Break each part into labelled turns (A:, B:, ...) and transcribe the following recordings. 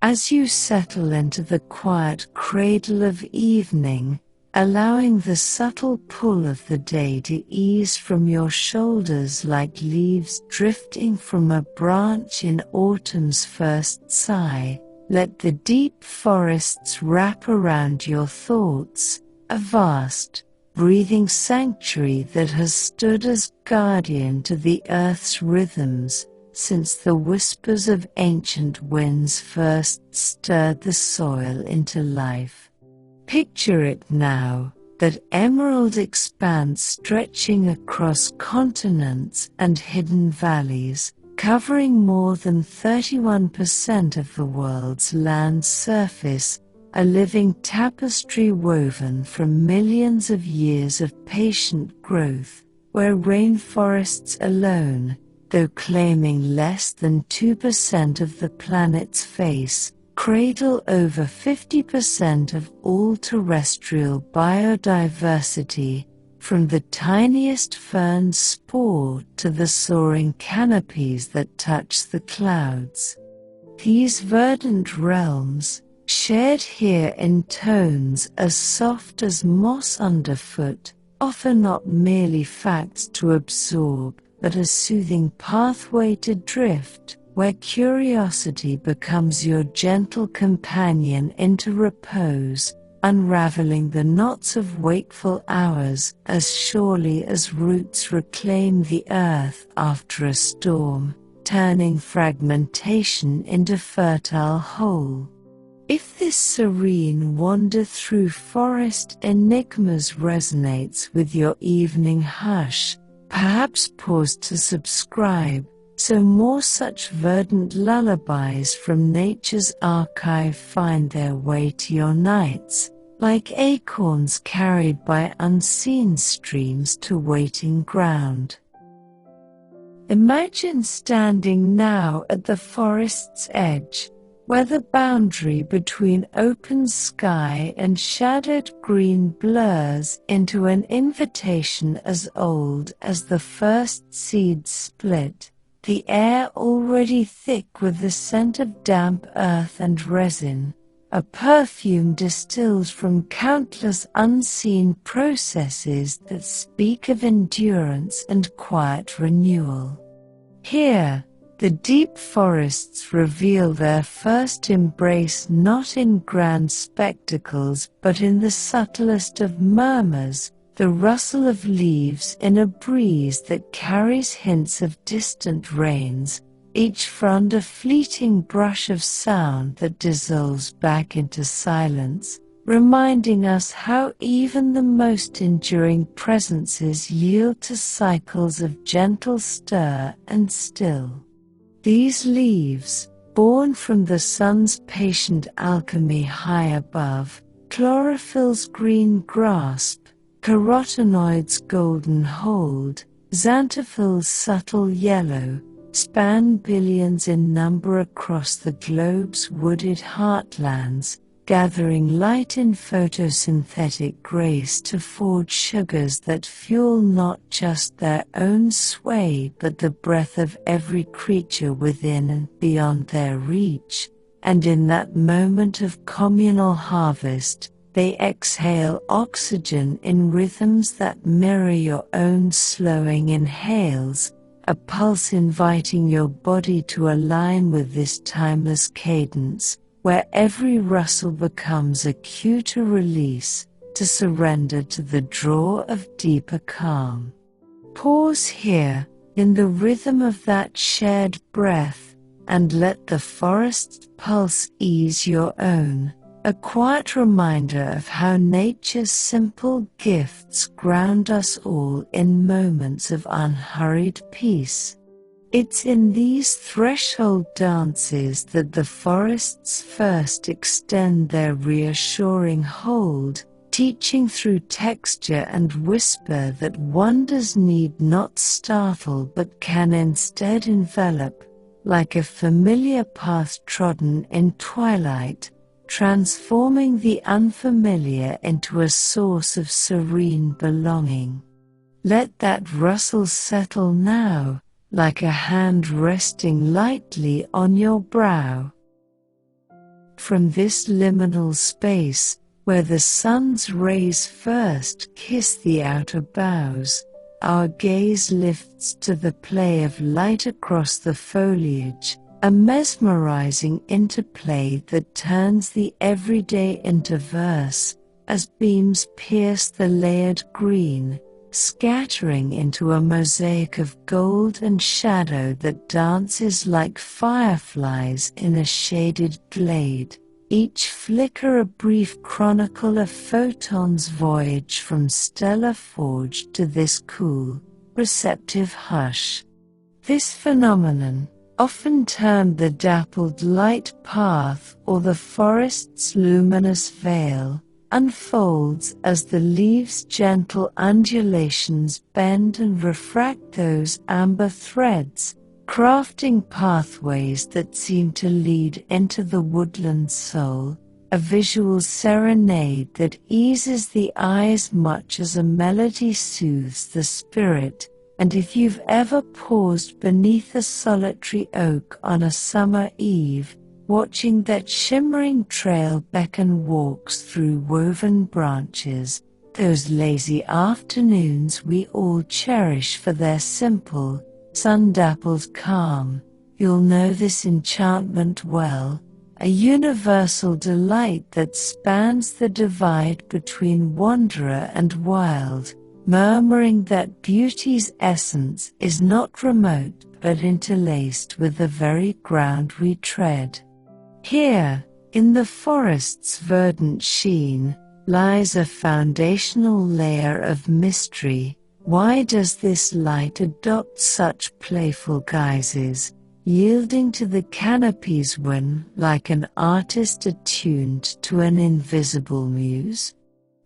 A: As you settle into the quiet cradle of evening, allowing the subtle pull of the day to ease from your shoulders like leaves drifting from a branch in autumn's first sigh, let the deep forests wrap around your thoughts, a vast, breathing sanctuary that has stood as guardian to the earth's rhythms since the whispers of ancient winds first stirred the soil into life. Picture it now, that emerald expanse stretching across continents and hidden valleys, covering more than 31% of the world's land surface, a living tapestry woven from millions of years of patient growth, where rainforests alone, though claiming less than 2% of the planet's face, cradle over 50% of all terrestrial biodiversity, from the tiniest fern's spore to the soaring canopies that touch the clouds. These verdant realms, shared here in tones as soft as moss underfoot, offer not merely facts to absorb, but a soothing pathway to drift, where curiosity becomes your gentle companion into repose, unraveling the knots of wakeful hours as surely as roots reclaim the earth after a storm, turning fragmentation into fertile whole. If this serene wander through forest enigmas resonates with your evening hush, perhaps pause to subscribe, so more such verdant lullabies from nature's archive find their way to your nights, like acorns carried by unseen streams to waiting ground. Imagine standing now at the forest's edge, where the boundary between open sky and shadowed green blurs into an invitation as old as the first seeds split, the air already thick with the scent of damp earth and resin, a perfume distilled from countless unseen processes that speak of endurance and quiet renewal. Here, the deep forests reveal their first embrace not in grand spectacles but in the subtlest of murmurs, the rustle of leaves in a breeze that carries hints of distant rains, each frond a fleeting brush of sound that dissolves back into silence, reminding us how even the most enduring presences yield to cycles of gentle stir and still. These leaves, born from the sun's patient alchemy high above, chlorophyll's green grasp, carotenoids' golden hold, xanthophyll's subtle yellow, span billions in number across the globe's wooded heartlands, gathering light in photosynthetic grace to forge sugars that fuel not just their own sway but the breath of every creature within and beyond their reach, and in that moment of communal harvest, they exhale oxygen in rhythms that mirror your own slowing inhales, a pulse inviting your body to align with this timeless cadence, where every rustle becomes a cue to release, to surrender to the draw of deeper calm. Pause here, in the rhythm of that shared breath, and let the forest's pulse ease your own, a quiet reminder of how nature's simple gifts ground us all in moments of unhurried peace. It's in these threshold dances that the forests first extend their reassuring hold, teaching through texture and whisper that wonders need not startle but can instead envelop, like a familiar path trodden in twilight, transforming the unfamiliar into a source of serene belonging. Let that rustle settle now, like a hand resting lightly on your brow. from this liminal space, where the sun's rays first kiss the outer boughs, our gaze lifts to the play of light across the foliage, a mesmerizing interplay that turns the everyday into verse, as beams pierce the layered green, scattering into a mosaic of gold and shadow that dances like fireflies in a shaded glade, each flicker a brief chronicle of Photon's voyage from stellar forge to this cool, receptive hush. This phenomenon, often termed the dappled light path or the forest's luminous veil, unfolds as the leaves' gentle undulations bend and refract those amber threads, crafting pathways that seem to lead into the woodland soul, a visual serenade that eases the eye as much as a melody soothes the spirit. And if you've ever paused beneath a solitary oak on a summer eve, watching that shimmering trail beckon walks through woven branches, those lazy afternoons we all cherish for their simple, sun-dappled calm, you'll know this enchantment well, a universal delight that spans the divide between wanderer and wild, murmuring that beauty's essence is not remote but interlaced with the very ground we tread. Here, in the forest's verdant sheen, lies a foundational layer of mystery. Why does this light adopt such playful guises, yielding to the canopies when, like an artist attuned to an invisible muse?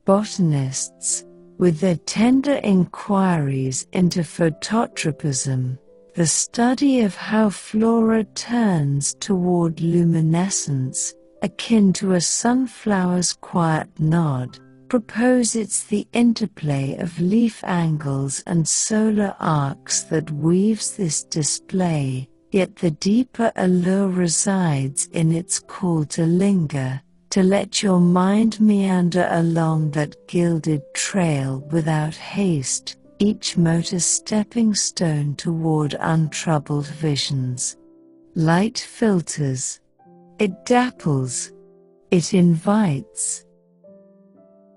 A: Botanists, with their tender inquiries into phototropism, the study of how flora turns toward luminescence, akin to a sunflower's quiet nod, propose it's the interplay of leaf angles and solar arcs that weaves this display, yet the deeper allure resides in its call to linger, to let your mind meander along that gilded trail without haste, each motor stepping stone toward untroubled visions. Light filters. It dapples. It invites.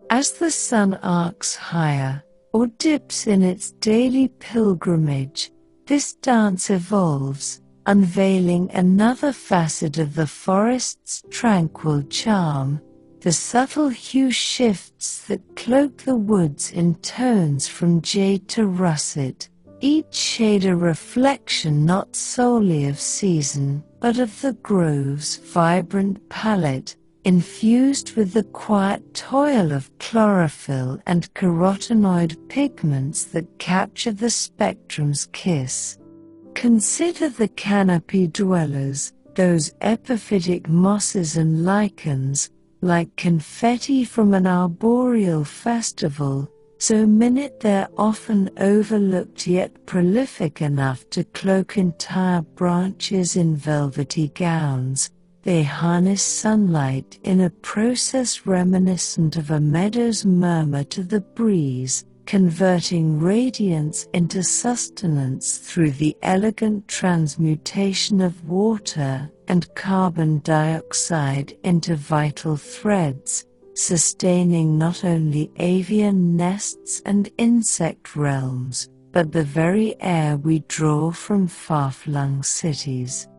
A: As the sun arcs higher, or dips in its daily pilgrimage, this dance evolves, unveiling another facet of the forest's tranquil charm, the subtle hue shifts that cloak the woods in tones from jade to russet, each shade a reflection not solely of season, but of the grove's vibrant palette, infused with the quiet toil of chlorophyll and carotenoid pigments that capture the spectrum's kiss. Consider the canopy dwellers, those epiphytic mosses and lichens, like confetti from an arboreal festival, so minute they're often overlooked yet prolific enough to cloak entire branches in velvety gowns. They harness sunlight in a process reminiscent of a meadow's murmur to the breeze, converting radiance into sustenance through the elegant transmutation of water and carbon dioxide into vital threads, sustaining not only avian nests and insect realms, but the very air we draw from far-flung cities.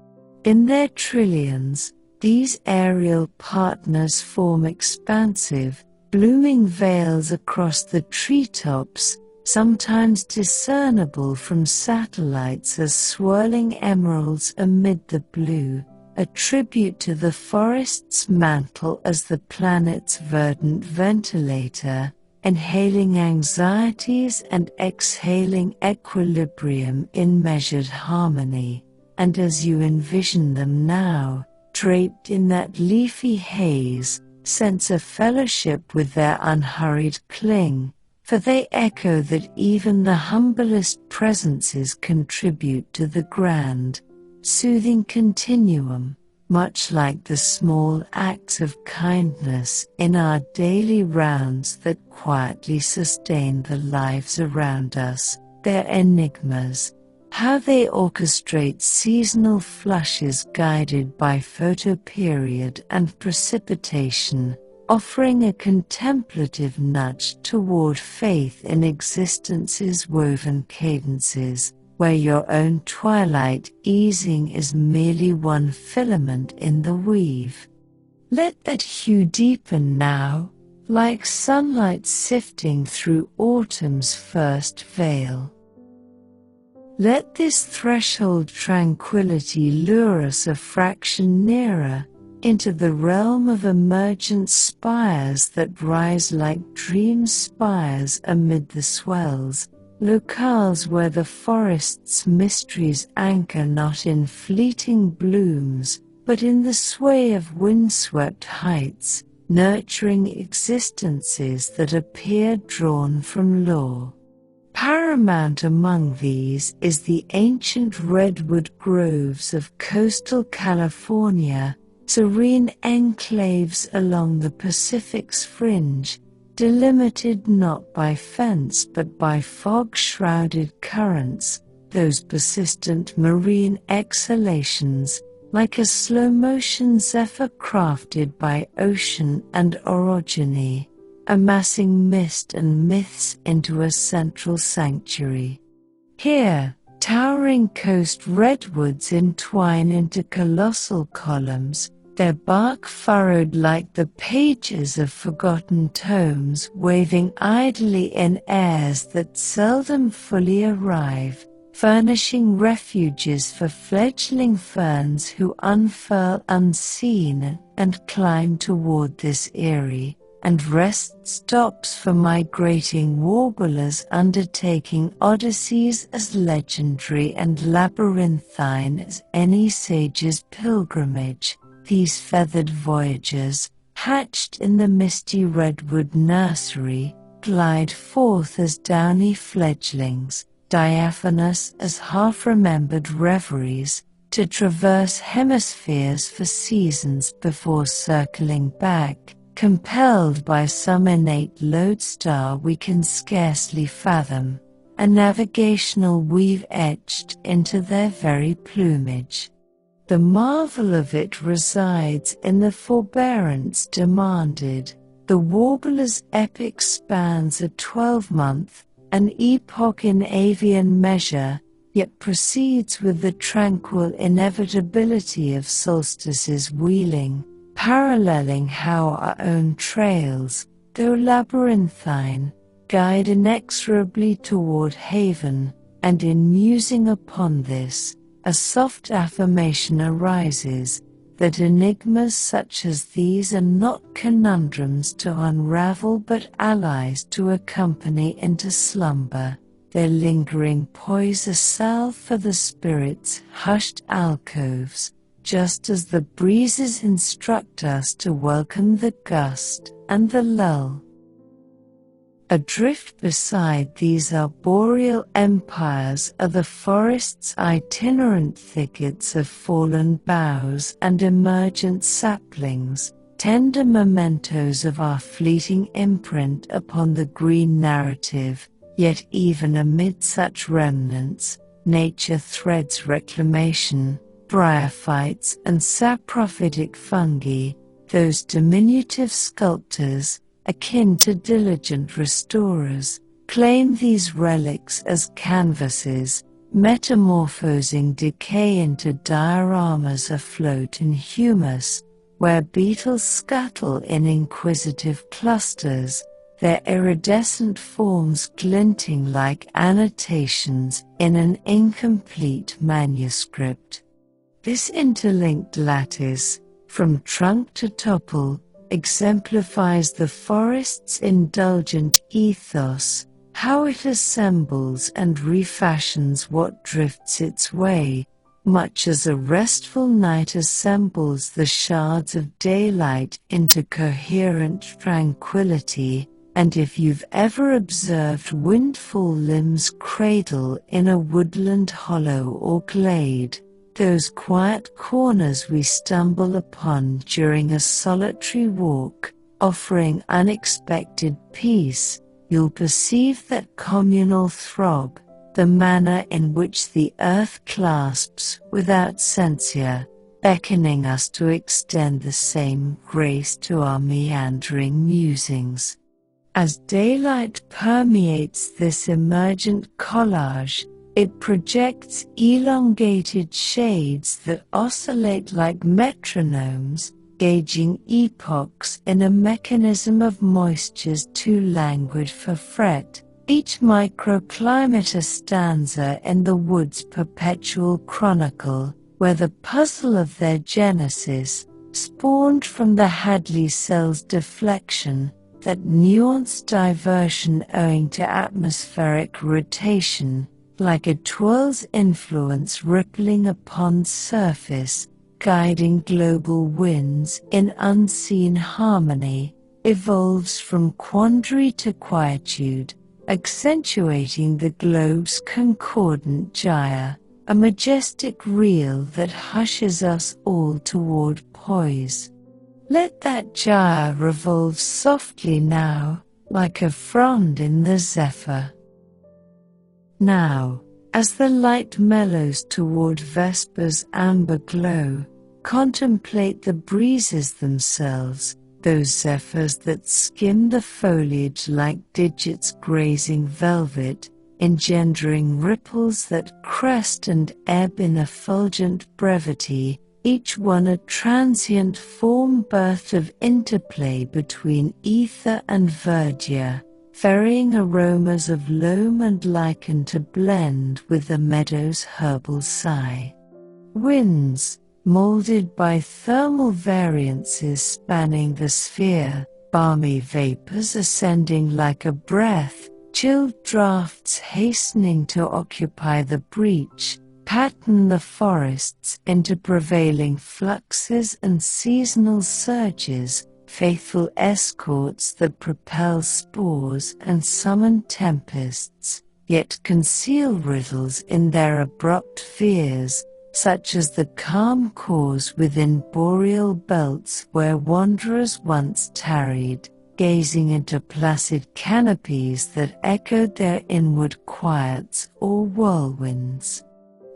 A: In their trillions, these aerial partners form expansive, blooming veils across the treetops, sometimes discernible from satellites as swirling emeralds amid the blue, a tribute to the forest's mantle as the planet's verdant ventilator, inhaling anxieties and exhaling equilibrium in measured harmony. And as you envision them now, draped in that leafy haze, sense a fellowship with their unhurried cling, for they echo that even the humblest presences contribute to the grand, soothing continuum. much like the small acts of kindness in our daily rounds that quietly sustain the lives around us. They're enigmas, how they orchestrate seasonal flushes guided by photoperiod and precipitation, offering a contemplative nudge toward faith in existence's woven cadences, where your own twilight easing is merely one filament in the weave. Let that hue deepen now, like sunlight sifting through autumn's first veil. Let this threshold tranquility lure us a fraction nearer, into the realm of emergent spires that rise like dream spires amid the swells, locales where the forest's mysteries anchor not in fleeting blooms, but in the sway of windswept heights, nurturing existences that appear drawn from lore. Paramount among these is the ancient redwood groves of coastal California, serene enclaves along the Pacific's fringe, delimited not by fence but by fog-shrouded currents, those persistent marine exhalations, like a slow-motion zephyr crafted by ocean and orogeny, amassing mist and myths into a central sanctuary. Here, towering coast redwoods entwine into colossal columns, their bark furrowed like the pages of forgotten tomes, waving idly in airs that seldom fully arrive, furnishing refuges for fledgling ferns who unfurl unseen and climb toward this eyrie, and rest stops for migrating warblers undertaking odysseys as legendary and labyrinthine as any sage's pilgrimage. These feathered voyagers, hatched in the misty redwood nursery, glide forth as downy fledglings, diaphanous as half-remembered reveries, to traverse hemispheres for seasons before circling back, compelled by some innate lodestar we can scarcely fathom, a navigational weave etched into their very plumage. The marvel of it resides in the forbearance demanded. The warbler's epic spans a 12-month, an epoch in avian measure, yet proceeds with the tranquil inevitability of solstices wheeling, paralleling how our own trails, though labyrinthine, guide inexorably toward haven, and in musing upon this, a soft affirmation arises, that enigmas such as these are not conundrums to unravel but allies to accompany into slumber. Their lingering poise a salve for the spirit's hushed alcoves, just as the breezes instruct us to welcome the gust and the lull. Adrift beside these arboreal empires are the forest's itinerant thickets of fallen boughs and emergent saplings, tender mementos of our fleeting imprint upon the green narrative. Yet even amid such remnants, nature threads reclamation, bryophytes and saprophytic fungi, those diminutive sculptors, akin to diligent restorers, claim these relics as canvases, metamorphosing decay into dioramas afloat in humus, where beetles scuttle in inquisitive clusters, their iridescent forms glinting like annotations in an incomplete manuscript. This interlinked lattice, from trunk to topple, exemplifies the forest's indulgent ethos, how it assembles and refashions what drifts its way, much as a restful night assembles the shards of daylight into coherent tranquility. And if you've ever observed windfall limbs cradle in a woodland hollow or glade, those quiet corners we stumble upon during a solitary walk, offering unexpected peace, you'll perceive that communal throb, the manner in which the earth clasps without censure, beckoning us to extend the same grace to our meandering musings. As daylight permeates this emergent collage, it projects elongated shades that oscillate like metronomes, gauging epochs in a mechanism of moistures too languid for fret. Each microclimate a stanza in the wood's perpetual chronicle, where the puzzle of their genesis, spawned from the Hadley cell's deflection, that nuanced diversion owing to atmospheric rotation, like a twirl's influence rippling a pond's surface, guiding global winds in unseen harmony, evolves from quandary to quietude, accentuating the globe's concordant gyre, a majestic reel that hushes us all toward poise. Let that gyre revolve softly now, like a frond in the zephyr. Now, as the light mellows toward vesper's amber glow, contemplate the breezes themselves, those zephyrs that skim the foliage like digits grazing velvet, engendering ripples that crest and ebb in effulgent brevity, each one a transient form birth of interplay between ether and verdure, ferrying aromas of loam and lichen to blend with the meadow's herbal sigh. Winds, molded by thermal variances spanning the sphere, balmy vapors ascending like a breath, chilled draughts hastening to occupy the breach, pattern the forests into prevailing fluxes and seasonal surges, faithful escorts that propel spores and summon tempests, yet conceal riddles in their abrupt veers, such as the calm cause within boreal belts where wanderers once tarried, gazing into placid canopies that echoed their inward quiets or whirlwinds.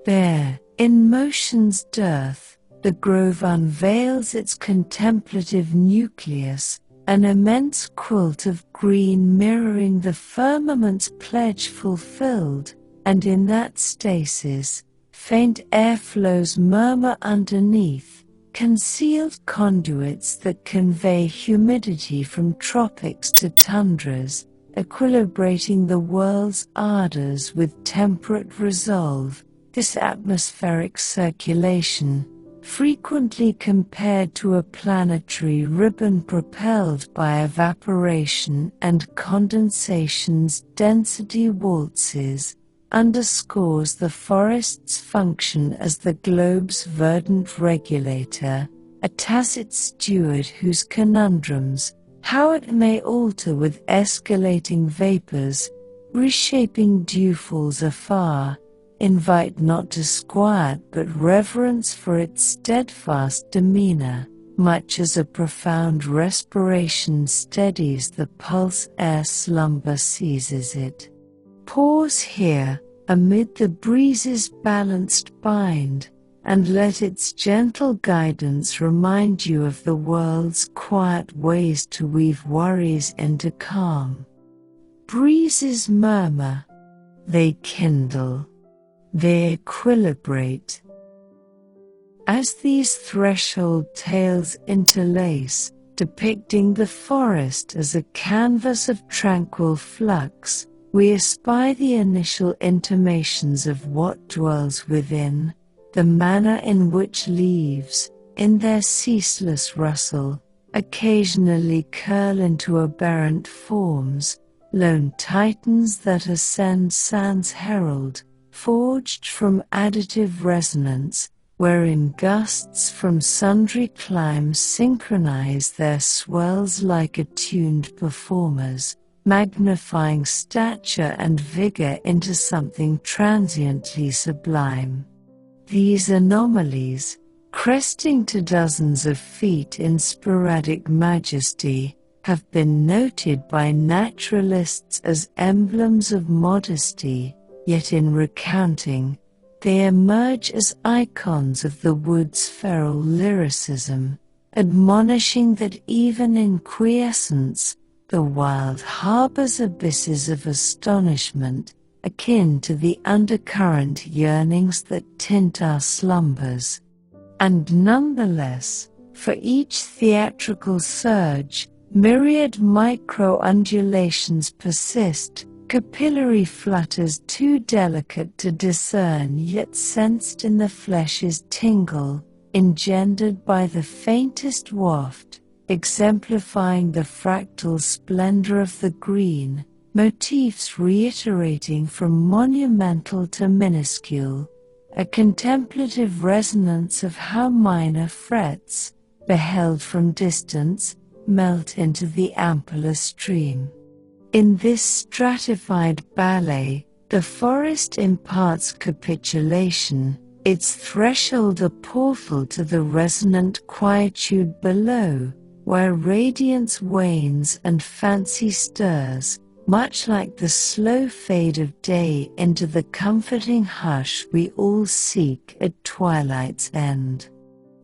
A: There, in motion's dearth, the grove unveils its contemplative nucleus, an immense quilt of green mirroring the firmament's pledge fulfilled, and in that stasis, faint airflows murmur underneath, concealed conduits that convey humidity from tropics to tundras, equilibrating the world's ardors with temperate resolve. This atmospheric circulation, frequently compared to a planetary ribbon propelled by evaporation and condensation's density waltzes, underscores the forest's function as the globe's verdant regulator, a tacit steward whose conundrums, how it may alter with escalating vapors, reshaping dewfalls afar, invite not disquiet but reverence for its steadfast demeanor, much as a profound respiration steadies the pulse ere slumber seizes it. Pause here, amid the breeze's balanced bind, and let its gentle guidance remind you of the world's quiet ways to weave worries into calm. Breezes murmur, they kindle, they equilibrate. As these threshold tales interlace, depicting the forest as a canvas of tranquil flux, we espy the initial intimations of what dwells within, the manner in which leaves, in their ceaseless rustle, occasionally curl into aberrant forms, lone titans that ascend sans herald, forged from additive resonance, wherein gusts from sundry climes synchronize their swells like attuned performers, magnifying stature and vigor into something transiently sublime. These anomalies, cresting to dozens of feet in sporadic majesty, have been noted by naturalists as emblems of modesty, yet in recounting, they emerge as icons of the wood's feral lyricism, admonishing that even in quiescence, the wild harbors abysses of astonishment, akin to the undercurrent yearnings that tint our slumbers. And nonetheless, for each theatrical surge, myriad micro-undulations persist, capillary flutters too delicate to discern yet sensed in the flesh's tingle, engendered by the faintest waft, exemplifying the fractal splendor of the green, motifs reiterating from monumental to minuscule, a contemplative resonance of how minor frets, beheld from distance, melt into the ampler stream. In this stratified ballet, the forest imparts capitulation, its threshold a portal to the resonant quietude below, where radiance wanes and fancy stirs, much like the slow fade of day into the comforting hush we all seek at twilight's end.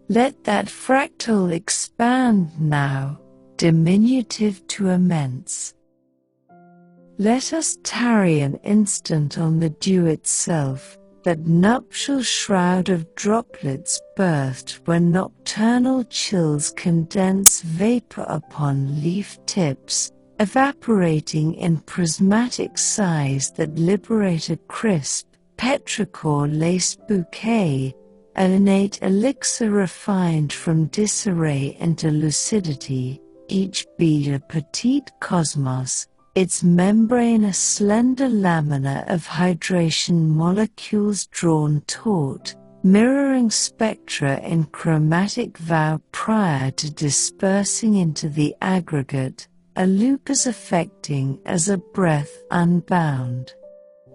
A: Let that fractal expand now, diminutive to immense. Let us tarry an instant on the dew itself, that nuptial shroud of droplets birthed when nocturnal chills condense vapor upon leaf tips, evaporating in prismatic sighs that liberate a crisp, petrichor-laced bouquet, an innate elixir refined from disarray into lucidity, each bead a petite cosmos, its membrane a slender lamina of hydration molecules drawn taut, mirroring spectra in chromatic vow prior to dispersing into the aggregate, a loop as affecting as a breath unbound.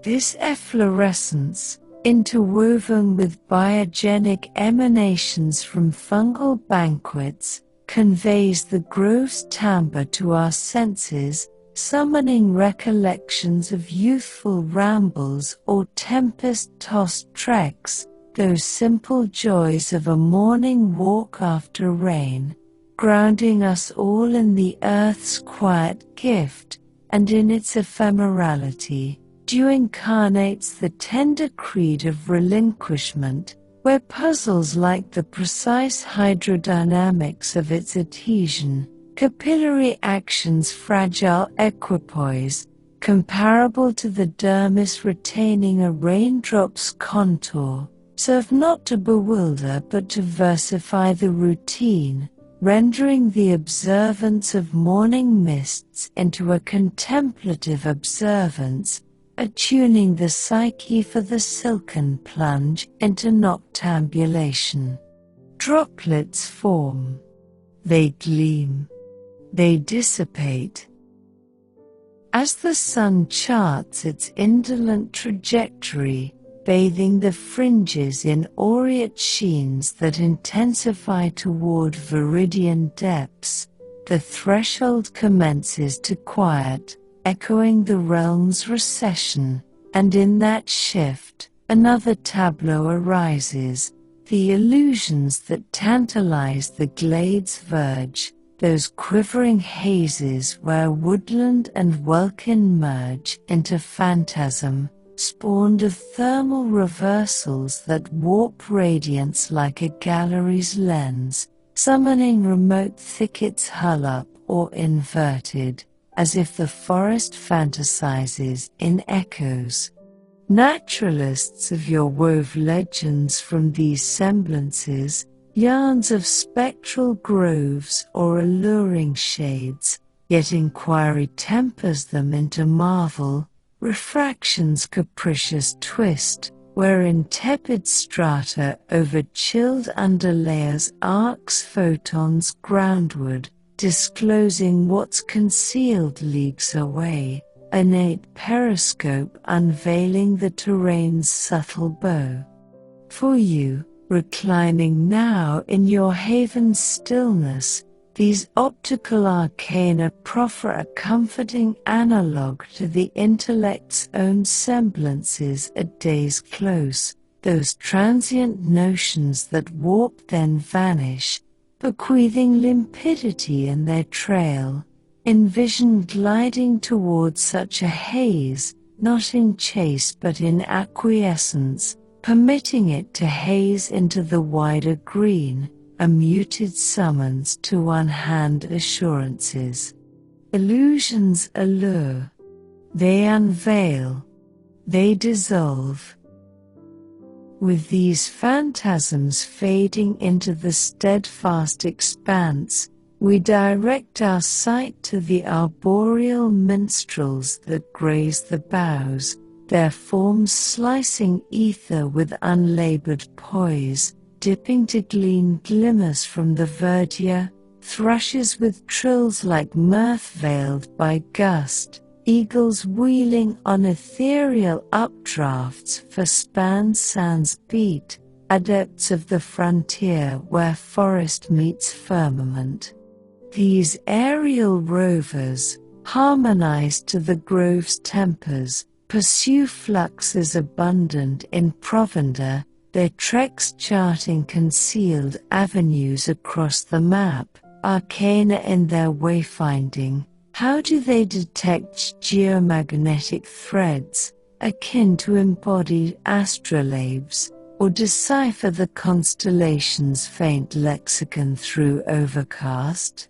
A: This efflorescence, interwoven with biogenic emanations from fungal banquets, conveys the grove's timbre to our senses, summoning recollections of youthful rambles or tempest-tossed treks, those simple joys of a morning walk after rain, grounding us all in the earth's quiet gift, and in its ephemerality, dew incarnates the tender creed of relinquishment, where puzzles like the precise hydrodynamics of its adhesion, capillary action's fragile equipoise, comparable to the dermis retaining a raindrop's contour, serve not to bewilder but to versify the routine, rendering the observance of morning mists into a contemplative observance, attuning the psyche for the silken plunge into noctambulation. Droplets form. They gleam. They dissipate. As the sun charts its indolent trajectory, bathing the fringes in aureate sheens that intensify toward viridian depths, the threshold commences to quiet, echoing the realm's recession, and in that shift, another tableau arises, the illusions that tantalize the glade's verge, those quivering hazes where woodland and welkin merge into phantasm, spawned of thermal reversals that warp radiance like a gallery's lens, summoning remote thickets hull up or inverted, as if the forest fantasizes in echoes. Naturalists of yore wove legends from these semblances, yarns of spectral groves or alluring shades, yet inquiry tempers them into marvel, refraction's capricious twist, wherein tepid strata over chilled underlayers arcs photons groundward, disclosing what's concealed leagues away, innate periscope unveiling the terrain's subtle bow. For you, reclining now in your haven stillness, these optical arcana proffer a comforting analogue to the intellect's own semblances at day's close, those transient notions that warp then vanish, bequeathing limpidity in their trail. Envision gliding towards such a haze, not in chase but in acquiescence, permitting it to haze into the wider green, a muted summons to unhand assurances. Illusions allure. They unveil. They dissolve. With these phantasms fading into the steadfast expanse, we direct our sight to the arboreal minstrels that graze the boughs, their forms slicing ether with unlabored poise, dipping to glean glimmers from the verdure, thrushes with trills like mirth veiled by gust, eagles wheeling on ethereal updrafts for span sands beat, adepts of the frontier where forest meets firmament. These aerial rovers, harmonized to the grove's tempers, pursue fluxes abundant in provender, their treks charting concealed avenues across the map, arcana in their wayfinding. How do they detect geomagnetic threads, akin to embodied astrolabes, or decipher the constellations' faint lexicon through overcast?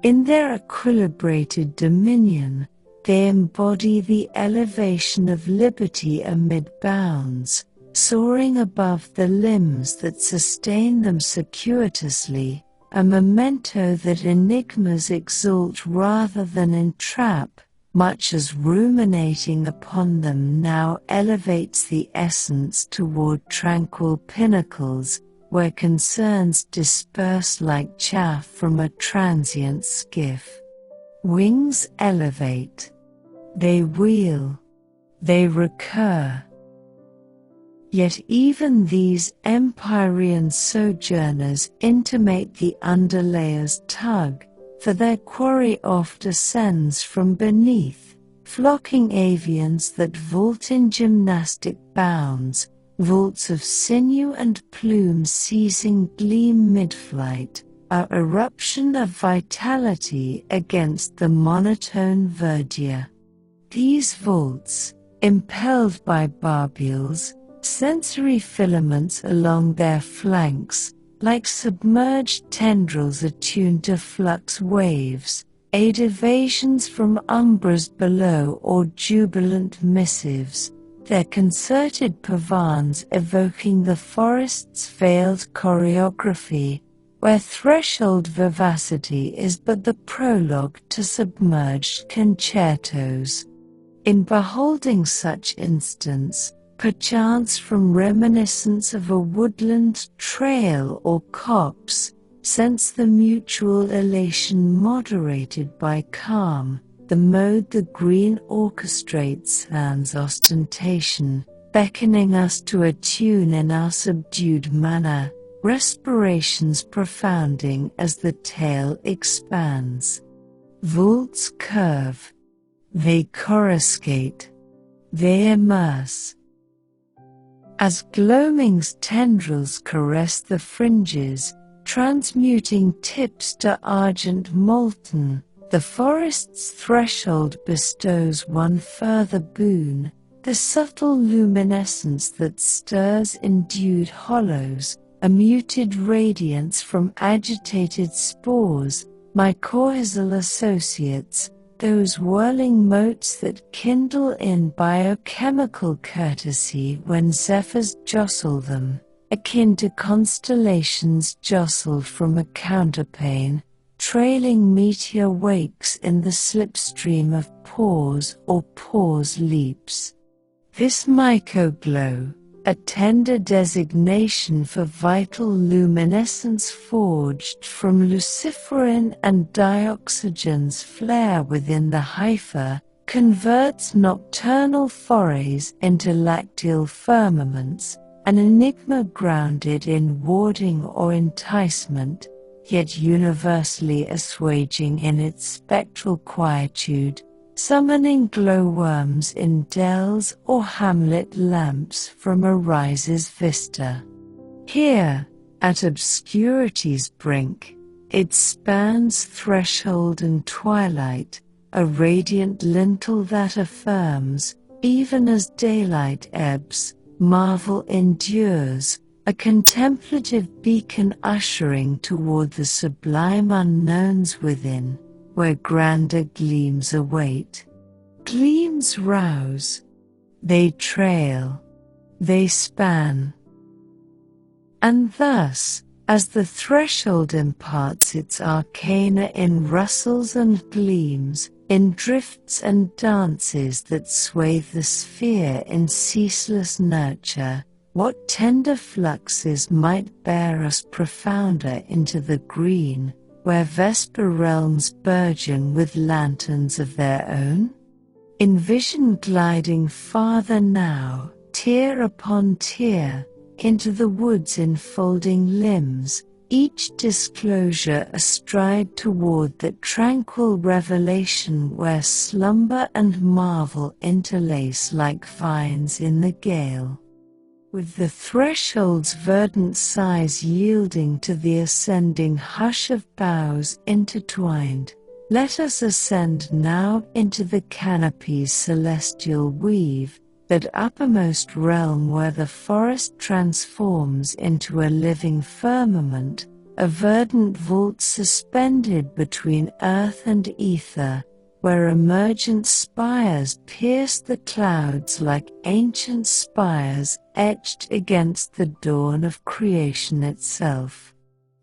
A: In their equilibrated dominion, they embody the elevation of liberty amid bounds, soaring above the limbs that sustain them circuitously, a memento that enigmas exalt rather than entrap, much as ruminating upon them now elevates the essence toward tranquil pinnacles, where concerns disperse like chaff from a transient skiff. Wings elevate. They wheel. They recur. Yet even these empyrean sojourners intimate the underlayer's tug, for their quarry oft ascends from beneath, flocking avians that vault in gymnastic bounds, vaults of sinew and plume seizing gleam mid-flight, our eruption of vitality against the monotone verdure. These vaults, impelled by barbules, sensory filaments along their flanks, like submerged tendrils attuned to flux waves, aid evasions from umbras below or jubilant missives, their concerted pavans evoking the forest's veiled choreography, where threshold vivacity is but the prologue to submerged concertos. In beholding such instance, perchance from reminiscence of a woodland trail or copse, sense the mutual elation moderated by calm, the mode the green orchestrates sans ostentation, beckoning us to attune in our subdued manner, respirations profounding as the tale expands. Vaults curve. They coruscate. They immerse. As gloaming's tendrils caress the fringes, transmuting tips to argent molten, the forest's threshold bestows one further boon, the subtle luminescence that stirs endued hollows, a muted radiance from agitated spores, mycorrhizal associates, those whirling motes that kindle in biochemical courtesy when zephyrs jostle them, akin to constellations jostled from a counterpane, trailing meteor wakes in the slipstream of pause or pause leaps. This mycoglow, a tender designation for vital luminescence forged from luciferin and dioxygen's flare within the hypha, converts nocturnal forays into lacteal firmaments, an enigma grounded in warding or enticement, yet universally assuaging in its spectral quietude, summoning glowworms in dells or hamlet lamps from a rise's vista. Here, at obscurity's brink, it spans threshold and twilight, a radiant lintel that affirms, even as daylight ebbs, marvel endures, a contemplative beacon ushering toward the sublime unknowns within, where grander gleams await. Gleams rouse. They trail. They span. And thus, as the threshold imparts its arcana in rustles and gleams, in drifts and dances that swathe the sphere in ceaseless nurture, what tender fluxes might bear us profounder into the green, where vesper realms burgeon with lanterns of their own? Envision gliding farther now, tier upon tier, into the wood's enfolding limbs, each disclosure a stride toward that tranquil revelation where slumber and marvel interlace like vines in the gale. With the threshold's verdant sighs yielding to the ascending hush of boughs intertwined, let us ascend now into the canopy's celestial weave, that uppermost realm where the forest transforms into a living firmament, a verdant vault suspended between earth and ether, where emergent spires pierce the clouds like ancient spires etched against the dawn of creation itself.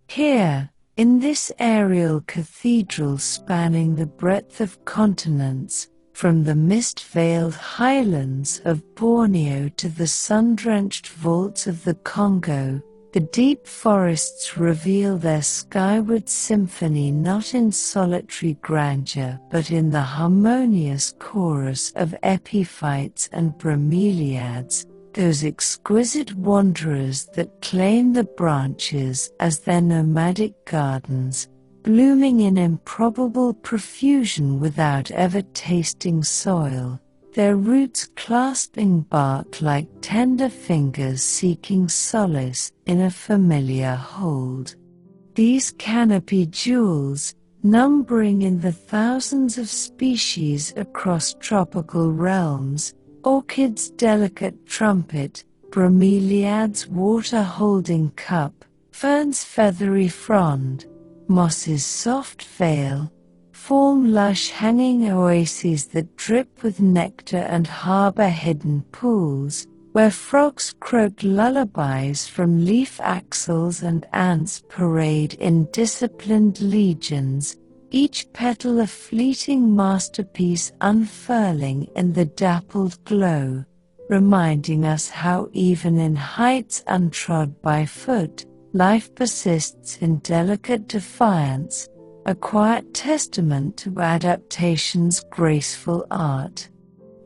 A: Here, in this aerial cathedral spanning the breadth of continents, from the mist-veiled highlands of Borneo to the sun-drenched vaults of the Congo, the deep forests reveal their skyward symphony not in solitary grandeur but in the harmonious chorus of epiphytes and bromeliads, those exquisite wanderers that claim the branches as their nomadic gardens, blooming in improbable profusion without ever tasting soil, their roots clasping bark like tender fingers seeking solace in a familiar hold. These canopy jewels, numbering in the thousands of species across tropical realms, orchid's delicate trumpet, bromeliad's water-holding cup, fern's feathery frond, moss's soft veil, form lush hanging oases that drip with nectar and harbor hidden pools, where frogs croak lullabies from leaf axils and ants parade in disciplined legions, each petal a fleeting masterpiece unfurling in the dappled glow, reminding us how even in heights untrod by foot, life persists in delicate defiance, a quiet testament to adaptation's graceful art.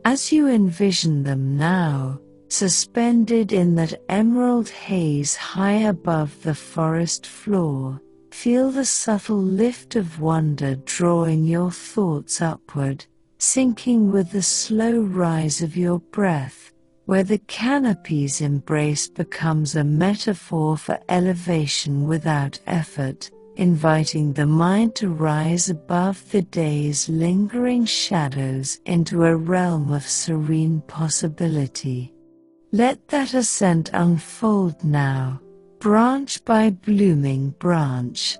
A: As you envision them now, suspended in that emerald haze high above the forest floor, feel the subtle lift of wonder drawing your thoughts upward, sinking with the slow rise of your breath, where the canopy's embrace becomes a metaphor for elevation without effort, inviting the mind to rise above the day's lingering shadows into a realm of serene possibility. Let that ascent unfold now, branch by blooming branch.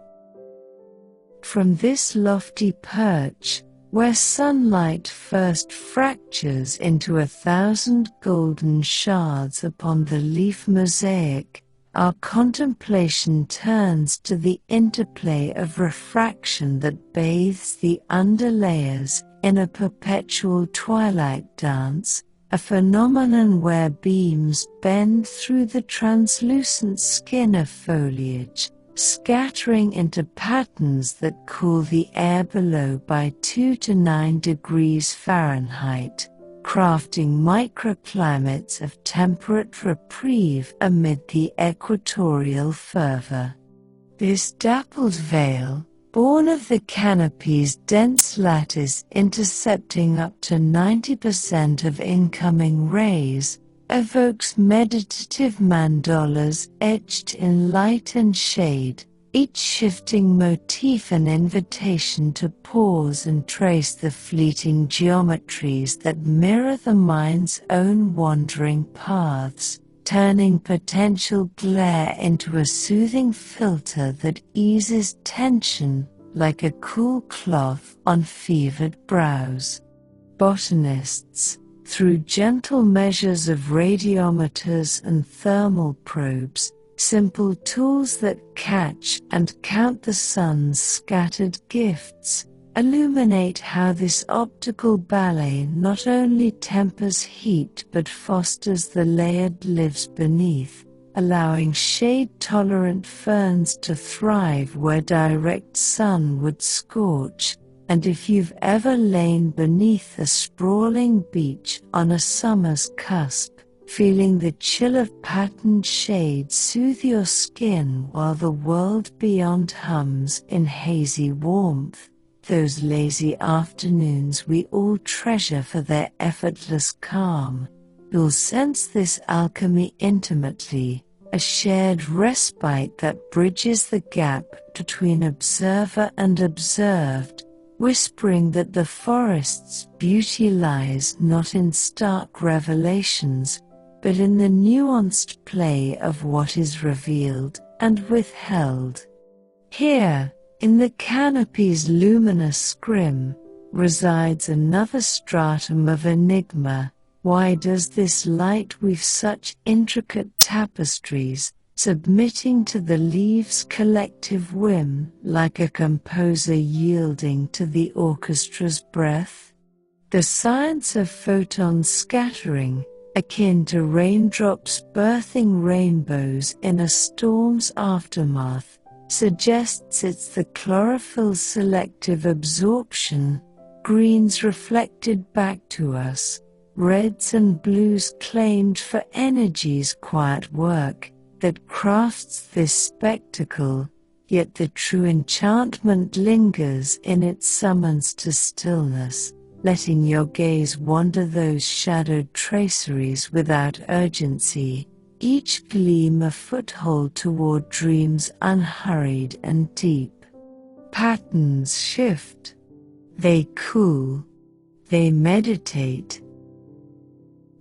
A: From this lofty perch, where sunlight first fractures into 1,000 golden shards upon the leaf mosaic, our contemplation turns to the interplay of refraction that bathes the underlayers in a perpetual twilight dance, a phenomenon where beams bend through the translucent skin of foliage, scattering into patterns that cool the air below by 2 to 9 degrees Fahrenheit, crafting microclimates of temperate reprieve amid the equatorial fervor. This dappled veil, born of the canopy's dense lattice intercepting up to 90% of incoming rays, evokes meditative mandalas etched in light and shade, each shifting motif an invitation to pause and trace the fleeting geometries that mirror the mind's own wandering paths, turning potential glare into a soothing filter that eases tension like a cool cloth on fevered brows. Botanists, through gentle measures of radiometers and thermal probes, simple tools that catch and count the sun's scattered gifts, illuminate how this optical ballet not only tempers heat but fosters the layered lives beneath, allowing shade-tolerant ferns to thrive where direct sun would scorch. And if you've ever lain beneath a sprawling beach on a summer's cusp, feeling the chill of patterned shade soothe your skin while the world beyond hums in hazy warmth, those lazy afternoons we all treasure for their effortless calm, you'll sense this alchemy intimately, a shared respite that bridges the gap between observer and observed, whispering that the forest's beauty lies not in stark revelations, but in the nuanced play of what is revealed and withheld. Here, in the canopy's luminous scrim, resides another stratum of enigma. Why does this light weave such intricate tapestries, submitting to the leaves' collective whim, like a composer yielding to the orchestra's breath? The science of photon scattering, akin to raindrops birthing rainbows in a storm's aftermath, suggests it's the chlorophyll's selective absorption, greens reflected back to us, reds and blues claimed for energy's quiet work, that crafts this spectacle, yet the true enchantment lingers in its summons to stillness, letting your gaze wander those shadowed traceries without urgency, each gleam a foothold toward dreams unhurried and deep. Patterns shift. They cool. They meditate.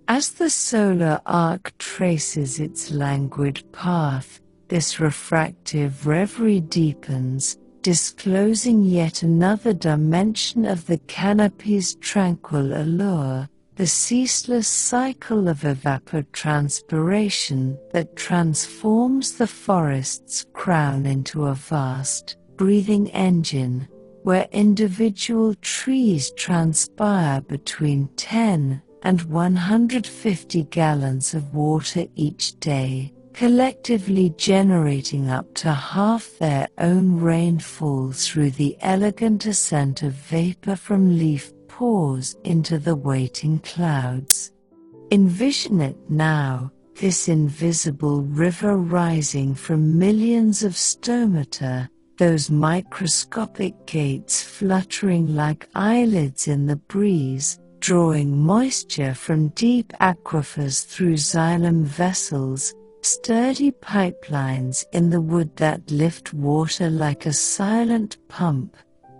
A: As the solar arc traces its languid path, this refractive reverie deepens, disclosing yet another dimension of the canopy's tranquil allure, the ceaseless cycle of evapotranspiration that transforms the forest's crown into a vast, breathing engine, where individual trees transpire between 10 and 150 gallons of water each day, collectively generating up to half their own rainfall through the elegant ascent of vapor from leaf pores into the waiting clouds. Envision it now, this invisible river rising from millions of stomata, those microscopic gates fluttering like eyelids in the breeze, drawing moisture from deep aquifers through xylem vessels, sturdy pipelines in the wood that lift water like a silent pump,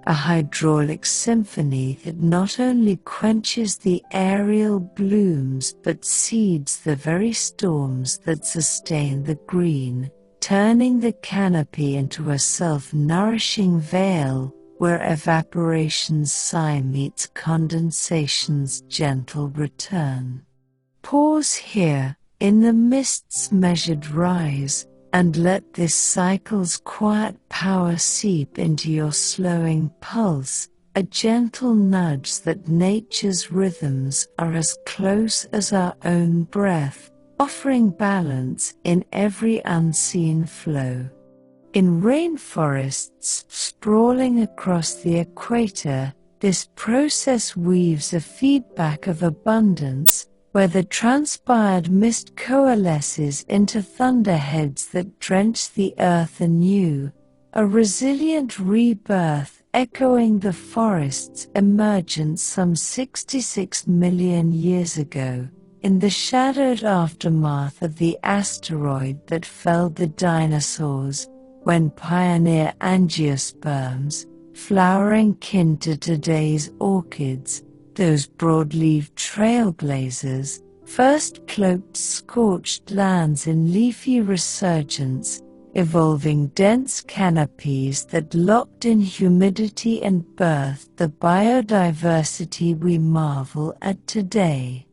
A: a hydraulic symphony that not only quenches the aerial blooms but seeds the very storms that sustain the green, turning the canopy into a self-nourishing veil where evaporation's sigh meets condensation's gentle return. Pause here, in the mist's measured rise, and let this cycle's quiet power seep into your slowing pulse, a gentle nudge that nature's rhythms are as close as our own breath, offering balance in every unseen flow. In rainforests sprawling across the equator, This process weaves a feedback of abundance, where the transpired mist coalesces into thunderheads that drench the earth anew, a resilient rebirth echoing the forest's emergence some 66 million years ago, in the shadowed aftermath of the asteroid that felled the dinosaurs, when pioneer angiosperms, flowering kin to today's orchids, those broad-leaved trailblazers, first cloaked scorched lands in leafy resurgence, evolving dense canopies that locked in humidity and birthed the biodiversity we marvel at today.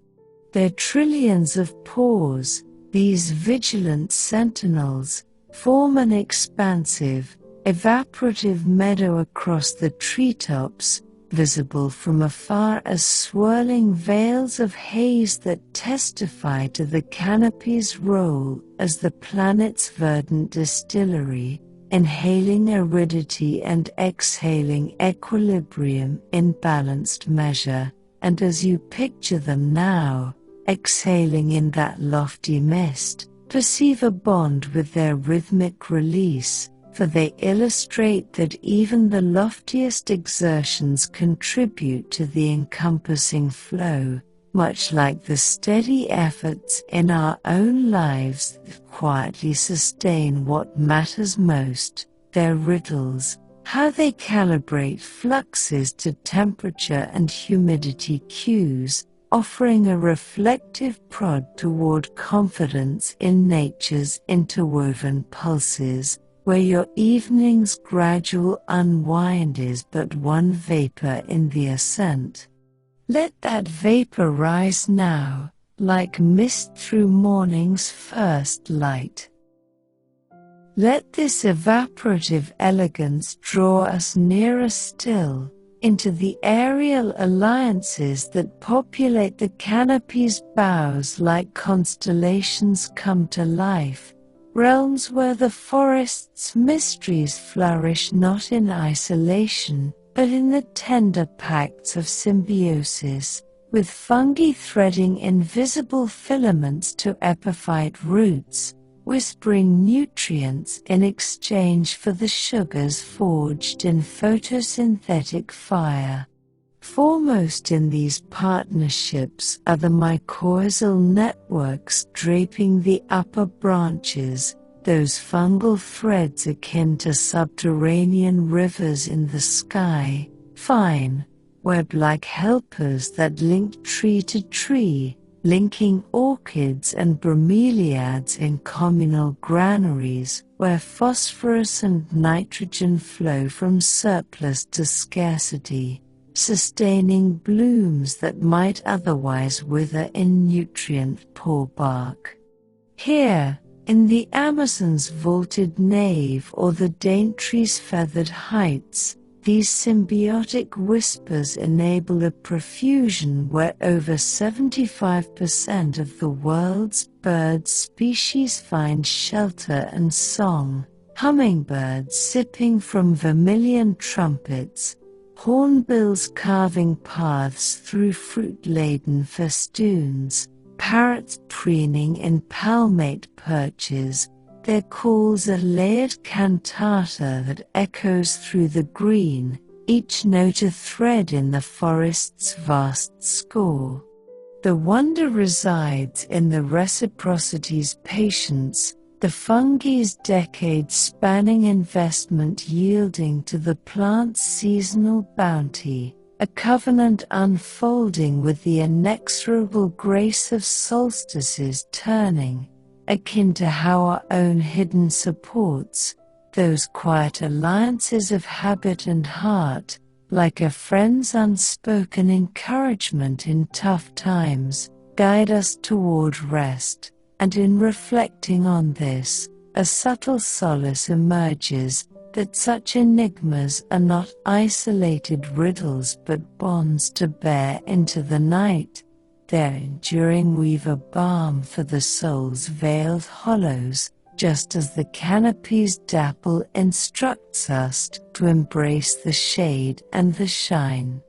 A: Their trillions of pores, these vigilant sentinels, form an expansive, evaporative meadow across the treetops, visible from afar as swirling veils of haze that testify to the canopy's role as the planet's verdant distillery, inhaling aridity and exhaling equilibrium in balanced measure, and as you picture them now, exhaling in that lofty mist, perceive a bond with their rhythmic release, for they illustrate that even the loftiest exertions contribute to the encompassing flow, much like the steady efforts in our own lives that quietly sustain what matters most, their riddles, how they calibrate fluxes to temperature and humidity cues, offering a reflective prod toward confidence in nature's interwoven pulses, where your evening's gradual unwind is but one vapor in the ascent. Let that vapor rise now, like mist through morning's first light. Let this evaporative elegance draw us nearer still, into the aerial alliances that populate the canopy's boughs like constellations come to life, realms where the forest's mysteries flourish not in isolation, but in the tender pacts of symbiosis, with fungi threading invisible filaments to epiphyte roots, whispering nutrients in exchange for the sugars forged in photosynthetic fire. Foremost in these partnerships are the mycorrhizal networks draping the upper branches, those fungal threads akin to subterranean rivers in the sky, fine, web-like helpers that link tree to tree, linking orchids and bromeliads in communal granaries where phosphorus and nitrogen flow from surplus to scarcity, sustaining blooms that might otherwise wither in nutrient-poor bark. Here, in the Amazon's vaulted nave or the Daintree's feathered heights, these symbiotic whispers enable a profusion where over 75% of the world's bird species find shelter and song, hummingbirds sipping from vermilion trumpets, hornbills carving paths through fruit-laden festoons, parrots preening in palmate perches, their calls a layered cantata that echoes through the green, each note a thread in the forest's vast score. The wonder resides in the reciprocity's patience, the fungi's decade-spanning investment yielding to the plant's seasonal bounty, a covenant unfolding with the inexorable grace of solstices turning, akin to how our own hidden supports, those quiet alliances of habit and heart, like a friend's unspoken encouragement in tough times, guide us toward rest, and in reflecting on this, a subtle solace emerges, that such enigmas are not isolated riddles but bonds to bear into the night. Their enduring weave a balm for the soul's veiled hollows, just as the canopy's dapple instructs us to embrace the shade and the shine.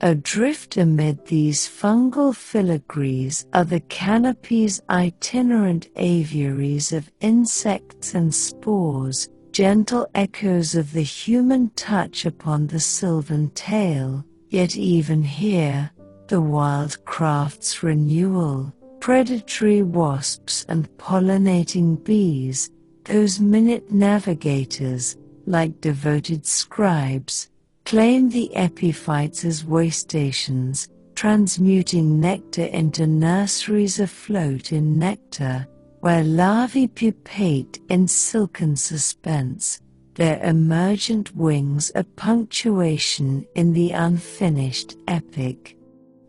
A: Adrift amid these fungal filigrees are the canopies, itinerant aviaries of insects and spores, gentle echoes of the human touch upon the sylvan tale. Yet even here, the wild crafts renewal, predatory wasps and pollinating bees, those minute navigators, like devoted scribes, claim the epiphytes as waystations, transmuting nectar into nurseries afloat in nectar, where larvae pupate in silken suspense, their emergent wings a punctuation in the unfinished epic.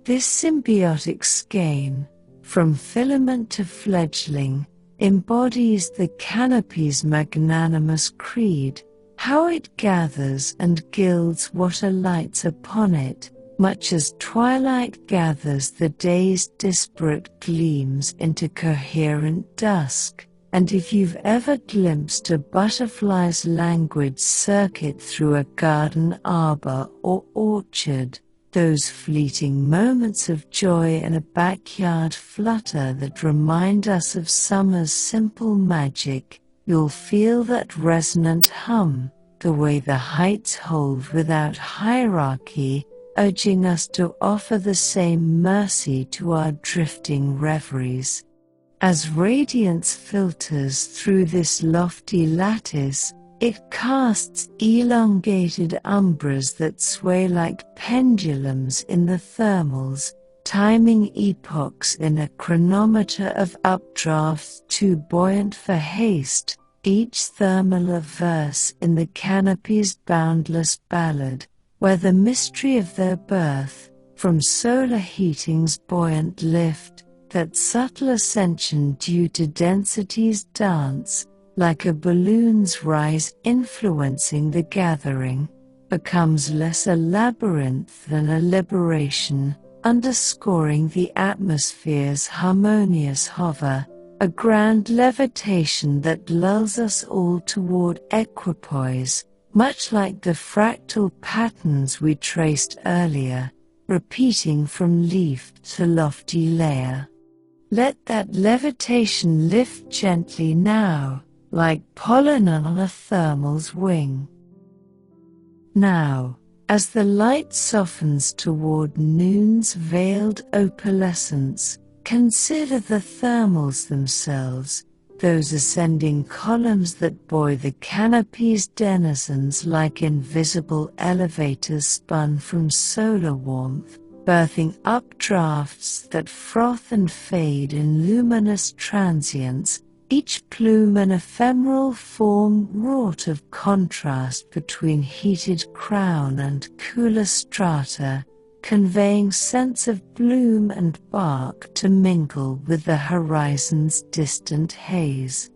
A: This symbiotic skein, from filament to fledgling, embodies the canopy's magnanimous creed, how it gathers and gilds what alights upon it, much as twilight gathers the day's disparate gleams into coherent dusk. And if you've ever glimpsed a butterfly's languid circuit through a garden arbor or orchard, those fleeting moments of joy in a backyard flutter that remind us of summer's simple magic, you'll feel that resonant hum, the way the heights hold without hierarchy, urging us to offer the same mercy to our drifting reveries. As radiance filters through this lofty lattice, it casts elongated umbras that sway like pendulums in the thermals, timing epochs in a chronometer of updrafts too buoyant for haste, each thermal a verse in the canopy's boundless ballad, where the mystery of their birth, from solar heating's buoyant lift, that subtle ascension due to density's dance, like a balloon's rise influencing the gathering, becomes less a labyrinth than a liberation, underscoring the atmosphere's harmonious hover, a grand levitation that lulls us all toward equipoise, much like the fractal patterns we traced earlier, repeating from leaf to lofty layer. Let that levitation lift gently now, like pollen on a thermal's wing. Now, as the light softens toward noon's veiled opalescence, consider the thermals themselves, those ascending columns that buoy the canopy's denizens like invisible elevators spun from solar warmth, birthing updrafts that froth and fade in luminous transience, each plume an ephemeral form wrought of contrast between heated crown and cooler strata, conveying scents of bloom and bark to mingle with the horizon's distant haze.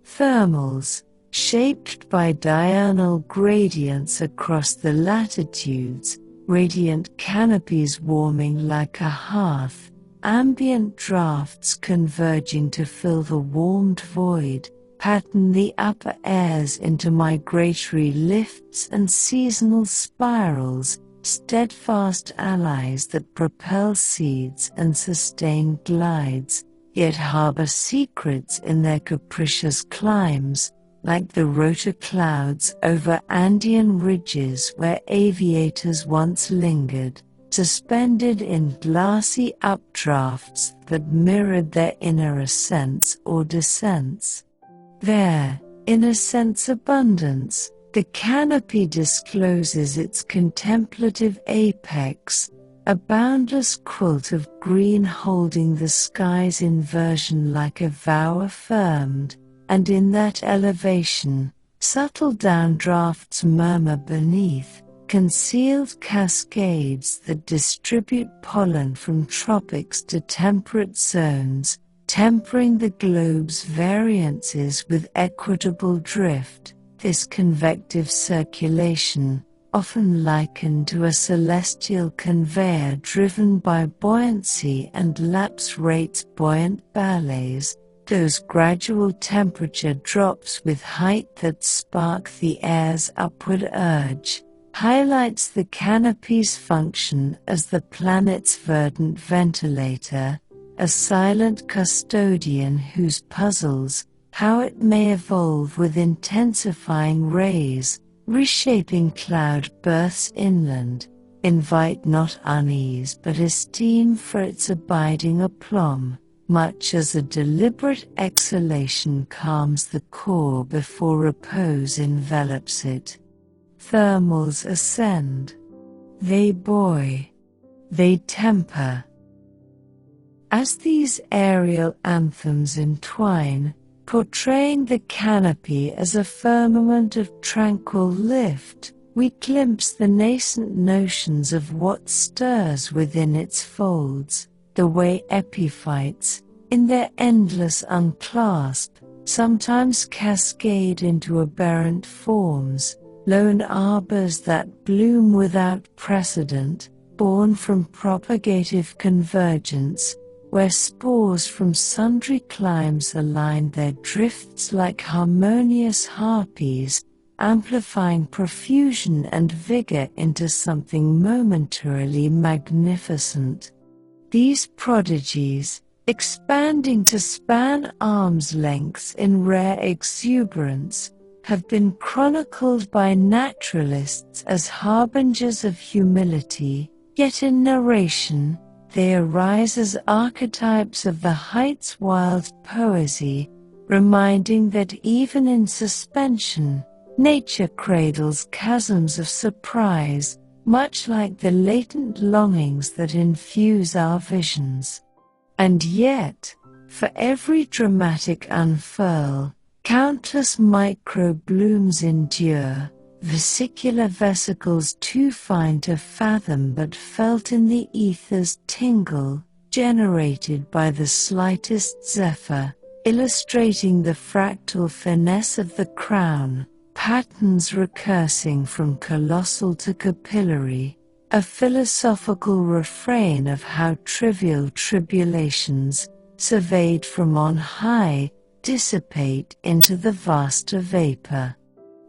A: Thermals, shaped by diurnal gradients across the latitudes, radiant canopies warming like a hearth, ambient drafts converging to fill the warmed void, pattern the upper airs into migratory lifts and seasonal spirals, steadfast allies that propel seeds and sustain glides, yet harbor secrets in their capricious climbs, like the rotor clouds over Andean ridges where aviators once lingered, suspended in glassy updrafts that mirrored their inner ascents or descents. There, in a sense abundance, the canopy discloses its contemplative apex, a boundless quilt of green holding the sky's inversion like a vow affirmed, and in that elevation, subtle downdrafts murmur beneath, concealed cascades that distribute pollen from tropics to temperate zones, tempering the globe's variances with equitable drift. This convective circulation, often likened to a celestial conveyor driven by buoyancy and lapse rates buoyant ballets, those gradual temperature drops with height that spark the air's upward urge, highlights the canopy's function as the planet's verdant ventilator, a silent custodian whose puzzles, how it may evolve with intensifying rays, reshaping cloud births inland, invite not unease but esteem for its abiding aplomb, much as a deliberate exhalation calms the core before repose envelops it. Thermals ascend. They buoy. They temper. As these aerial anthems entwine, portraying the canopy as a firmament of tranquil lift, we glimpse the nascent notions of what stirs within its folds, the way epiphytes, in their endless unclasp, sometimes cascade into aberrant forms, lone arbors that bloom without precedent, born from propagative convergence, where spores from sundry climes align their drifts like harmonious harpies, amplifying profusion and vigor into something momentarily magnificent. These prodigies, expanding to span arms' lengths in rare exuberance, have been chronicled by naturalists as harbingers of humility, yet in narration, they arise as archetypes of the height's wild poesy, reminding that even in suspension, nature cradles chasms of surprise, much like the latent longings that infuse our visions. And yet, for every dramatic unfurl, countless micro-blooms endure, vesicular vesicles too fine to fathom but felt in the ether's tingle, generated by the slightest zephyr, illustrating the fractal finesse of the crown, patterns recursing from colossal to capillary, a philosophical refrain of how trivial tribulations, surveyed from on high, dissipate into the vaster vapor.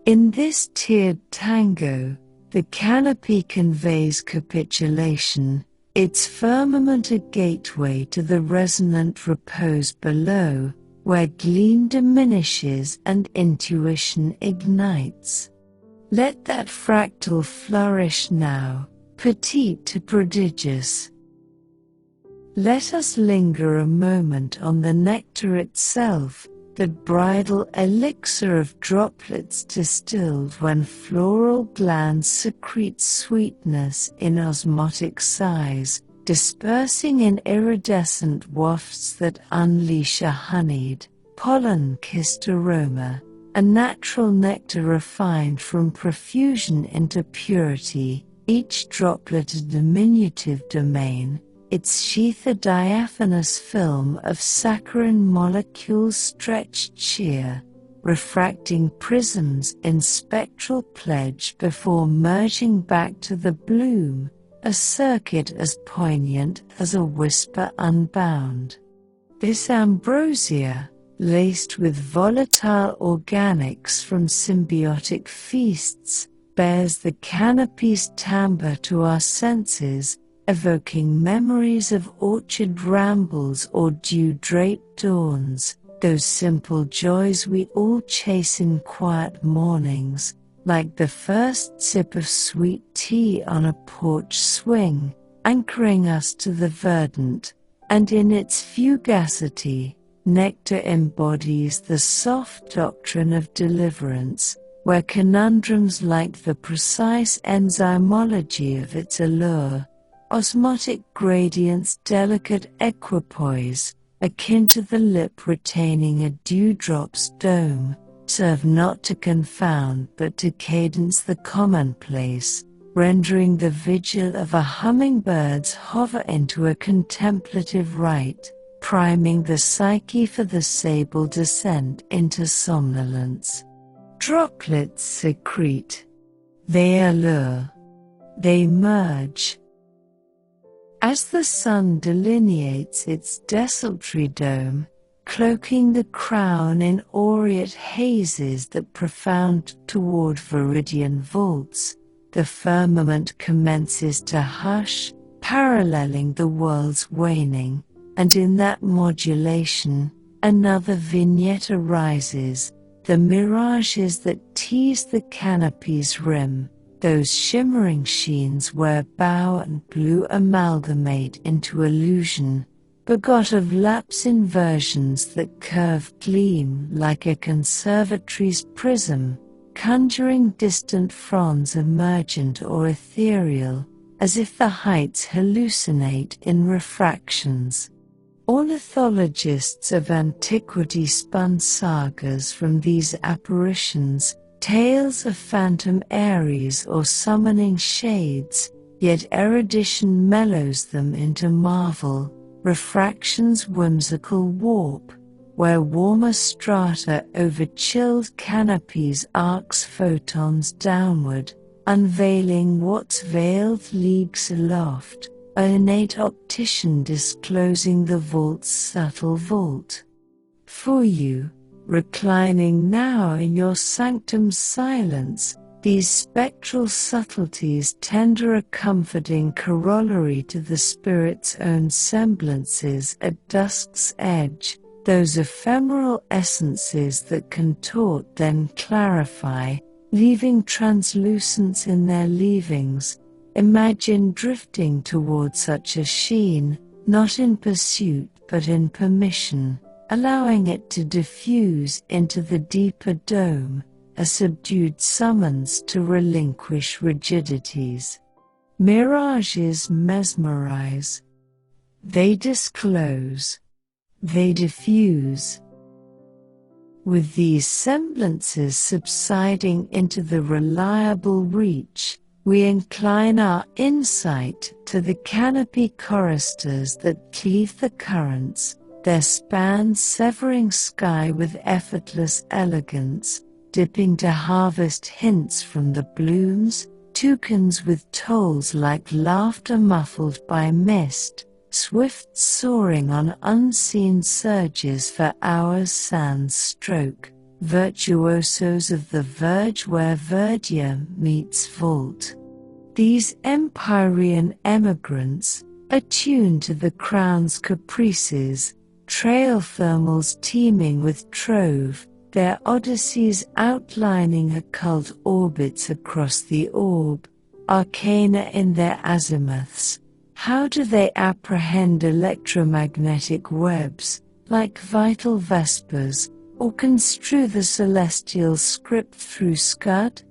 A: In this tiered tango, the canopy conveys capitulation, its firmament a gateway to the resonant repose below, where gleam diminishes and intuition ignites. Let that fractal flourish now, petite to prodigious. Let us linger a moment on the nectar itself, that bridal elixir of droplets distilled when floral glands secrete sweetness in osmotic sighs, dispersing in iridescent wafts that unleash a honeyed, pollen-kissed aroma, a natural nectar refined from profusion into purity, each droplet a diminutive domain, its sheath a diaphanous film of saccharine molecules stretched sheer, refracting prisms in spectral pledge before merging back to the bloom, a circuit as poignant as a whisper unbound. This ambrosia, laced with volatile organics from symbiotic feasts, bears the canopy's timbre to our senses, evoking memories of orchard rambles or dew-draped dawns, those simple joys we all chase in quiet mornings, like the first sip of sweet tea on a porch swing, anchoring us to the verdant, and in its fugacity, nectar embodies the soft doctrine of deliverance, where conundrums like the precise enzymology of its allure, osmotic gradients' delicate equipoise, akin to the lip retaining a dewdrop's dome, serve not to confound but to cadence the commonplace, rendering the vigil of a hummingbird's hover into a contemplative rite, priming the psyche for the sable descent into somnolence. Droplets secrete. They allure. They merge. As the sun delineates its desultory dome, cloaking the crown in aureate hazes that profound toward viridian vaults, the firmament commences to hush, paralleling the world's waning, and in that modulation, another vignette arises, the mirages that tease the canopy's rim, those shimmering sheens where bow and blue amalgamate into illusion, begot of lapse inversions that curve gleam like a conservatory's prism, conjuring distant fronds emergent or ethereal, as if the heights hallucinate in refractions. Ornithologists of antiquity spun sagas from these apparitions, tales of phantom Aries or summoning shades, yet erudition mellows them into marvel, refraction's whimsical warp, where warmer strata over chilled canopies arcs photons downward, unveiling what's veiled leagues aloft, an innate optician disclosing the vault's subtle vault. For you, reclining now in your sanctum's silence, these spectral subtleties tender a comforting corollary to the spirit's own semblances at dusk's edge, those ephemeral essences that contort then clarify, leaving translucence in their leavings. Imagine drifting toward such a sheen, not in pursuit but in permission, allowing it to diffuse into the deeper dome, a subdued summons to relinquish rigidities. Mirages mesmerize. They disclose. They diffuse. With these semblances subsiding into the reliable reach, we incline our insight to the canopy choristers that cleave the currents, their spans severing sky with effortless elegance, dipping to harvest hints from the blooms, toucans with tolls like laughter muffled by mist, swift soaring on unseen surges for hours sands stroke, virtuosos of the verge where verdure meets vault. These empyrean emigrants, attuned to the crown's caprices, trail thermals teeming with trove, their odysseys outlining occult orbits across the orb, arcana in their azimuths. How do they apprehend electromagnetic webs, like vital vespers, or construe the celestial script through scud?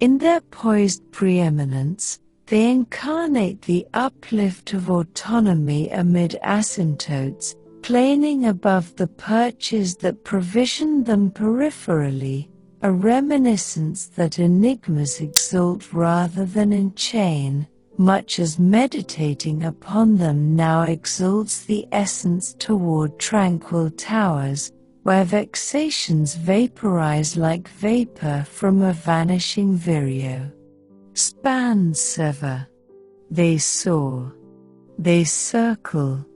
A: In their poised preeminence, they incarnate the uplift of autonomy amid asymptotes, planing above the perches that provisioned them peripherally, a reminiscence that enigmas exalt rather than enchain, much as meditating upon them now exalts the essence toward tranquil towers, where vexations vaporize like vapor from a vanishing vireo. Spans sever. They soar. They circle.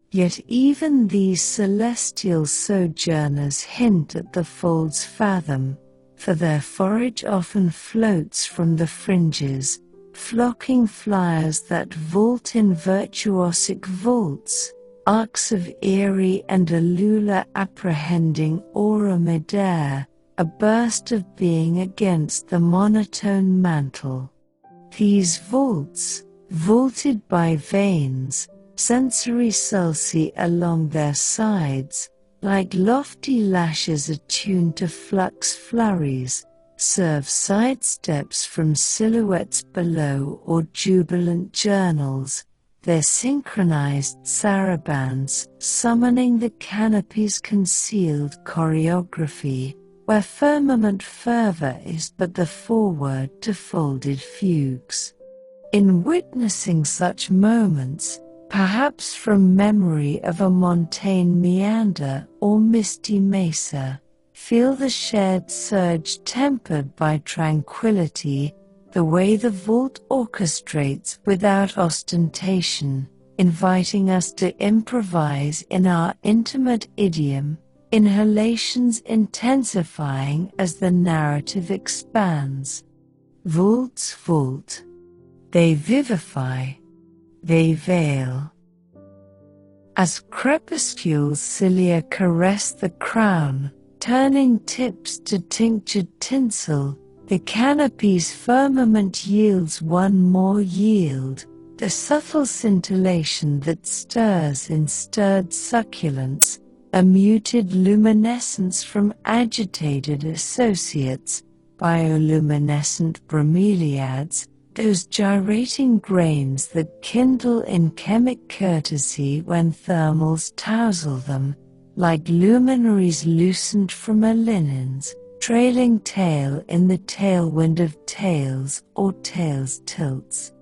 A: Yet even these celestial sojourners hint at the fold's fathom, for their forage often floats from the fringes, flocking flyers that vault in virtuosic vaults, arcs of eerie and allula apprehending aura midair, a burst of being against the monotone mantle. These vaults, vaulted by veins, sensory sulci along their sides, like lofty lashes attuned to flux flurries, serve sidesteps from silhouettes below or jubilant journals, their synchronized sarabands summoning the canopy's concealed choreography, where firmament fervor is but the foreword to folded fugues. In witnessing such moments, perhaps from memory of a montane meander or misty mesa, feel the shared surge tempered by tranquility, the way the vault orchestrates without ostentation, inviting us to improvise in our intimate idiom, inhalations intensifying as the narrative expands. Vaults vault. They vivify. They veil. As crepuscule's cilia caress the crown, turning tips to tinctured tinsel, the canopy's firmament yields one more yield, the subtle scintillation that stirs in stirred succulence, a muted luminescence from agitated associates, bioluminescent bromeliads, those gyrating grains that kindle in chemic courtesy when thermals tousle them, like luminaries loosened from a linen's trailing tail in the tailwind of tails or tails tilts.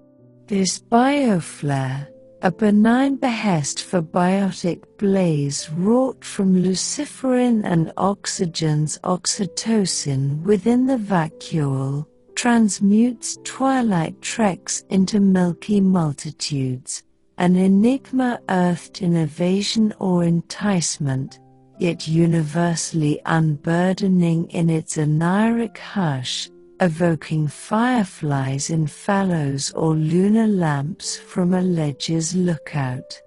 A: This bioflare, a benign behest for biotic blaze wrought from luciferin and oxygen's oxytocin within the vacuole, transmutes twilight treks into milky multitudes, an enigma earthed in evasion or enticement, yet universally unburdening in its oniric hush, evoking fireflies in fallows or lunar lamps from a ledge's lookout.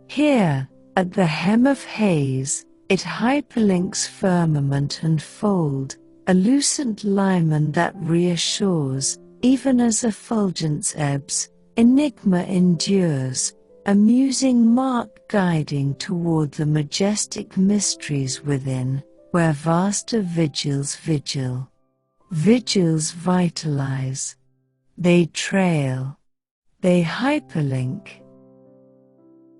A: Here, at the hem of haze, it hyperlinks firmament and fold, a lucent liman that reassures, even as effulgence ebbs, enigma endures, a musing mark guiding toward the majestic mysteries within, where vaster vigils vigil. Vigils vitalize. They trail. They hyperlink.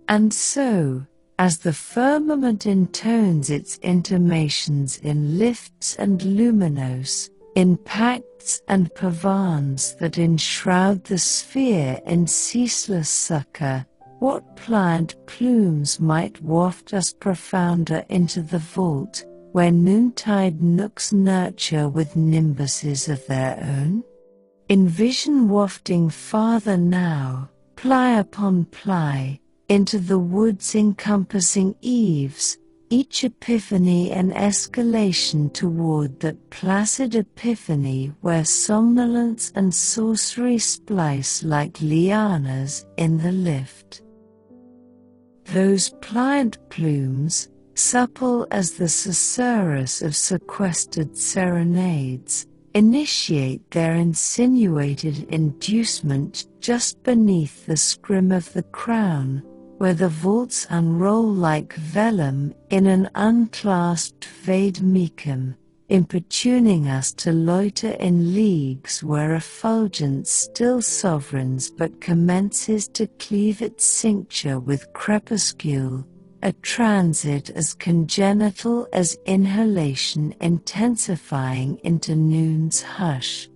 A: And so, as the firmament intones its intimations in lifts and luminose, in pacts and pavans that enshroud the sphere in ceaseless succor, what pliant plumes might waft us profounder into the vault, where noontide nooks nurture with nimbuses of their own? Envision wafting farther now, ply upon ply, into the woods encompassing eaves, each epiphany an escalation toward that placid epiphany where somnolence and sorcery splice like lianas in the lift. Those pliant plumes, supple as the susurrus of sequestered serenades, initiate their insinuated inducement just beneath the scrim of the crown, where the vaults unroll like vellum in an unclasped vade mecum, importuning us to loiter in leagues where effulgence still sovereigns but commences to cleave its cincture with crepuscule, a transit as congenital as inhalation intensifying into noon's hush.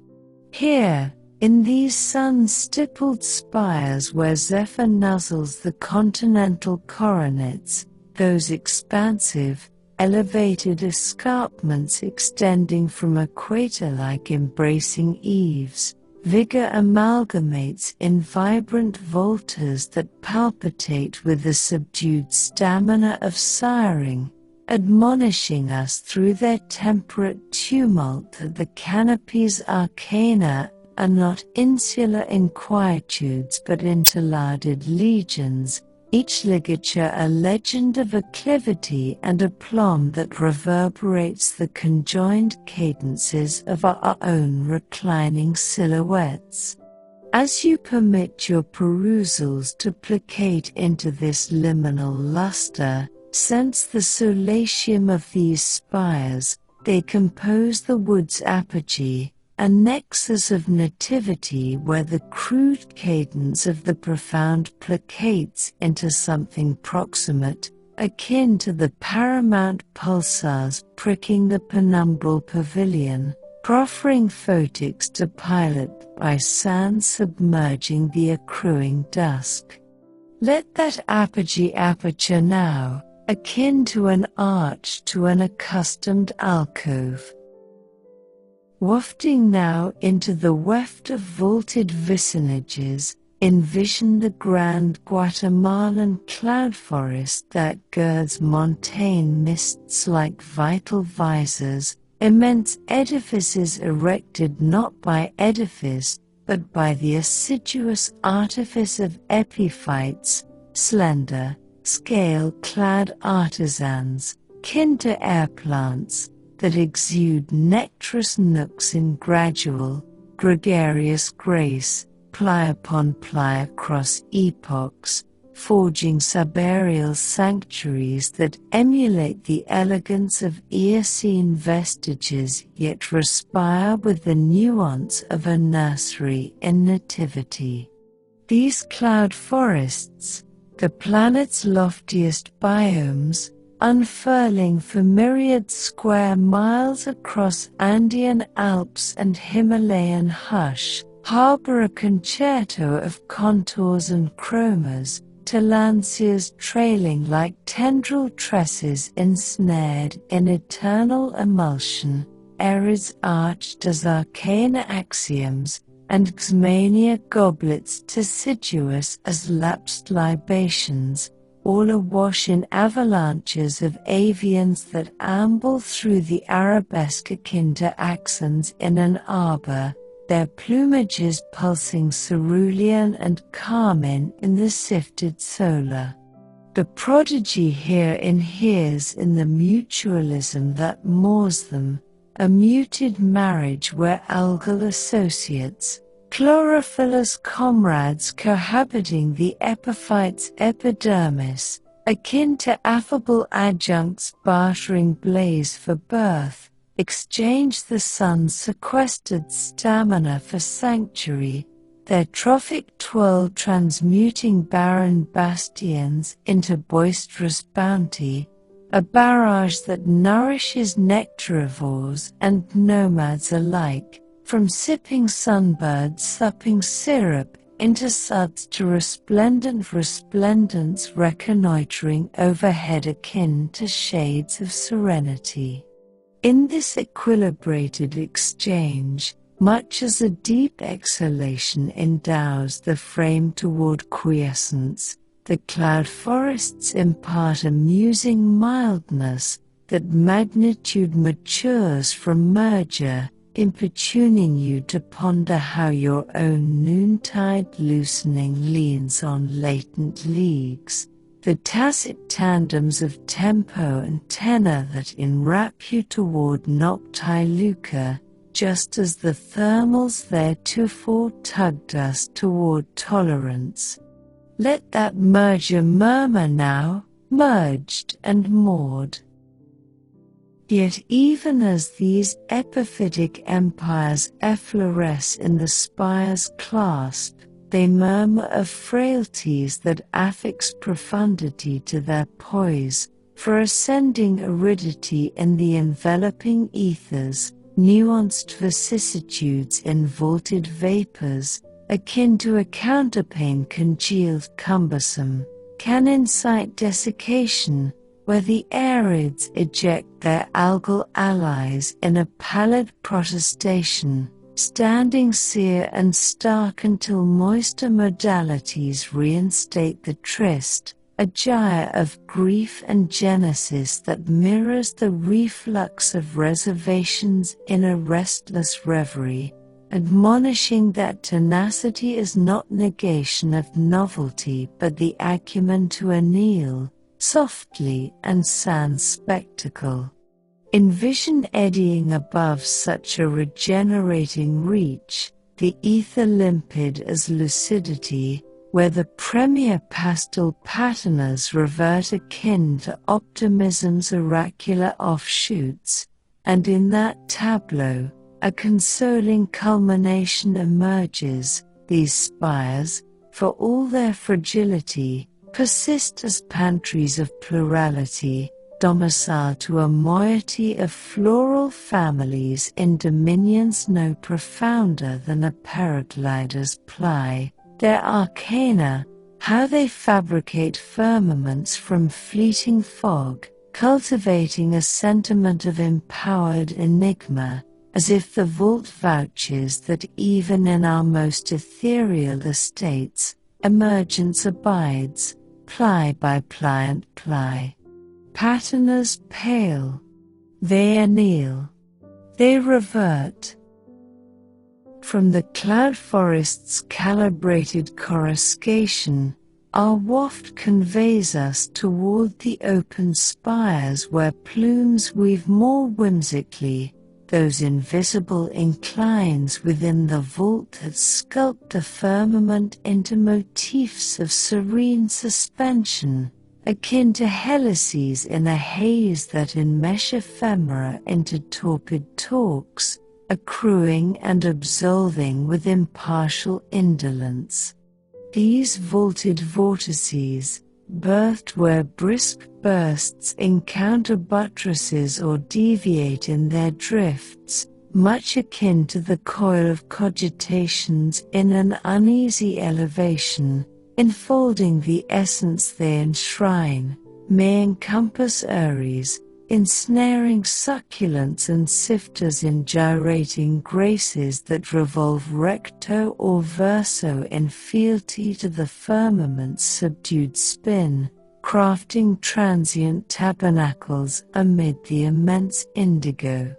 A: Here, in these sun-stippled spires where Zephyr nuzzles the continental coronets, those expansive, elevated escarpments extending from equator-like embracing eaves, vigor amalgamates in vibrant voltas that palpitate with the subdued stamina of sighing, admonishing us through their temperate tumult that the canopy's arcana are not insular inquietudes but interlarded legions, each ligature a legend of acclivity and aplomb that reverberates the conjoined cadences of our own reclining silhouettes. As you permit your perusals to placate into this liminal luster, sense the solatium of these spires, they compose the wood's apogee, a nexus of nativity where the crude cadence of the profound placates into something proximate, akin to the paramount pulsars pricking the penumbral pavilion, proffering photics to pilot by sand submerging the accruing dusk. Let that apogee aperture now, akin to an arch to an accustomed alcove. Wafting now into the weft of vaulted vicinages, envision the grand Guatemalan cloud forest that girds montane mists like vital visors, immense edifices erected not by edifice, but by the assiduous artifice of epiphytes, slender, scale-clad artisans, kin to air plants, that exude nectarous nooks in gradual, gregarious grace, ply upon ply across epochs, forging subaerial sanctuaries that emulate the elegance of Eocene vestiges yet respire with the nuance of a nursery in nativity. These cloud forests, the planet's loftiest biomes, unfurling for myriad square miles across Andean Alps and Himalayan hush, harbor a concerto of contours and chromas, tillandsias trailing like tendril tresses ensnared in eternal emulsion, Ares arched as arcana axioms, and Xmania goblets deciduous as lapsed libations, all awash in avalanches of avians that amble through the arabesque akin to axons in an arbor, their plumages pulsing cerulean and carmine in the sifted solar. The prodigy here inheres in the mutualism that moors them, a muted marriage where algal associates, chlorophyllous comrades cohabiting the epiphyte's epidermis, akin to affable adjuncts bartering blaze for birth, exchange the sun's sequestered stamina for sanctuary, their trophic twirl transmuting barren bastions into boisterous bounty, a barrage that nourishes nectarivores and nomads alike, from sipping sunbirds supping syrup into suds to resplendent resplendence reconnoitering overhead akin to shades of serenity. In this equilibrated exchange, much as a deep exhalation endows the frame toward quiescence, the cloud forests impart a musing mildness that magnitude matures from merger, importuning you to ponder how your own noontide loosening leans on latent leagues, the tacit tandems of tempo and tenor that enwrap you toward noctiluca, just as the thermals theretofore tugged us toward tolerance. Let that merger murmur now, merged and moored. Yet even as these epiphytic empires effloresce in the spire's clasp, they murmur of frailties that affix profundity to their poise, for ascending aridity in the enveloping ethers, nuanced vicissitudes in vaulted vapors, akin to a counterpane congealed cumbersome, can incite desiccation, where the arids eject their algal allies in a pallid protestation, standing sere and stark until moister modalities reinstate the tryst, a gyre of grief and genesis that mirrors the reflux of reservations in a restless reverie, admonishing that tenacity is not negation of novelty but the acumen to anneal, softly and sans spectacle. Envision eddying above such a regenerating reach, the ether limpid as lucidity, where the premier pastel patinas revert akin to optimism's oracular offshoots, and in that tableau, a consoling culmination emerges. These spires, for all their fragility, persist as pantries of plurality, domicile to a moiety of floral families in dominions no profounder than a paraglider's ply. Their arcana, how they fabricate firmaments from fleeting fog, cultivating a sentiment of empowered enigma, as if the vault vouches that even in our most ethereal estates, emergence abides, ply by pliant ply. Patinas pale, they anneal. They revert. From the cloud forest's calibrated coruscation, our waft conveys us toward the open spires where plumes weave more whimsically, those invisible inclines within the vault that sculpt the firmament into motifs of serene suspension, akin to helices in a haze that enmesh ephemera into torpid talks, accruing and absolving with impartial indolence. These vaulted vortices, birthed where brisk bursts encounter buttresses or deviate in their drifts, much akin to the coil of cogitations in an uneasy elevation, enfolding the essence they enshrine, may encompass Aries, ensnaring succulents and sifters in gyrating graces that revolve recto or verso in fealty to the firmament's subdued spin, crafting transient tabernacles amid the immense indigo.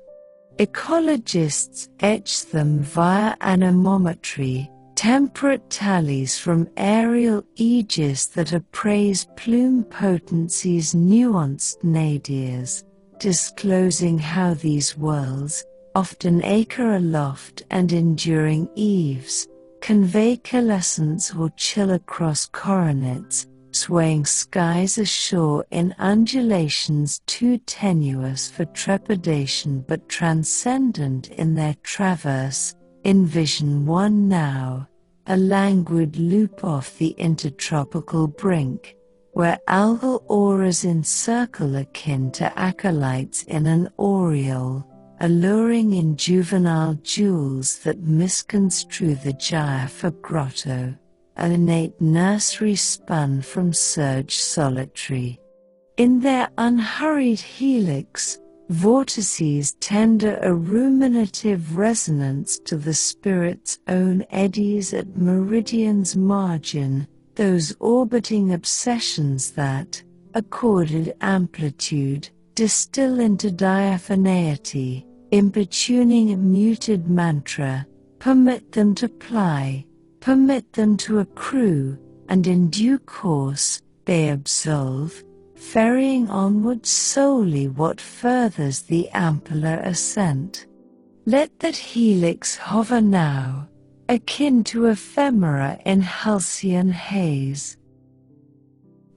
A: Ecologists etch them via anemometry, temperate tallies from aerial aegis that appraise plume potency's nuanced nadirs, disclosing how these whirls, often acre aloft and enduring eaves, convey coalescence or chill across coronets, swaying skies ashore in undulations too tenuous for trepidation but transcendent in their traverse. Envision one now, a languid loop off the intertropical brink, where algal auras encircle akin to acolytes in an aureole, alluring in juvenile jewels that misconstrue the gyre for grotto, an innate nursery spun from surge solitary. In their unhurried helix, vortices tender a ruminative resonance to the spirit's own eddies at meridian's margin, those orbiting obsessions that, accorded amplitude, distill into diaphaneity, importuning a muted mantra, permit them to ply, permit them to accrue, and in due course, they absolve, ferrying onward solely what furthers the ampler ascent. Let that helix hover now, akin to ephemera in halcyon haze.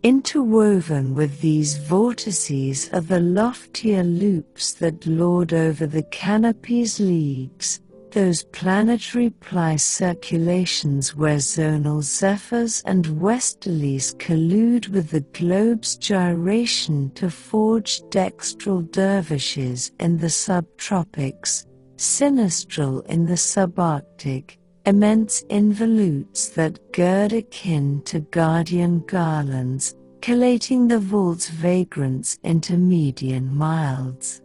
A: Interwoven with these vortices are the loftier loops that lord over the canopies' leagues, those planetary ply circulations where zonal zephyrs and westerlies collude with the globe's gyration to forge dextral dervishes in the subtropics, sinistral in the subarctic, immense involutes that gird akin to guardian garlands, collating the vault's vagrants into median milds.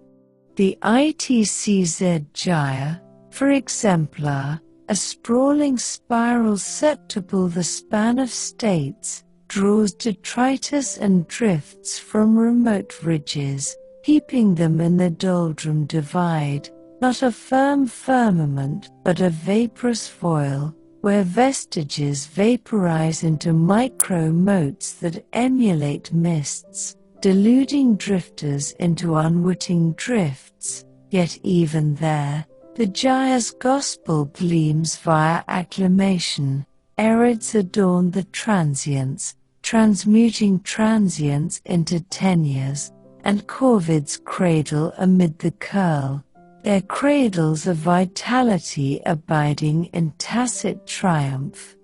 A: The ITCZ gyre, for exemplar, a sprawling spiral septuple the span of states, draws detritus and drifts from remote ridges, heaping them in the doldrum divide, not a firm firmament but a vaporous foil, where vestiges vaporize into micro-motes that emulate mists, deluding drifters into unwitting drifts, yet even there, the gyre's gospel gleams via acclamation, erids adorn the transients, transmuting transients into tenures, and corvids cradle amid the curl, their cradles of vitality abiding in tacit triumph.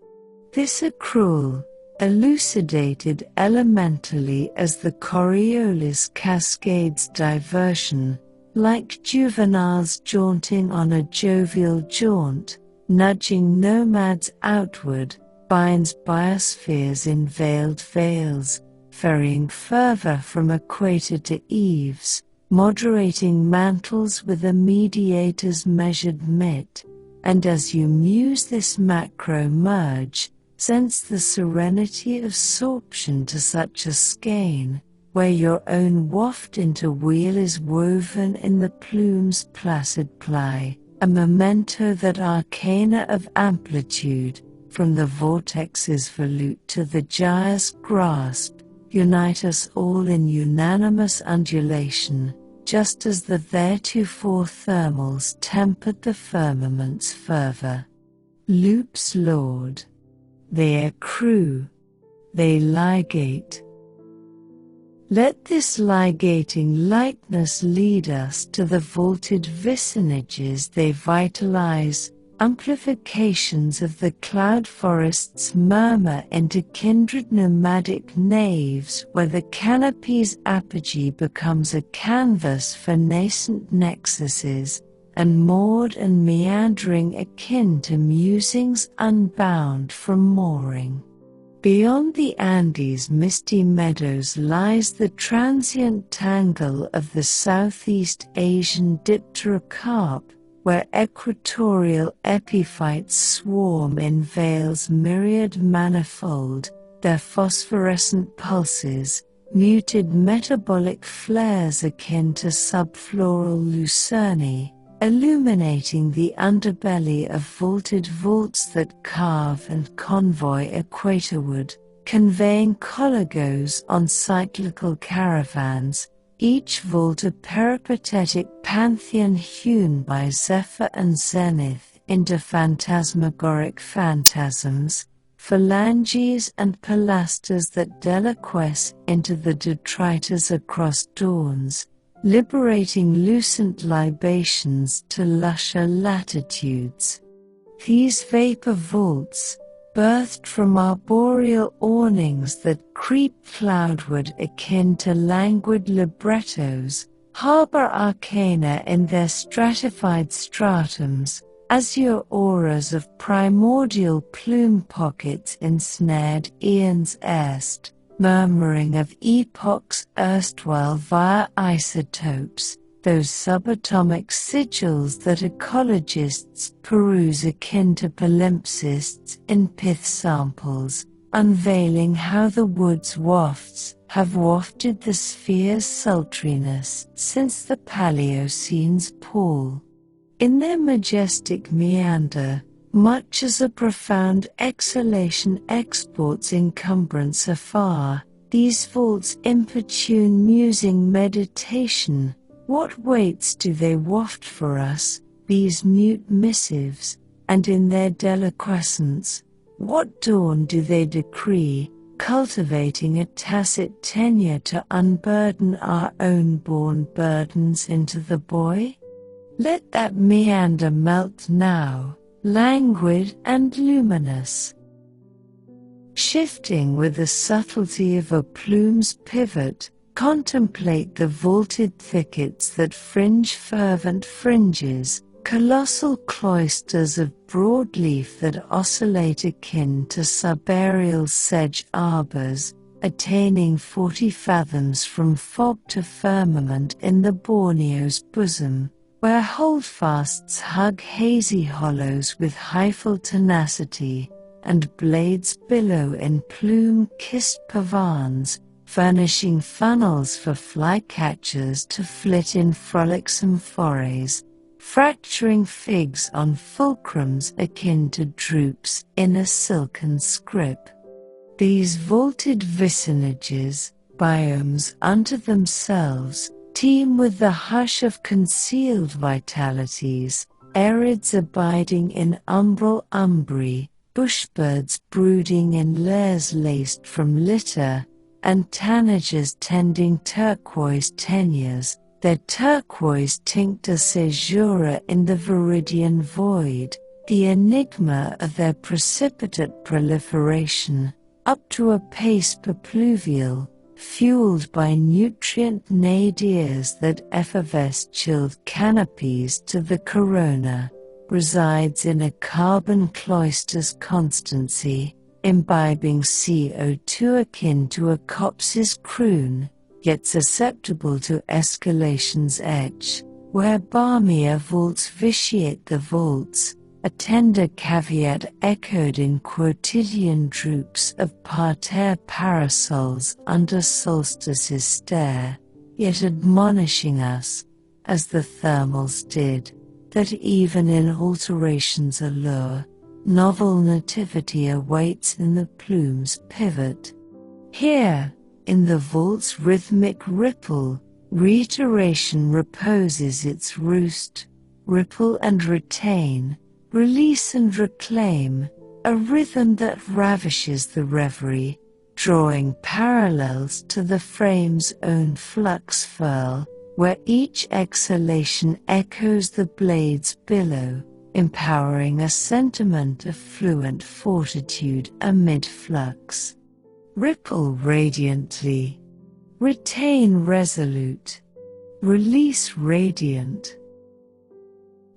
A: This accrual, elucidated elementally as the Coriolis cascades diversion, like juveniles jaunting on a jovial jaunt, nudging nomads outward, binds biospheres in veiled veils, ferrying fervor from equator to eaves, moderating mantles with a mediator's measured mitt, and as you muse this macro merge, sense the serenity of sorption to such a skein, where your own waft interwheel is woven in the plume's placid ply, a memento that arcana of amplitude, from the vortex's volute to the gyre's grasp, unite us all in unanimous undulation, just as the theretofore thermals tempered the firmament's fervor. Loops lord. They accrue. They ligate. Let this ligating lightness lead us to the vaulted vicinages they vitalize, amplifications of the cloud forest's murmur into kindred nomadic naves where the canopy's apogee becomes a canvas for nascent nexuses, and moored and meandering akin to musings unbound from mooring. Beyond the Andes' misty meadows lies the transient tangle of the Southeast Asian dipterocarp, where equatorial epiphytes swarm in veils myriad manifold, their phosphorescent pulses, muted metabolic flares akin to subfloral lucerne, illuminating the underbelly of vaulted vaults that carve and convoy equatorward, conveying colagos on cyclical caravans, each vault a peripatetic pantheon hewn by zephyr and zenith into phantasmagoric phantasms, phalanges and pilasters that deliquesce into the detritus across dawns, liberating lucent libations to lusher latitudes. These vapor vaults, birthed from arboreal awnings that creep cloudward akin to languid librettos, harbor arcana in their stratified stratums, azure auras of primordial plume pockets ensnared eons erst, murmuring of epochs erstwhile via isotopes, those subatomic sigils that ecologists peruse akin to palimpsests in pith samples, unveiling how the wood's wafts have wafted the sphere's sultriness since the Paleocene's pall. In their majestic meander, much as a profound exhalation exports encumbrance afar, these vaults importune musing meditation. What weights do they waft for us, these mute missives, and in their deliquescence, what dawn do they decree, cultivating a tacit tenure to unburden our own born burdens into the boy? Let that meander melt now, languid and luminous. Shifting with the subtlety of a plume's pivot, contemplate the vaulted thickets that fringe fervent fringes, colossal cloisters of broadleaf that oscillate akin to subaerial sedge arbors, attaining 40 fathoms from fog to firmament in the Borneo's bosom, where holdfasts hug hazy hollows with hyphal tenacity, and blades billow in plume-kissed pavans, furnishing funnels for flycatchers to flit in frolicsome forays, fracturing figs on fulcrums akin to droops in a silken scrip. These vaulted vicinages, biomes unto themselves, teem with the hush of concealed vitalities, arids abiding in umbral umbri, bushbirds brooding in lairs laced from litter, and tanagers tending turquoise tenures, their turquoise tincta caesura in the viridian void, the enigma of their precipitate proliferation, up to a pace perpluvial, fueled by nutrient nadirs that effervesce chilled canopies to the corona, resides in a carbon cloister's constancy, imbibing CO2 akin to a copse's croon, yet susceptible to escalation's edge, where balmier vaults vitiate the vaults, a tender caveat echoed in quotidian droops of parterre parasols under solstices stare, yet admonishing us, as the thermals did, that even in alterations allure, novel nativity awaits in the plume's pivot. Here, in the vault's rhythmic ripple, reiteration reposes its roost, ripple and retain, release and reclaim, a rhythm that ravishes the reverie, drawing parallels to the frame's own flux furl, where each exhalation echoes the blade's billow, empowering a sentiment of fluent fortitude amid flux. Ripple radiantly. Retain resolute. Release radiant.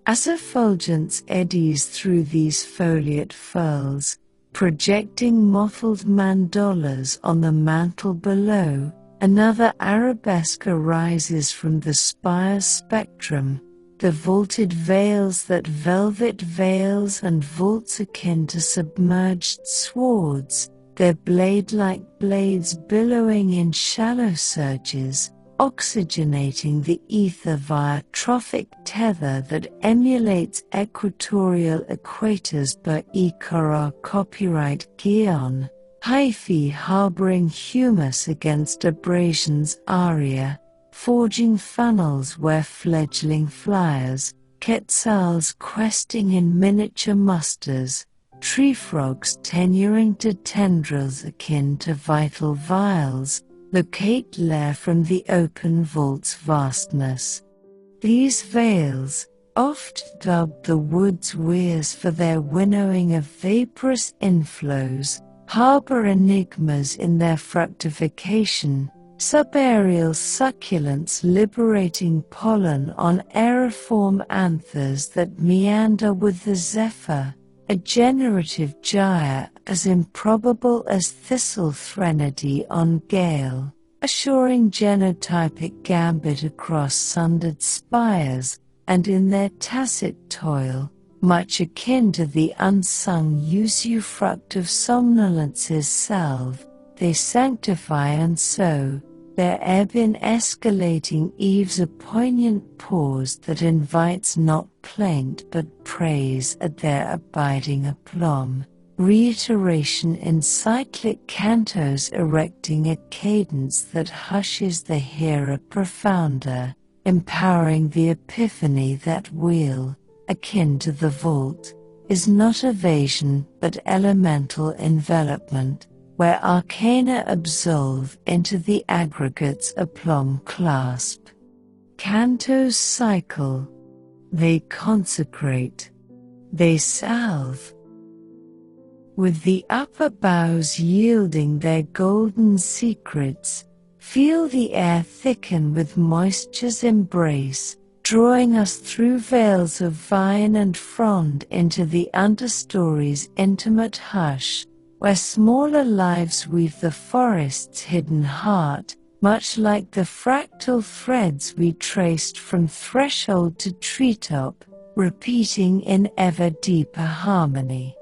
A: As effulgence eddies through these foliate furls, projecting mottled mandolas on the mantle below, another arabesque arises from the spire's spectrum, the vaulted veils that velvet veils and vaults akin to submerged swords, their blade-like blades billowing in shallow surges, oxygenating the ether via trophic tether that emulates equatorial equators per Ikara copyright Gion, hyphae harboring humus against abrasion's aria, forging funnels where fledgling flyers, quetzals questing in miniature musters, tree frogs tenuring to tendrils akin to vital vials, locate lair from the open vault's vastness. These veils, oft dubbed the wood's weirs for their winnowing of vaporous inflows, harbor enigmas in their fructification, subaerial succulents liberating pollen on aeriform anthers that meander with the zephyr, a generative gyre as improbable as thistle threnody on gale, assuring genotypic gambit across sundered spires, and in their tacit toil, much akin to the unsung usufruct of somnolence's salve, they sanctify and sow, their ebb in escalating eaves a poignant pause that invites not plaint but praise at their abiding aplomb, reiteration in cyclic cantos erecting a cadence that hushes the hearer profounder, empowering the epiphany that wheel, akin to the vault, is not evasion but elemental envelopment, where arcana absolve into the aggregate's aplomb clasp. Cantos cycle. They consecrate. They salve. With the upper boughs yielding their golden secrets, feel the air thicken with moisture's embrace, drawing us through veils of vine and frond into the understory's intimate hush, where smaller lives weave the forest's hidden heart, much like the fractal threads we traced from threshold to treetop, repeating in ever deeper harmony.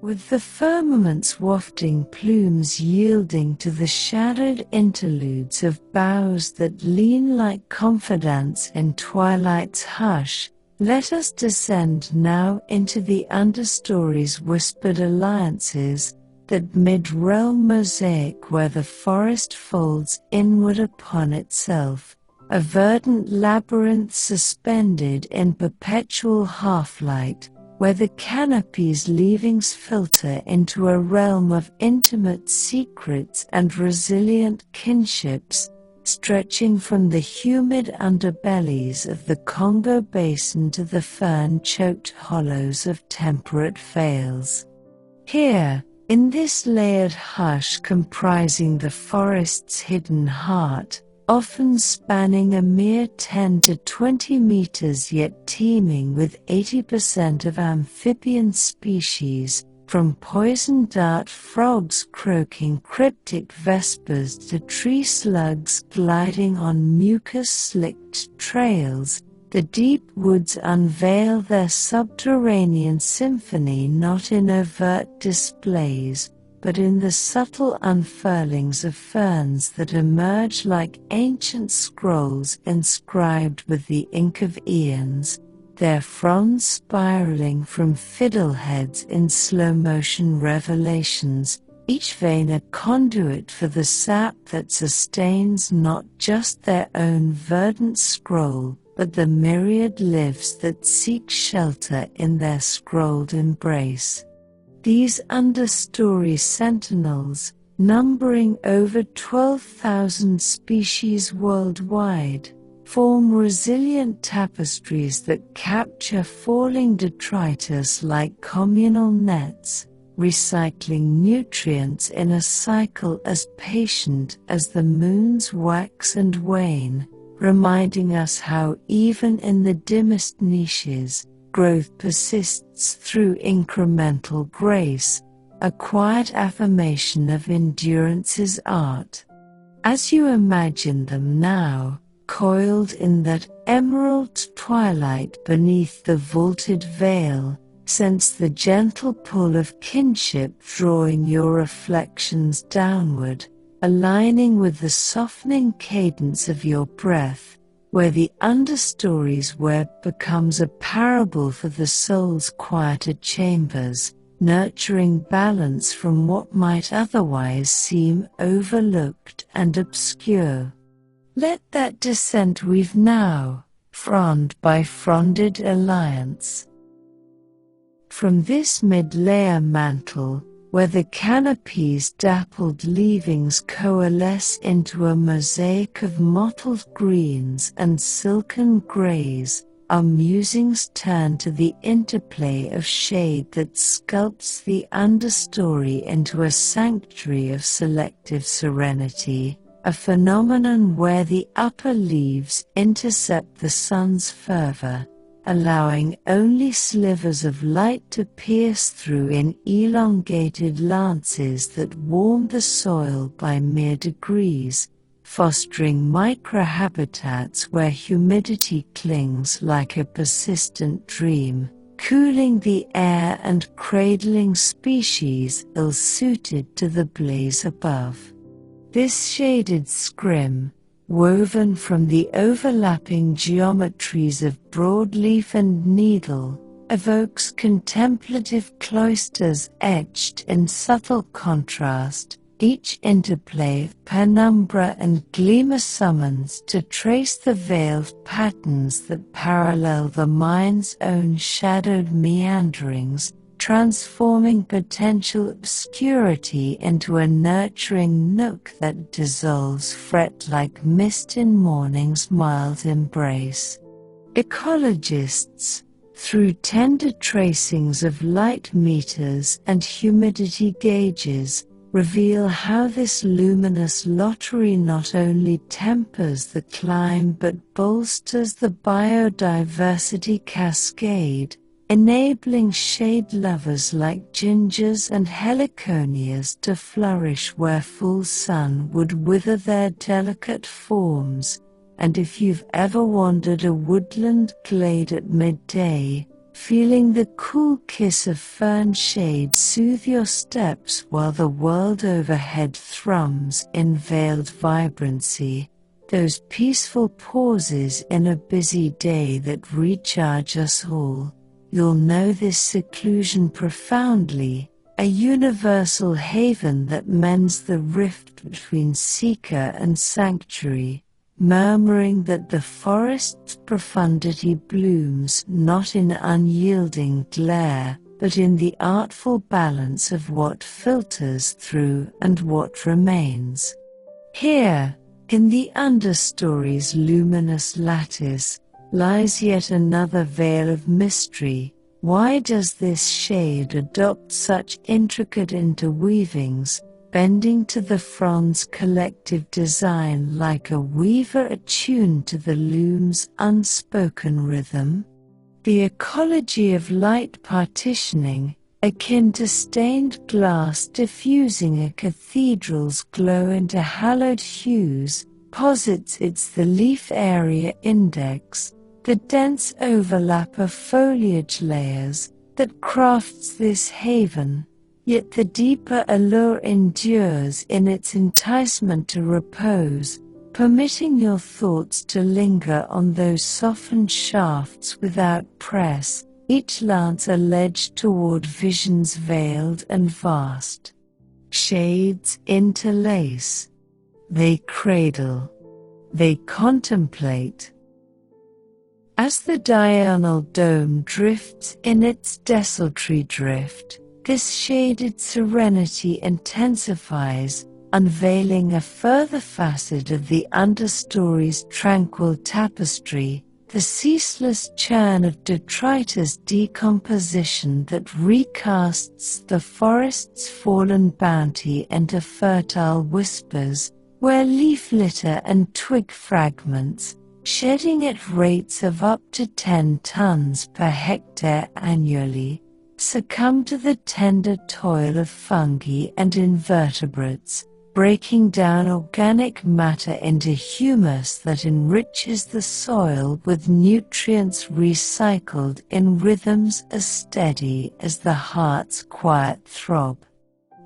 A: With the firmament's wafting plumes yielding to the shadowed interludes of boughs that lean like confidants in twilight's hush, let us descend now into the understory's whispered alliances, that mid-realm mosaic where the forest folds inward upon itself, a verdant labyrinth suspended in perpetual half-light, where the canopies' leavings filter into a realm of intimate secrets and resilient kinships, stretching from the humid underbellies of the Congo basin to the fern-choked hollows of temperate vales. Here, in this layered hush comprising the forest's hidden heart, often spanning a mere 10 to 20 meters yet teeming with 80% of amphibian species, from poison dart frogs croaking cryptic vespers to tree slugs gliding on mucus-slicked trails, The deep woods unveil their subterranean symphony not in overt displays, but in the subtle unfurlings of ferns that emerge like ancient scrolls inscribed with the ink of eons, their fronds spiraling from fiddleheads in slow-motion revelations, each vein a conduit for the sap that sustains not just their own verdant scroll, but the myriad lives that seek shelter in their scrolled embrace. These understory sentinels, numbering over 12,000 species worldwide, form resilient tapestries that capture falling detritus like communal nets, recycling nutrients in a cycle as patient as the moons wax and wane, reminding us how even in the dimmest niches, growth persists through incremental grace, a quiet affirmation of endurance's art. As you imagine them now, coiled in that emerald twilight beneath the vaulted veil, sense the gentle pull of kinship drawing your reflections downward, aligning with the softening cadence of your breath, where the understory's web becomes a parable for the soul's quieter chambers, nurturing balance from what might otherwise seem overlooked and obscure. Let that descent weave now, frond by fronded alliance. From this mid-layer mantle, where the canopies' dappled leavings coalesce into a mosaic of mottled greens and silken greys, our musings turn to the interplay of shade that sculpts the understory into a sanctuary of selective serenity, a phenomenon where the upper leaves intercept the sun's fervor, allowing only slivers of light to pierce through in elongated lances that warm the soil by mere degrees, fostering microhabitats where humidity clings like a persistent dream, cooling the air and cradling species ill-suited to the blaze above. This shaded scrim, woven from the overlapping geometries of broadleaf and needle, evokes contemplative cloisters etched in subtle contrast, each interplay of penumbra and gleamer summons to trace the veiled patterns that parallel the mind's own shadowed meanderings, transforming potential obscurity into a nurturing nook that dissolves fret like mist in morning's mild embrace. Ecologists, through tender tracings of light meters and humidity gauges, reveal how this luminous lottery not only tempers the climb but bolsters the biodiversity cascade, enabling shade lovers like gingers and heliconias to flourish where full sun would wither their delicate forms. And if you've ever wandered a woodland glade at midday, feeling the cool kiss of fern shade soothe your steps while the world overhead thrums in veiled vibrancy, those peaceful pauses in a busy day that recharge us all, you'll know this seclusion profoundly, a universal haven that mends the rift between seeker and sanctuary, murmuring that the forest's profundity blooms not in unyielding glare, but in the artful balance of what filters through and what remains. Here, in the understory's luminous lattice, lies yet another veil of mystery. Why does this shade adopt such intricate interweavings, bending to the frond's collective design like a weaver attuned to the loom's unspoken rhythm? The ecology of light partitioning, akin to stained glass diffusing a cathedral's glow into hallowed hues, posits it's the leaf area index, the dense overlap of foliage layers that crafts this haven, yet the deeper allure endures in its enticement to repose, permitting your thoughts to linger on those softened shafts without press, each lance a ledge toward visions veiled and vast. Shades interlace. They cradle. They contemplate. As the diurnal dome drifts in its desultory drift, this shaded serenity intensifies, unveiling a further facet of the understory's tranquil tapestry, the ceaseless churn of detritus decomposition that recasts the forest's fallen bounty into fertile whispers, where leaf litter and twig fragments, shedding at rates of up to 10 tons per hectare annually, succumb to the tender toil of fungi and invertebrates, breaking down organic matter into humus that enriches the soil with nutrients recycled in rhythms as steady as the heart's quiet throb.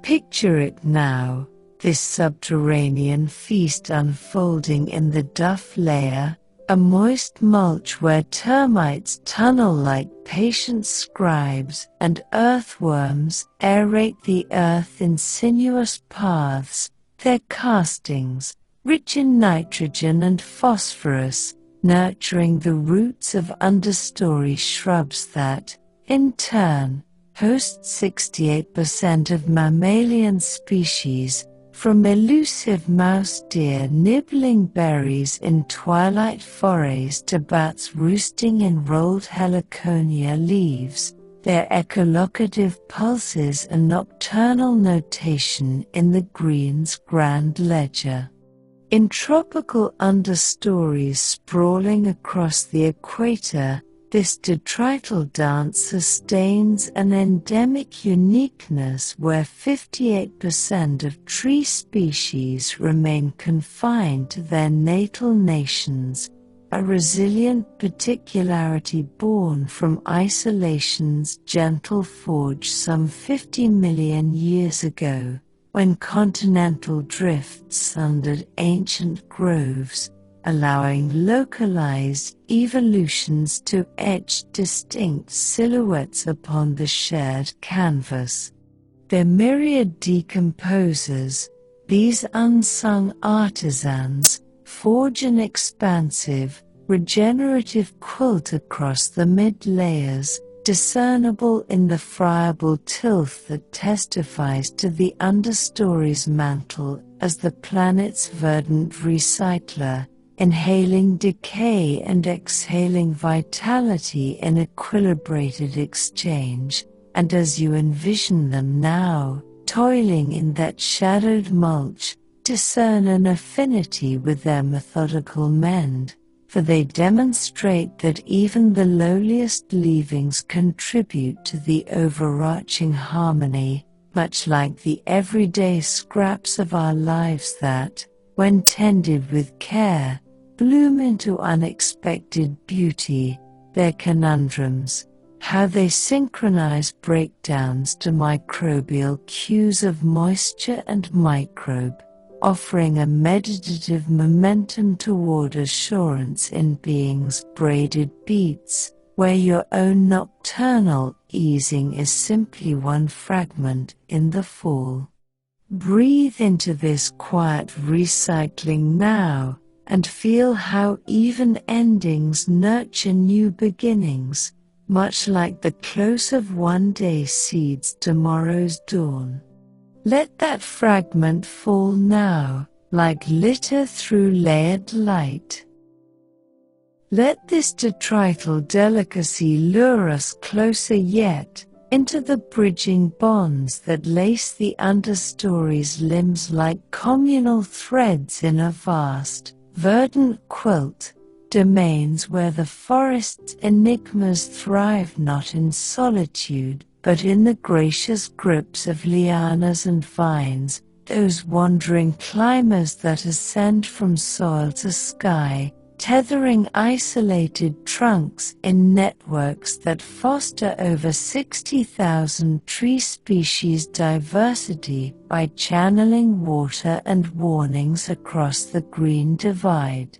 A: Picture it now, this subterranean feast unfolding in the duff layer, a moist mulch where termites tunnel like patient scribes and earthworms aerate the earth in sinuous paths, their castings, rich in nitrogen and phosphorus, nurturing the roots of understory shrubs that, in turn, host 68% of mammalian species, from elusive mouse deer nibbling berries in twilight forays to bats roosting in rolled heliconia leaves, their echolocative pulses a nocturnal notation in the green's grand ledger. In tropical understories sprawling across the equator, this detrital dance sustains an endemic uniqueness where 58% of tree species remain confined to their natal nations, a resilient particularity born from isolation's gentle forge some 50 million years ago, when continental drifts sundered ancient groves, allowing localized evolutions to etch distinct silhouettes upon the shared canvas. Their myriad decomposers, these unsung artisans, forge an expansive, regenerative quilt across the mid-layers, discernible in the friable tilth that testifies to the understory's mantle as the planet's verdant recycler, inhaling decay and exhaling vitality in equilibrated exchange, and as you envision them now, toiling in that shadowed mulch, discern an affinity with their methodical mend, for they demonstrate that even the lowliest leavings contribute to the overarching harmony, much like the everyday scraps of our lives that, when tended with care, bloom into unexpected beauty. Their conundrums, how they synchronize breakdowns to microbial cues of moisture and microbe, offering a meditative momentum toward assurance in being's braided beats, where your own nocturnal easing is simply one fragment in the fall. Breathe into this quiet recycling now, and feel how even endings nurture new beginnings, much like the close of one day seeds tomorrow's dawn. Let that fragment fall now, like litter through layered light. Let this detrital delicacy lure us closer yet, into the bridging bonds that lace the understory's limbs like communal threads in a vast, verdant quilt, domains where the forest's enigmas thrive not in solitude, but in the gracious grips of lianas and vines, those wandering climbers that ascend from soil to sky, tethering isolated trunks in networks that foster over 60,000 tree species diversity by channeling water and warnings across the green divide.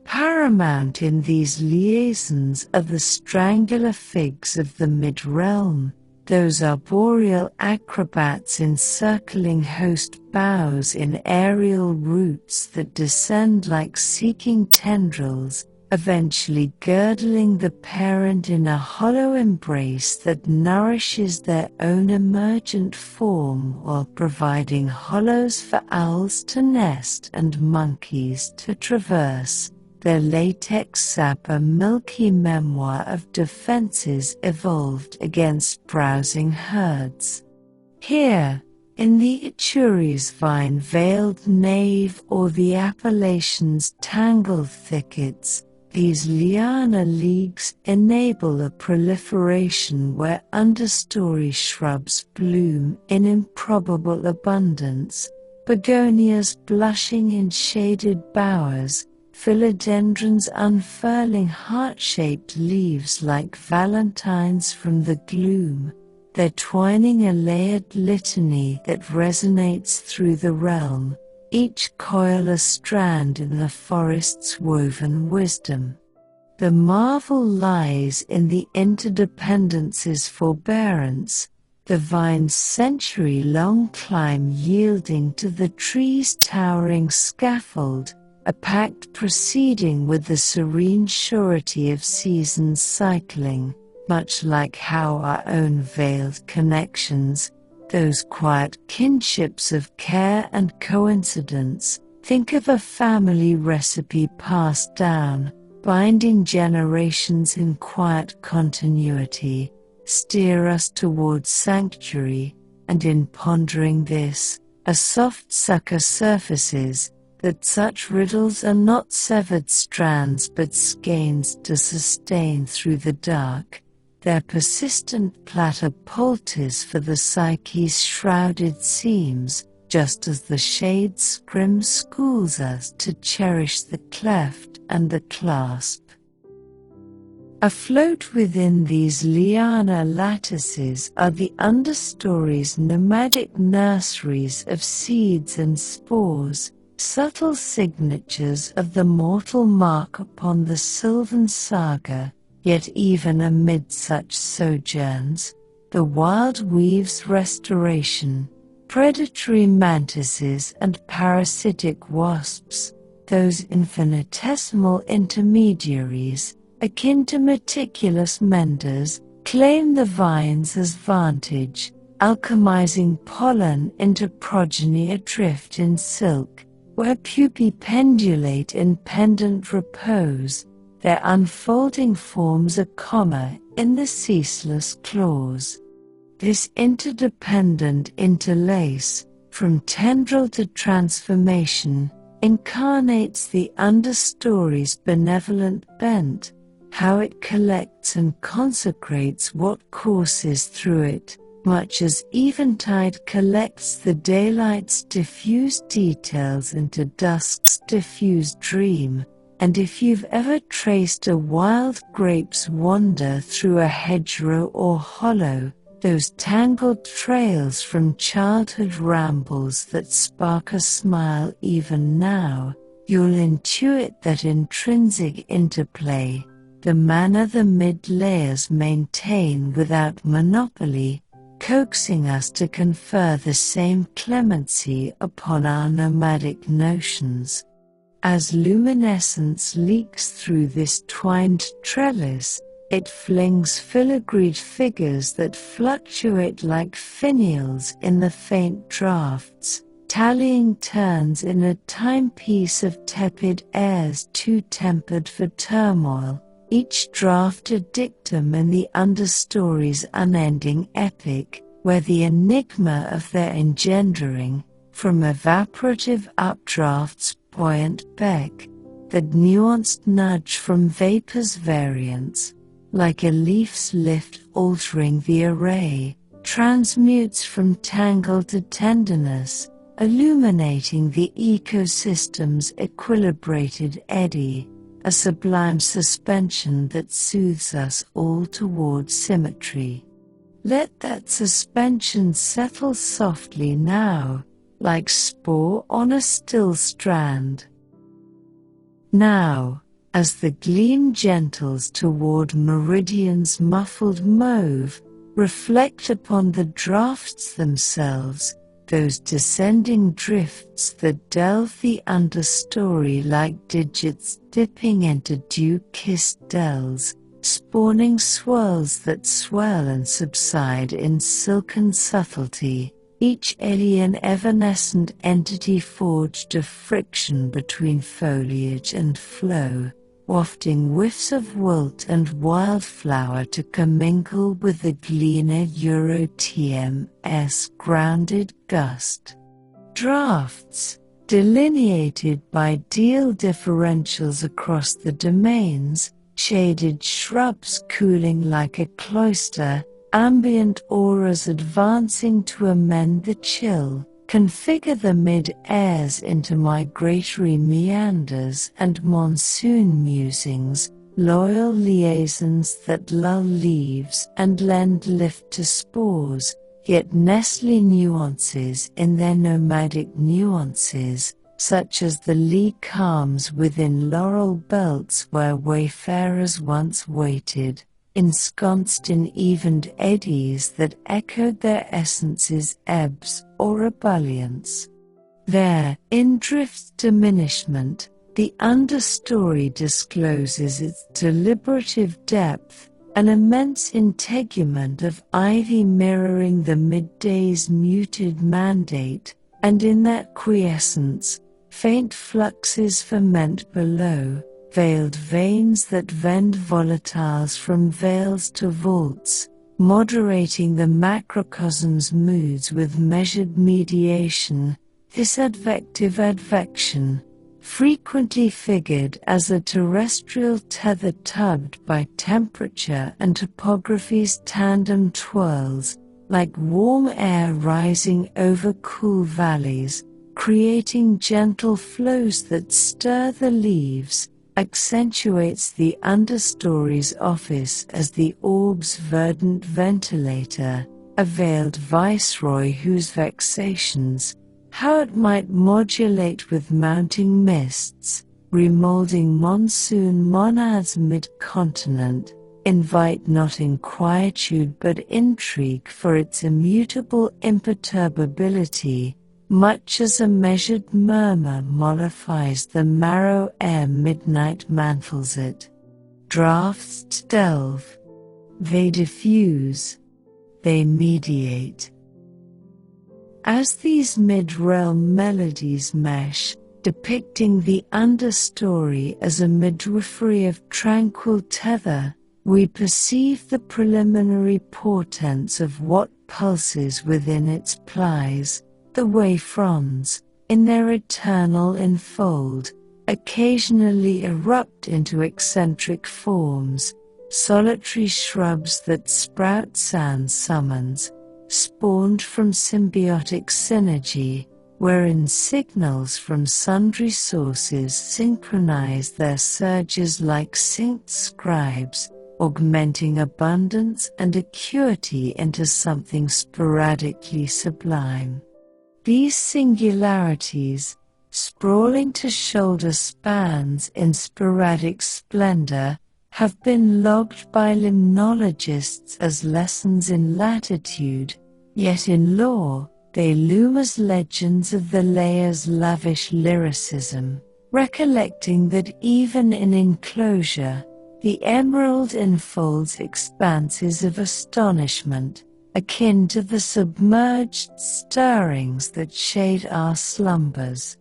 A: Paramount in these liaisons are the strangular figs of the mid-realm, those arboreal acrobats encircling host boughs in aerial roots that descend like seeking tendrils, eventually girdling the parent in a hollow embrace that nourishes their own emergent form while providing hollows for owls to nest and monkeys to traverse. Their latex sap a milky memoir of defenses evolved against browsing herds. Here, in the Ituri's vine-veiled nave or the Appalachian's tangled thickets, these liana leagues enable a proliferation where understory shrubs bloom in improbable abundance, begonias blushing in shaded bowers, philodendrons unfurling heart-shaped leaves like valentines from the gloom, their twining a layered litany that resonates through the realm, each coil a strand in the forest's woven wisdom. The marvel lies in the interdependence's forbearance, the vine's century-long climb yielding to the tree's towering scaffold, a pact proceeding with the serene surety of seasons cycling, much like how our own veiled connections, those quiet kinships of care and coincidence, think of a family recipe passed down, binding generations in quiet continuity, steer us towards sanctuary, and in pondering this, a soft sucker surfaces, that such riddles are not severed strands but skeins to sustain through the dark, their persistent platter poultice for the psyche's shrouded seams, just as the shade's scrim schools us to cherish the cleft and the clasp. Afloat within these liana lattices are the understory's nomadic nurseries of seeds and spores, subtle signatures of the mortal mark upon the sylvan saga, yet even amid such sojourns, the wild weaves restoration, predatory mantises and parasitic wasps, those infinitesimal intermediaries, akin to meticulous menders, claim the vines as vantage, alchemizing pollen into progeny adrift in silk, where pupae pendulate in pendant repose, their unfolding forms a comma in the ceaseless clause. This interdependent interlace, from tendril to transformation, incarnates the understory's benevolent bent, how it collects and consecrates what courses through it, much as eventide collects the daylight's diffused details into dusk's diffused dream. And if you've ever traced a wild grape's wander through a hedgerow or hollow, those tangled trails from childhood rambles that spark a smile even now, you'll intuit that intrinsic interplay, the manner the mid-layers maintain without monopoly, coaxing us to confer the same clemency upon our nomadic notions. As luminescence leaks through this twined trellis, it flings filigreed figures that fluctuate like finials in the faint draughts, tallying turns in a timepiece of tepid airs too tempered for turmoil, each draught a dictum in the understory's unending epic, where the enigma of their engendering, from evaporative updraft's buoyant beck, the nuanced nudge from vapor's variance, like a leaf's lift altering the array, transmutes from tangle to tenderness, illuminating the ecosystem's equilibrated eddy, a sublime suspension that soothes us all towards symmetry. Let that suspension settle softly now, like spore on a still strand. Now, as the gleam gentles toward meridian's muffled mauve, reflect upon the drafts themselves, those descending drifts that delve the understory like digits dipping into dew-kissed dells, spawning swirls that swell and subside in silken subtlety, each alien evanescent entity forged of friction between foliage and flow, wafting whiffs of wilt and wildflower to commingle with the gleaner Euro-TM's grounded gust. Drafts, delineated by deal differentials across the domains, shaded shrubs cooling like a cloister, ambient auras advancing to amend the chill, configure the mid-airs into migratory meanders and monsoon musings, loyal liaisons that lull leaves and lend lift to spores, yet nestle nuances in their nomadic nuances, such as the lee calms within laurel belts where wayfarers once waited, ensconced in evened eddies that echoed their essence's ebbs or ebullience. There, in drift's diminishment, the understory discloses its deliberative depth, an immense integument of ivy mirroring the midday's muted mandate, and in that quiescence, faint fluxes ferment below, veiled veins that vend volatiles from veils to vaults, moderating the macrocosm's moods with measured mediation. This advective advection, frequently figured as a terrestrial tether tugged by temperature and topography's tandem twirls, like warm air rising over cool valleys, creating gentle flows that stir the leaves, accentuates the understory's office as the orb's verdant ventilator, a veiled viceroy whose vexations, how it might modulate with mounting mists, remolding monsoon monads mid-continent, invite not inquietude but intrigue for its immutable imperturbability, much as a measured murmur mollifies the marrow ere midnight mantles it. Drafts delve. They diffuse. They mediate. As these mid-realm melodies mesh, depicting the understory as a midwifery of tranquil tether, we perceive the preliminary portents of what pulses within its plies. The way fronds, in their eternal enfold, occasionally erupt into eccentric forms, solitary shrubs that sprout sans summons, spawned from symbiotic synergy, wherein signals from sundry sources synchronize their surges like synced scribes, augmenting abundance and acuity into something sporadically sublime. These singularities, sprawling to shoulder spans in sporadic splendor, have been logged by limnologists as lessons in latitude, yet in lore, they loom as legends of the layer's lavish lyricism, recollecting that even in enclosure, the emerald enfolds expanses of astonishment, akin to the submerged stirrings that shade our slumbers.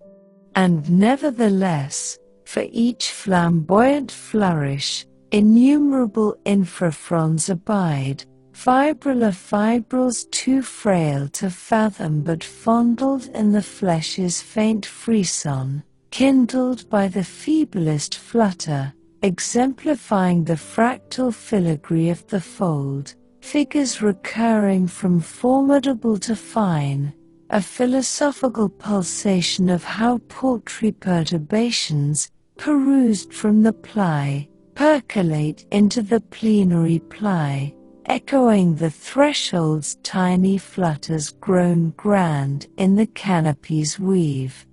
A: And nevertheless, for each flamboyant flourish, innumerable infrafronds abide, fibrillar fibrils too frail to fathom but fondled in the flesh's faint frisson, kindled by the feeblest flutter, exemplifying the fractal filigree of the fold. Figures recurring from formidable to fine, a philosophical pulsation of how paltry perturbations, perused from the ply, percolate into the plenary ply, echoing the threshold's tiny flutters grown grand in the canopy's weave.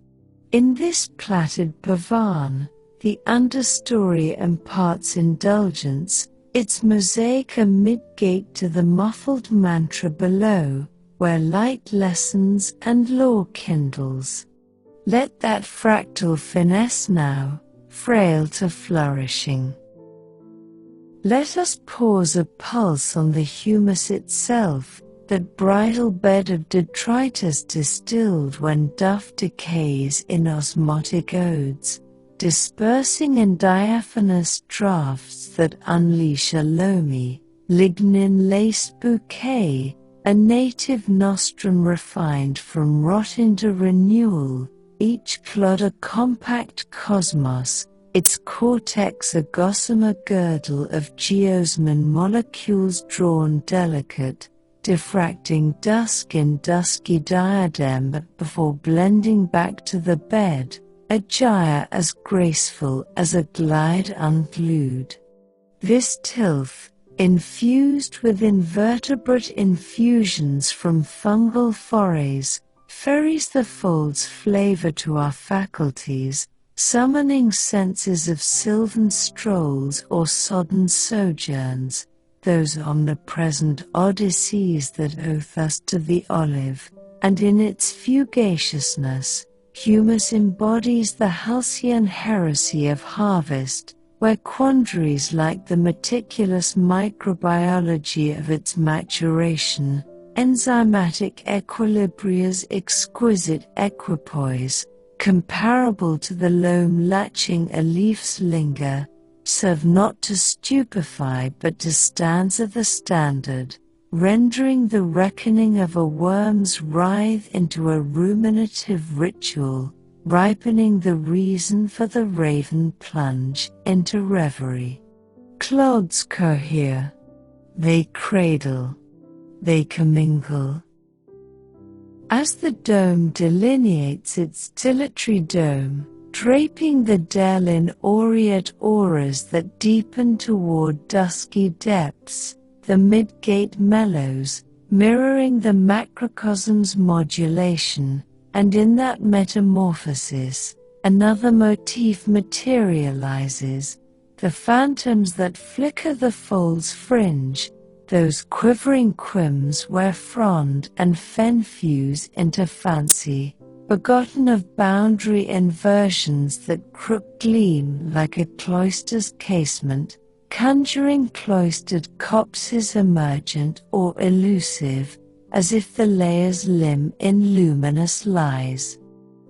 A: In this plaited pavan, the understory imparts indulgence, its mosaic a mid-gate to the muffled mantra below, where light lessens and lore kindles. Let that fractal finesse now, frail to flourishing. Let us pause a pulse on the humus itself, that bridal bed of detritus distilled when duff decays in osmotic odes, dispersing in diaphanous draughts that unleash a loamy, lignin-laced bouquet, a native nostrum refined from rot into renewal, each clod a compact cosmos, its cortex a gossamer girdle of geosmin molecules drawn delicate, diffracting dusk in dusky diadem before blending back to the bed, a gyre as graceful as a glide unglued. This tilth, infused with invertebrate infusions from fungal forays, ferries the fold's flavor to our faculties, summoning senses of sylvan strolls or sodden sojourns, those omnipresent odysseys that oath us to the olive, and in its fugaciousness, humus embodies the halcyon heresy of harvest, where quandaries like the meticulous microbiology of its maturation, enzymatic equilibria's exquisite equipoise, comparable to the loam-latching a leaf's linger, serve not to stupefy but to stanza the standard, rendering the reckoning of a worm's writhe into a ruminative ritual, ripening the reason for the raven plunge into reverie. Clods cohere. They cradle. They commingle. As the dome delineates its dilatory dome, draping the dell in aureate auras that deepen toward dusky depths, the mid-gate mellows, mirroring the macrocosm's modulation, and in that metamorphosis, another motif materializes, the phantoms that flicker the fold's fringe, those quivering quims where frond and fen fuse into fancy, begotten of boundary inversions that crook gleam like a cloister's casement, conjuring cloistered copses emergent or elusive, as if the layer's limb in luminous lies.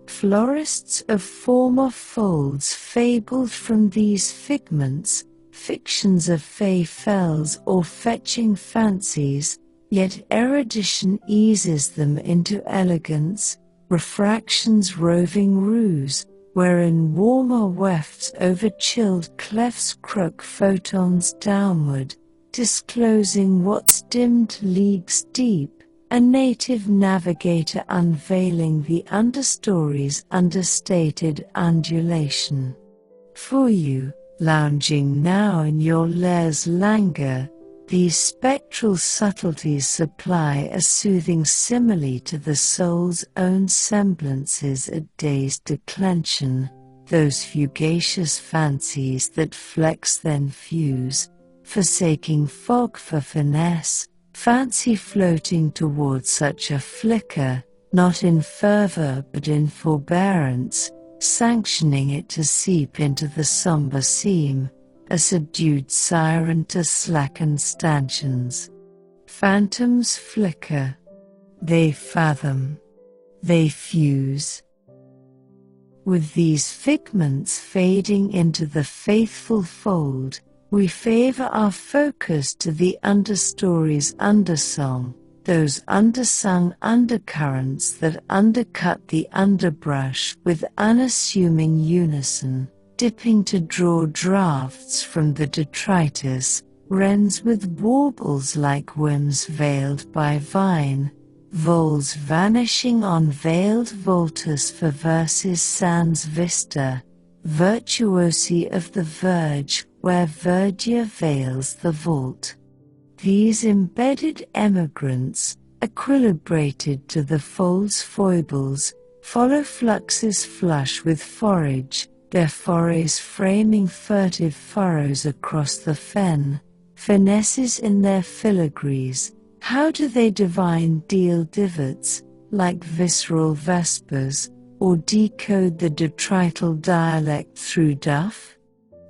A: Florists of former folds fabled from these figments, fictions of fey fells or fetching fancies, yet erudition eases them into elegance, refraction's roving ruse, wherein warmer wefts over chilled clefts crook photons downward, disclosing what's dimmed leagues deep, a native navigator unveiling the understory's understated undulation. For you, lounging now in your lair's languor, these spectral subtleties supply a soothing simile to the soul's own semblances at day's declension, those fugacious fancies that flex then fuse, forsaking fog for finesse, fancy floating toward such a flicker, not in fervor but in forbearance, sanctioning it to seep into the somber seam, a subdued siren to slacken stanchions. Phantoms flicker. They fathom. They fuse. With these figments fading into the faithful fold, we favor our focus to the understory's undersong, those undersung undercurrents that undercut the underbrush with unassuming unison, dipping to draw draughts from the detritus, wrens with warbles like whims veiled by vine, voles vanishing on veiled voltus for verses sans vista, virtuosi of the verge where verdure veils the vault. These embedded emigrants, equilibrated to the fold's foibles, follow fluxes flush with forage, their forays framing furtive furrows across the fen, finesses in their filigrees. How do they divine deal divots, like visceral vespers, or decode the detrital dialect through duff?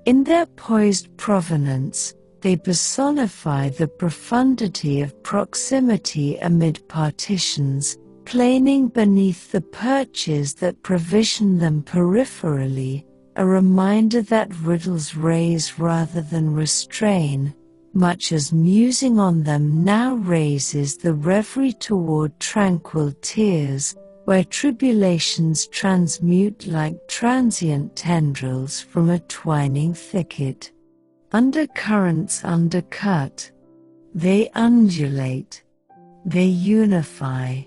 A: In their poised provenance, they personify the profundity of proximity amid partitions, planing beneath the perches that provision them peripherally, a reminder that riddles raise rather than restrain, much as musing on them now raises the reverie toward tranquil tears, where tribulations transmute like transient tendrils from a twining thicket. Undercurrents undercut. They undulate. They unify.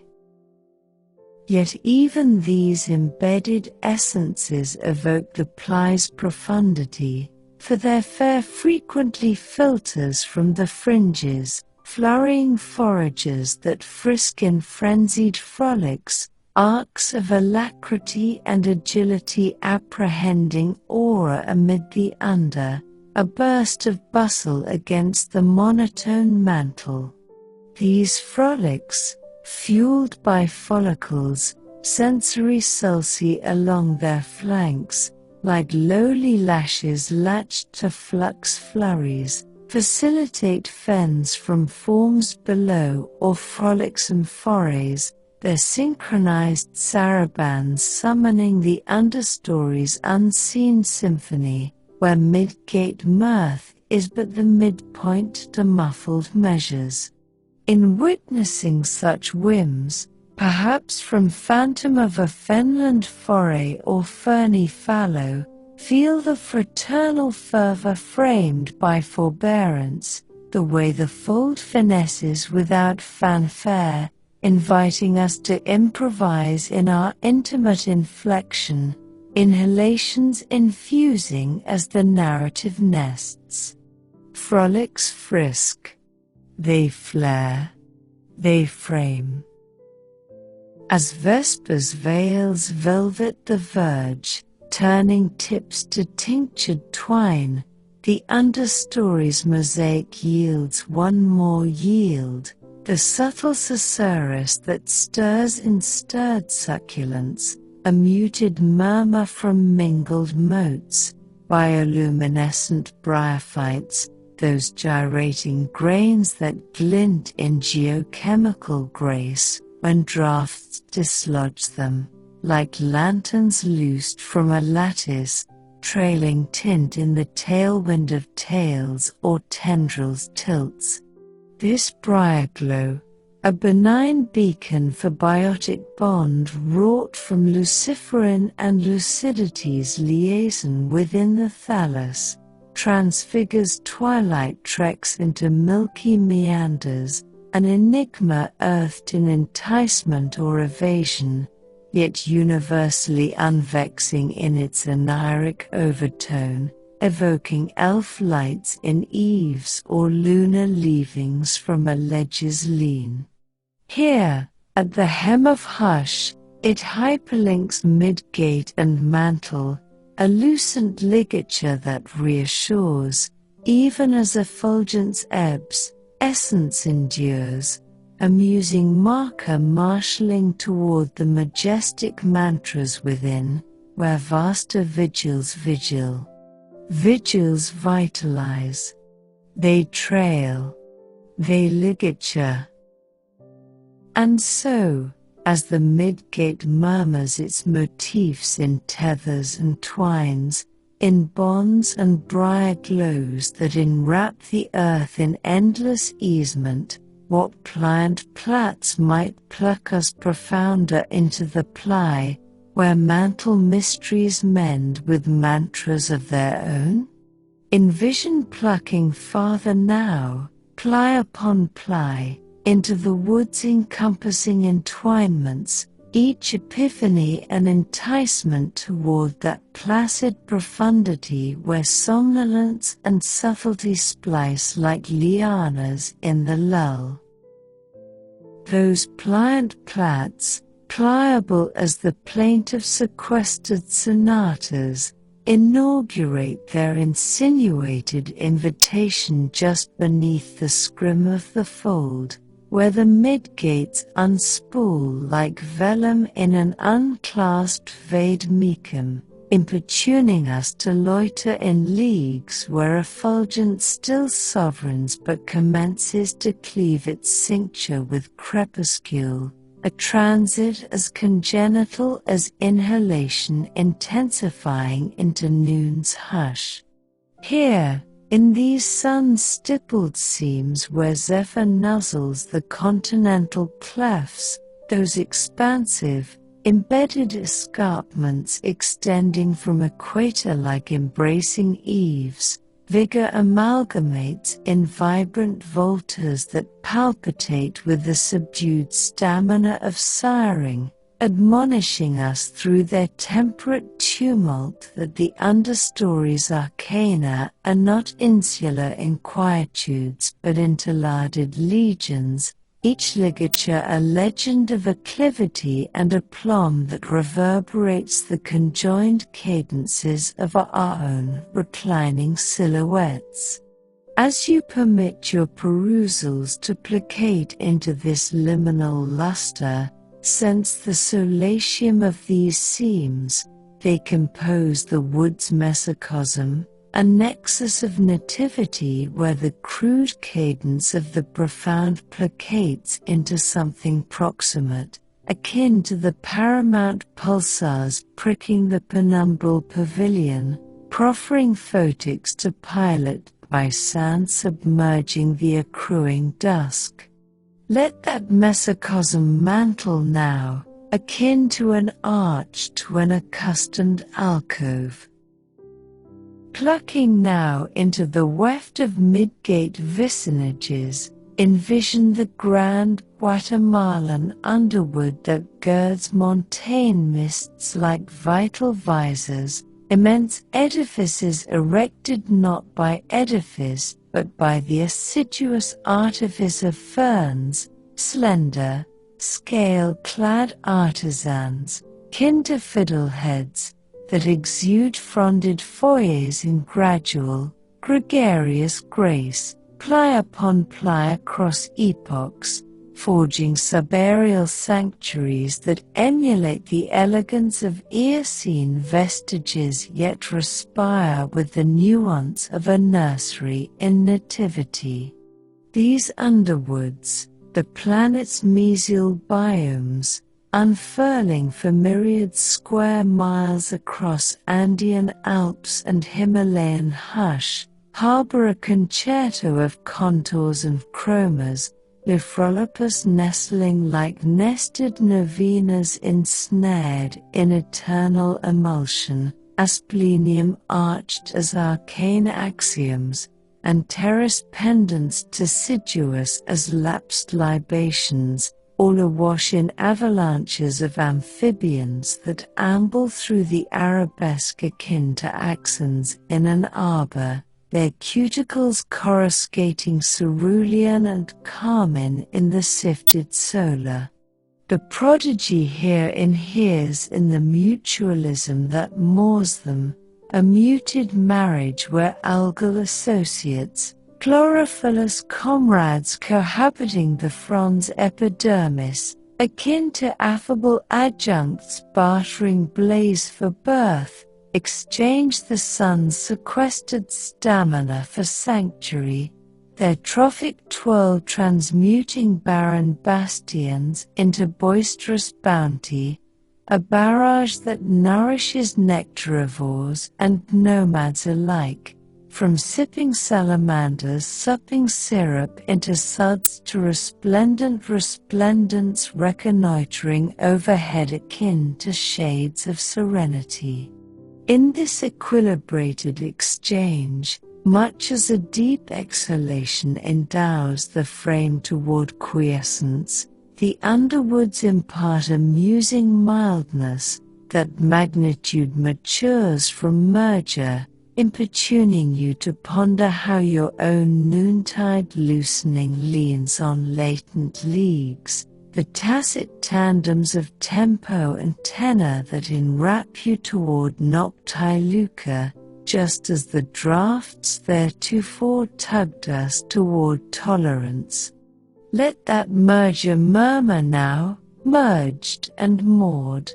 A: Yet even these embedded essences evoke the ply's profundity, for their fare frequently filters from the fringes, flurrying foragers that frisk in frenzied frolics, arcs of alacrity and agility apprehending aura amid the under, a burst of bustle against the monotone mantle. These frolics, fueled by follicles, sensory sulci along their flanks, like lowly lashes latched to flux flurries, facilitate fens from forms below or frolicsome forays, their synchronized sarabands summoning the understory's unseen symphony, where mid-gate mirth is but the midpoint to muffled measures. In witnessing such whims, perhaps from phantom of a fenland foray or ferny fallow, feel the fraternal fervor framed by forbearance, the way the fold finesses without fanfare, inviting us to improvise in our intimate inflection, inhalations infusing as the narrative nests. Frolics frisk. They flare. They frame. As Vespers veils velvet the verge, turning tips to tinctured twine, the understory's mosaic yields one more yield, the subtle susurrus that stirs in stirred succulence, a muted murmur from mingled motes, bioluminescent bryophytes, those gyrating grains that glint in geochemical grace when draughts dislodge them, like lanterns loosed from a lattice, trailing tint in the tailwind of tails or tendrils tilts. This briar glow, a benign beacon for biotic bond wrought from luciferin and lucidity's liaison within the thallus, transfigures twilight treks into milky meanders, an enigma earthed in enticement or evasion, yet universally unvexing in its oniric overtone, evoking elf lights in eaves or lunar leavings from a ledge's lean. Here, at the hem of hush, it hyperlinks mid-gate and mantle, a lucent ligature that reassures, even as effulgence ebbs, essence endures, a musing marker marshalling toward the majestic mantras within, where vaster vigils vigil. Vigils vitalize. They trail. They ligature. And so, as the mid-gate murmurs its motifs in tethers and twines, in bonds and briar glows that enwrap the earth in endless easement, what pliant plaits might pluck us profounder into the ply, where mantle mysteries mend with mantras of their own? Envision plucking farther now, ply upon ply, into the wood's encompassing entwinements, each epiphany an enticement toward that placid profundity where somnolence and subtlety splice like lianas in the lull. Those pliant plaits, pliable as the plaintive sequestered sonatas, inaugurate their insinuated invitation just beneath the scrim of the fold, where the midgates unspool like vellum in an unclasped vade mecum, importuning us to loiter in leagues where effulgence still sovereigns but commences to cleave its cincture with crepuscule, a transit as congenital as inhalation intensifying into noon's hush. Here, in these sun-stippled seams where zephyr nuzzles the continental clefts, those expansive, embedded escarpments extending from equator like embracing eaves, vigor amalgamates in vibrant voltas that palpitate with the subdued stamina of sighing, admonishing us through their temperate tumult that the understory's arcana are not insular inquietudes but interlarded legions, each ligature a legend of acclivity and aplomb that reverberates the conjoined cadences of our own reclining silhouettes. As you permit your perusals to placate into this liminal luster, sense the solatium of these seams. They compose the wood's mesocosm, a nexus of nativity where the crude cadence of the profound placates into something proximate, akin to the paramount pulsars pricking the penumbral pavilion, proffering photics to pilot by sand submerging the accruing dusk. Let that mesocosm mantle now, akin to an arch to an accustomed alcove. Plucking now into the weft of midgate vicinages, envision the grand Guatemalan underwood that girds montane mists like vital visors, immense edifices erected not by edifice but by the assiduous artifice of ferns, slender, scale-clad artisans, kin to fiddleheads, that exude fronded foyers in gradual, gregarious grace, ply upon ply across epochs, forging subaerial sanctuaries that emulate the elegance of Eocene vestiges yet respire with the nuance of a nursery in nativity. These underwoods, the planet's mesial biomes, unfurling for myriad square miles across Andean Alps and Himalayan hush, harbor a concerto of contours and chromas, Lithrolepus nestling like nested novenas ensnared in eternal emulsion, asplenium arched as arcane axioms, and terrace pendants deciduous as lapsed libations, all awash in avalanches of amphibians that amble through the arabesque akin to axons in an arbor, their cuticles coruscating cerulean and carmine in the sifted solar. The prodigy here inheres in the mutualism that moors them, a muted marriage where algal associates, chlorophyllous comrades cohabiting the frond's epidermis, akin to affable adjuncts bartering blaze for birth, exchange the sun's sequestered stamina for sanctuary, their trophic twirl transmuting barren bastions into boisterous bounty, a barrage that nourishes nectarivores and nomads alike, from sipping salamanders supping syrup into suds to resplendent resplendence reconnoitering overhead akin to shades of serenity. In this equilibrated exchange, much as a deep exhalation endows the frame toward quiescence, The underwoods impart a musing mildness, that magnitude matures from merger, importuning you to ponder how your own noontide loosening leans on latent leagues, the tacit tandems of tempo and tenor that enwrap you toward noctiluca, just as the draughts theretofore tugged us toward tolerance. Let that merger murmur now, merged and moored.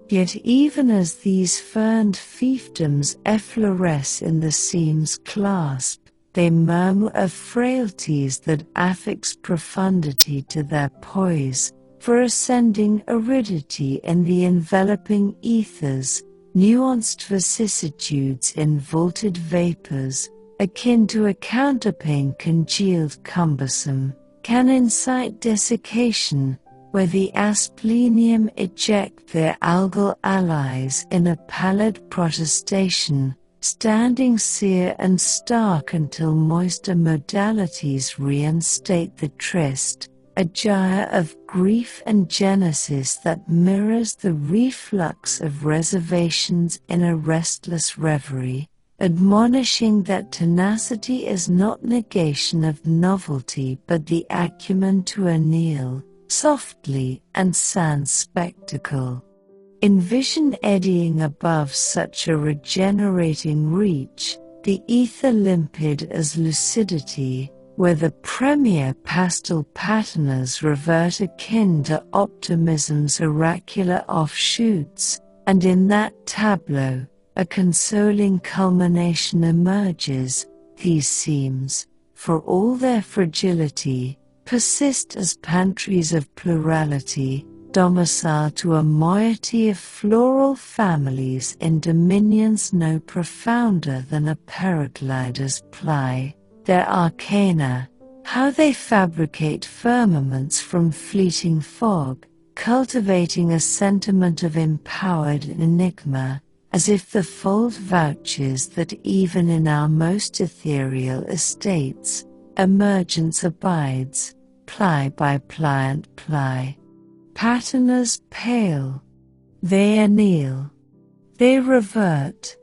A: Yet even as these ferned fiefdoms effloresce in the seam's clasp, they murmur of frailties that affix profundity to their poise, for ascending aridity in the enveloping ethers, nuanced vicissitudes in vaulted vapors, akin to a counterpane congealed cumbersome, can incite desiccation, where the asplenium eject their algal allies in a pallid protestation, standing sere and stark until moister modalities reinstate the tryst, a gyre of grief and genesis that mirrors the reflux of reservations in a restless reverie, admonishing that tenacity is not negation of novelty but the acumen to anneal, softly and sans spectacle. Envision eddying above such a regenerating reach, the ether limpid as lucidity, where the premier pastel patinas revert akin to optimism's oracular offshoots, and in that tableau, a consoling culmination emerges. These seams, for all their fragility, persist as pantries of plurality, domicile to a moiety of floral families in dominions no profounder than a paraglider's ply. Their arcana, how they fabricate firmaments from fleeting fog, cultivating a sentiment of empowered enigma, as if the fold vouches that even in our most ethereal estates, emergence abides, ply by pliant ply. Patinas pale, they anneal, they revert.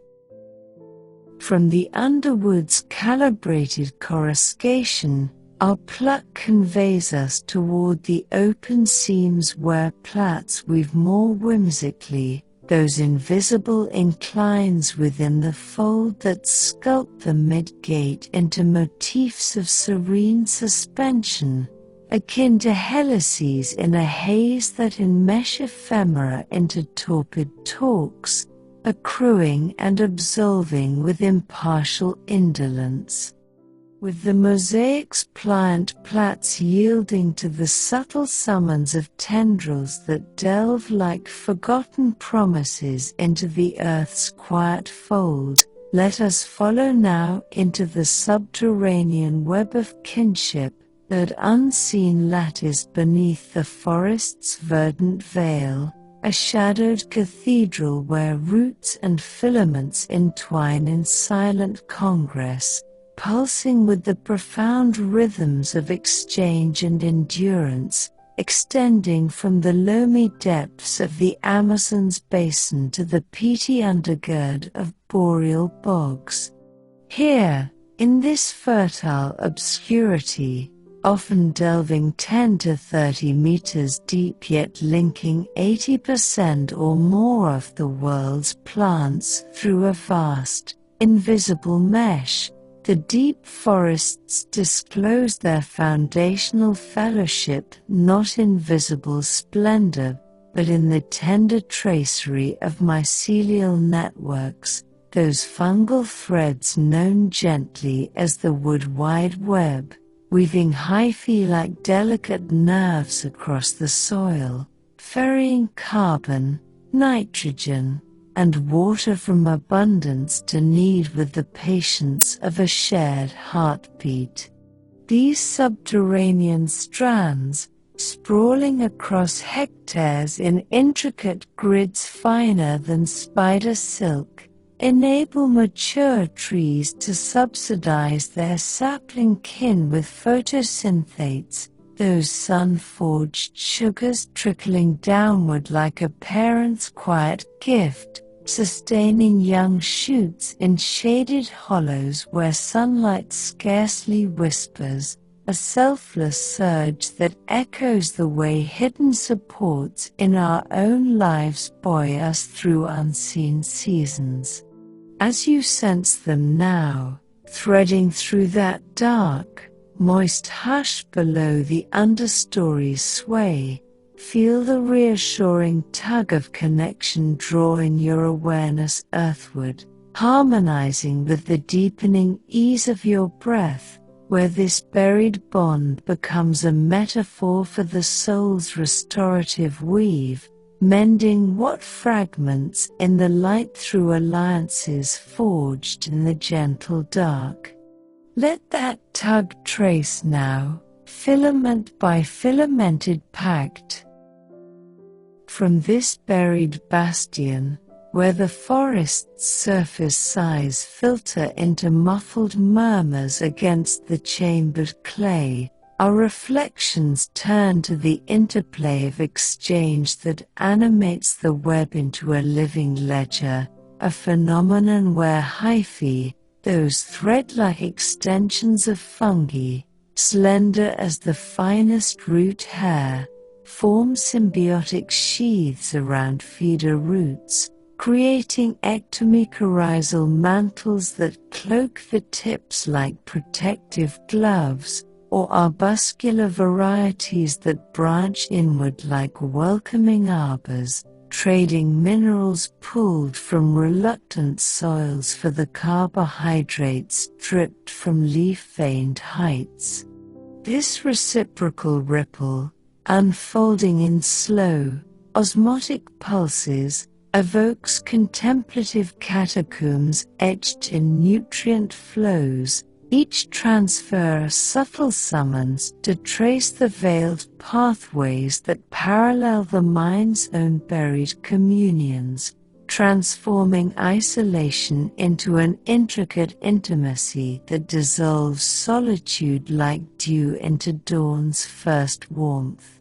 A: From the underwood's calibrated coruscation, our pluck conveys us toward the open seams where plats weave more whimsically, those invisible inclines within the fold that sculpt the mid-gate into motifs of serene suspension, akin to helices in a haze that enmesh ephemera into torpid talks, accruing and absolving with impartial indolence. With the mosaic's pliant plaits yielding to the subtle summons of tendrils that delve like forgotten promises into the earth's quiet fold, let us follow now into the subterranean web of kinship, that unseen lattice beneath the forest's verdant veil, a shadowed cathedral where roots and filaments entwine in silent congress, pulsing with the profound rhythms of exchange and endurance, extending from the loamy depths of the Amazon's basin to the peaty undergird of boreal bogs. Here, in this fertile obscurity, often delving 10 to 30 meters deep yet linking 80% or more of the world's plants through a vast, invisible mesh, the deep forests disclose their foundational fellowship not in visible splendor, but in the tender tracery of mycelial networks, those fungal threads known gently as the wood wide web, weaving hyphae like delicate nerves across the soil, ferrying carbon, nitrogen, and water from abundance to need with the patience of a shared heartbeat. These subterranean strands, sprawling across hectares in intricate grids finer than spider silk, enable mature trees to subsidize their sapling kin with photosynthates, those sun-forged sugars trickling downward like a parent's quiet gift, sustaining young shoots in shaded hollows where sunlight scarcely whispers, a selfless surge that echoes the way hidden supports in our own lives buoy us through unseen seasons. As you sense them now, threading through that dark, moist hush below the understory's sway, feel the reassuring tug of connection drawing your awareness earthward, harmonizing with the deepening ease of your breath, where this buried bond becomes a metaphor for the soul's restorative weave, mending what fragments in the light through alliances forged in the gentle dark. Let that tug trace now, filament by filamented pact. From this buried bastion, where the forest's surface sighs filter into muffled murmurs against the chambered clay, our reflections turn to the interplay of exchange that animates the web into a living ledger, a phenomenon where hyphae, those thread-like extensions of fungi, slender as the finest root hair, form symbiotic sheaths around feeder roots, creating ectomycorrhizal mantles that cloak the tips like protective gloves, or arbuscular varieties that branch inward like welcoming arbors, trading minerals pulled from reluctant soils for the carbohydrates dripped from leaf-veined heights. This reciprocal ripple, unfolding in slow, osmotic pulses, evokes contemplative catacombs etched in nutrient flows, each transfer a subtle summons to trace the veiled pathways that parallel the mind's own buried communions, transforming isolation into an intricate intimacy that dissolves solitude like dew into dawn's first warmth.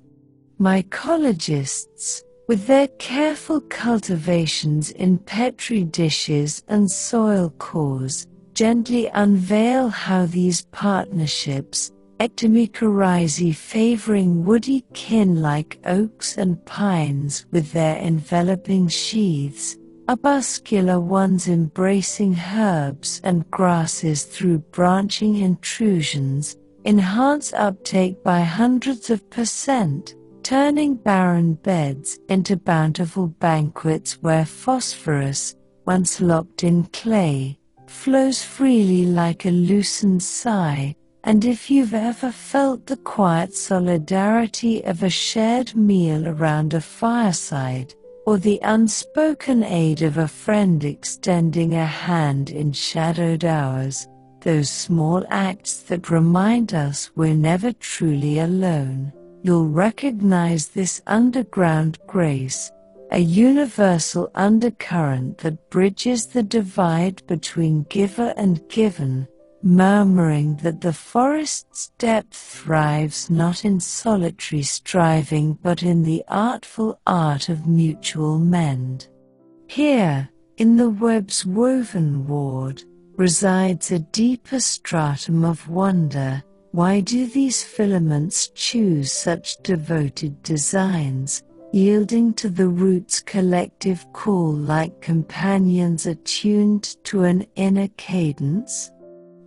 A: Mycologists, with their careful cultivations in petri dishes and soil cores, gently unveil how these partnerships, ectomycorrhizae favoring woody kin like oaks and pines with their enveloping sheaths, arbuscular ones embracing herbs and grasses through branching intrusions, enhance uptake by hundreds of %, turning barren beds into bountiful banquets where phosphorus, once locked in clay, flows freely like a loosened sigh. And if you've ever felt the quiet solidarity of a shared meal around a fireside, or the unspoken aid of a friend extending a hand in shadowed hours, those small acts that remind us we're never truly alone, you'll recognize this underground grace, a universal undercurrent that bridges the divide between giver and given, murmuring that the forest's depth thrives not in solitary striving but in the artful art of mutual mend. Here, in the web's woven ward, resides a deeper stratum of wonder. Why do these filaments choose such devoted designs, yielding to the root's collective call like companions attuned to an inner cadence?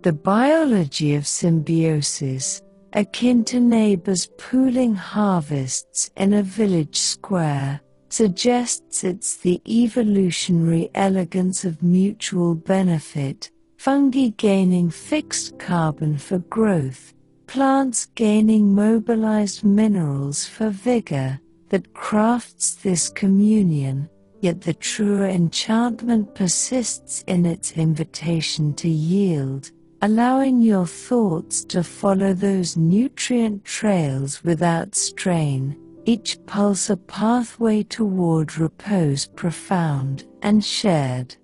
A: The biology of symbiosis, akin to neighbors pooling harvests in a village square, suggests it's the evolutionary elegance of mutual benefit, fungi gaining fixed carbon for growth, plants gaining mobilized minerals for vigor, that crafts this communion, yet the truer enchantment persists in its invitation to yield, allowing your thoughts to follow those nutrient trails without strain, each pulse a pathway toward repose profound and shared.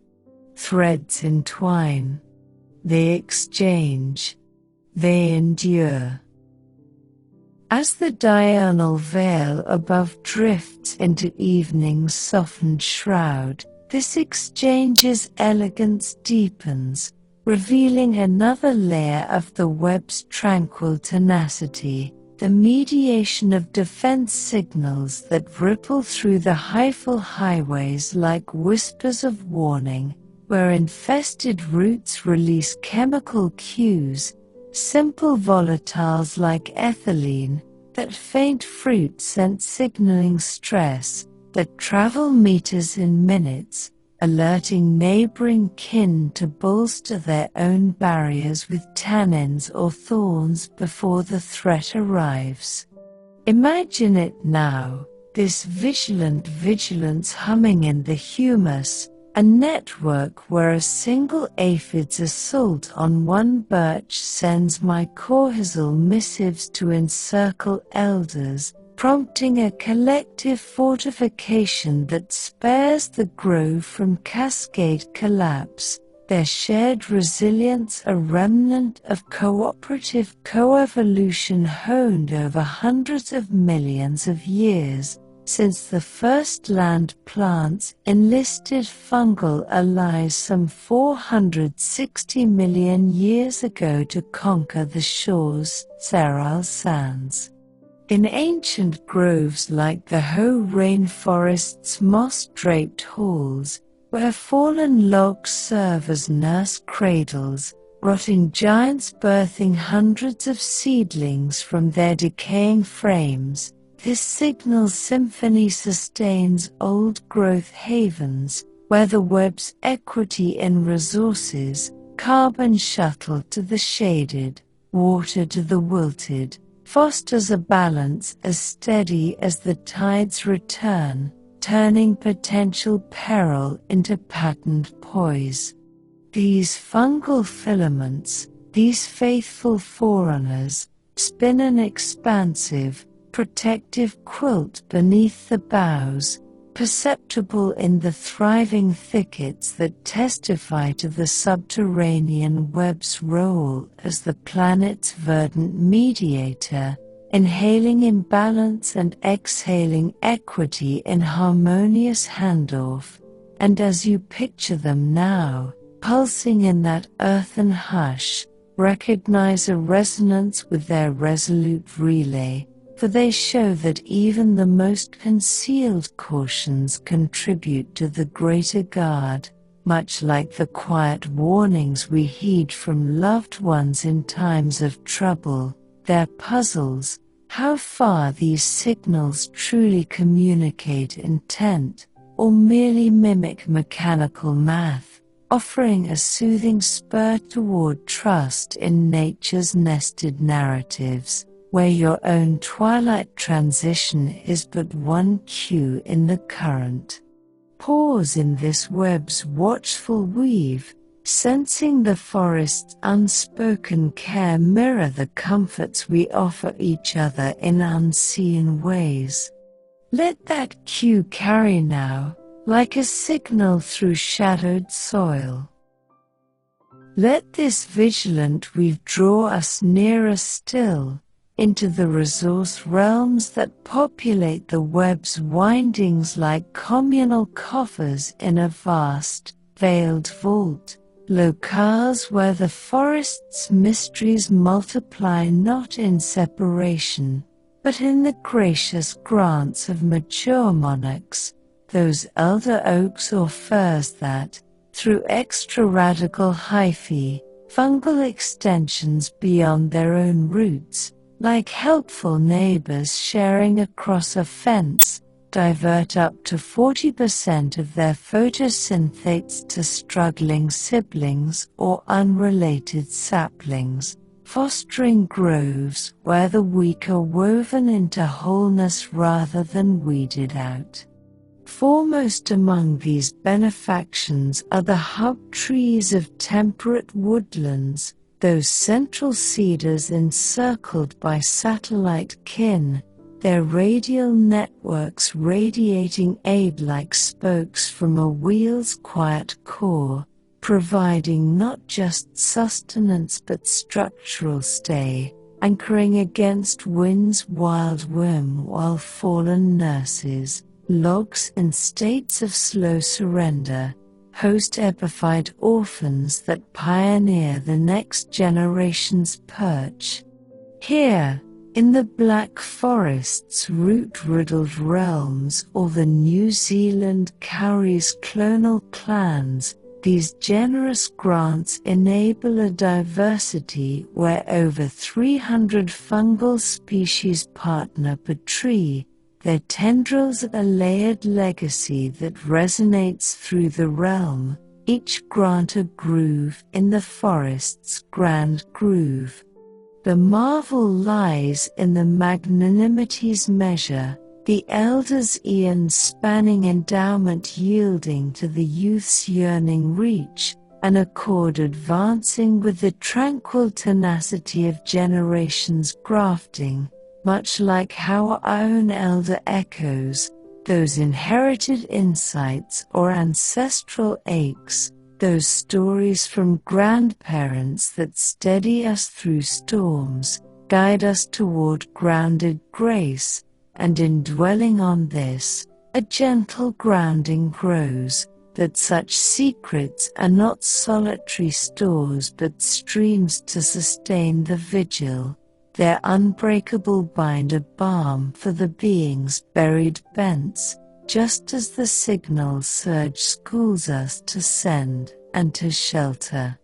A: Threads entwine. They exchange. They endure. As the diurnal veil above drifts into evening's softened shroud, this exchange's elegance deepens, revealing another layer of the web's tranquil tenacity, the mediation of defense signals that ripple through the hyphal highways like whispers of warning, where infested roots release chemical cues, simple volatiles like ethylene, that faint fruit scent signaling stress, that travel meters in minutes, alerting neighboring kin to bolster their own barriers with tannins or thorns before the threat arrives. Imagine it now, this vigilant vigilance humming in the humus, a network where a single aphid's assault on one birch sends mycorrhizal missives to encircle elders, prompting a collective fortification that spares the grove from cascade collapse, their shared resilience a remnant of cooperative coevolution honed over hundreds of millions of years, since the first land plants enlisted fungal allies some 460 million years ago to conquer the shore's sterile sands. In ancient groves like the Hoh rainforest's moss-draped halls, where fallen logs serve as nurse cradles, rotting giants birthing hundreds of seedlings from their decaying frames, this signal symphony sustains old-growth havens, where the web's equity in resources, carbon shuttled to the shaded, water to the wilted, fosters a balance as steady as the tide's return, turning potential peril into patterned poise. These fungal filaments, these faithful forerunners, spin an expansive, protective quilt beneath the boughs, perceptible in the thriving thickets that testify to the subterranean web's role as the planet's verdant mediator, inhaling imbalance and exhaling equity in harmonious handoff. And as you picture them now, pulsing in that earthen hush, recognize a resonance with their resolute relay, for they show that even the most concealed cautions contribute to the greater guard, much like the quiet warnings we heed from loved ones in times of trouble. Their puzzles, how far these signals truly communicate intent, or merely mimic mechanical math, offering a soothing spur toward trust in nature's nested narratives, where your own twilight transition is but one cue in the current. Pause in this web's watchful weave, sensing the forest's unspoken care mirror the comforts we offer each other in unseen ways. Let that cue carry now, like a signal through shadowed soil. Let this vigilant weave draw us nearer still, into the resource realms that populate the web's windings like communal coffers in a vast, veiled vault, locales where the forest's mysteries multiply not in separation, but in the gracious grants of mature monarchs, those elder oaks or firs that, through extra-radical hyphae, fungal extensions beyond their own roots, like helpful neighbors sharing across a fence, divert up to 40% of their photosynthetes to struggling siblings or unrelated saplings, fostering groves where the weak are woven into wholeness rather than weeded out. Foremost among these benefactions are the hub trees of temperate woodlands, those central cedars encircled by satellite kin, their radial networks radiating aid like spokes from a wheel's quiet core, providing not just sustenance but structural stay, anchoring against wind's wild whim while fallen nurses, logs in states of slow surrender, host epified orphans that pioneer the next generation's perch. Here, in the Black Forest's root-riddled realms or the New Zealand Kauri's clonal clans, these generous grants enable a diversity where over 300 fungal species partner per tree, their tendrils a layered legacy that resonates through the realm, each grant a groove in the forest's grand groove. The marvel lies in the magnanimity's measure, the elder's eon-spanning endowment yielding to the youth's yearning reach, an accord advancing with the tranquil tenacity of generations grafting, much like how our own elder echoes, those inherited insights or ancestral aches, those stories from grandparents that steady us through storms, guide us toward grounded grace, and in dwelling on this, a gentle grounding grows, that such secrets are not solitary stores but streams to sustain the vigil, their unbreakable binder balm for the being's buried bents, just as the signal surge schools us to send and to shelter.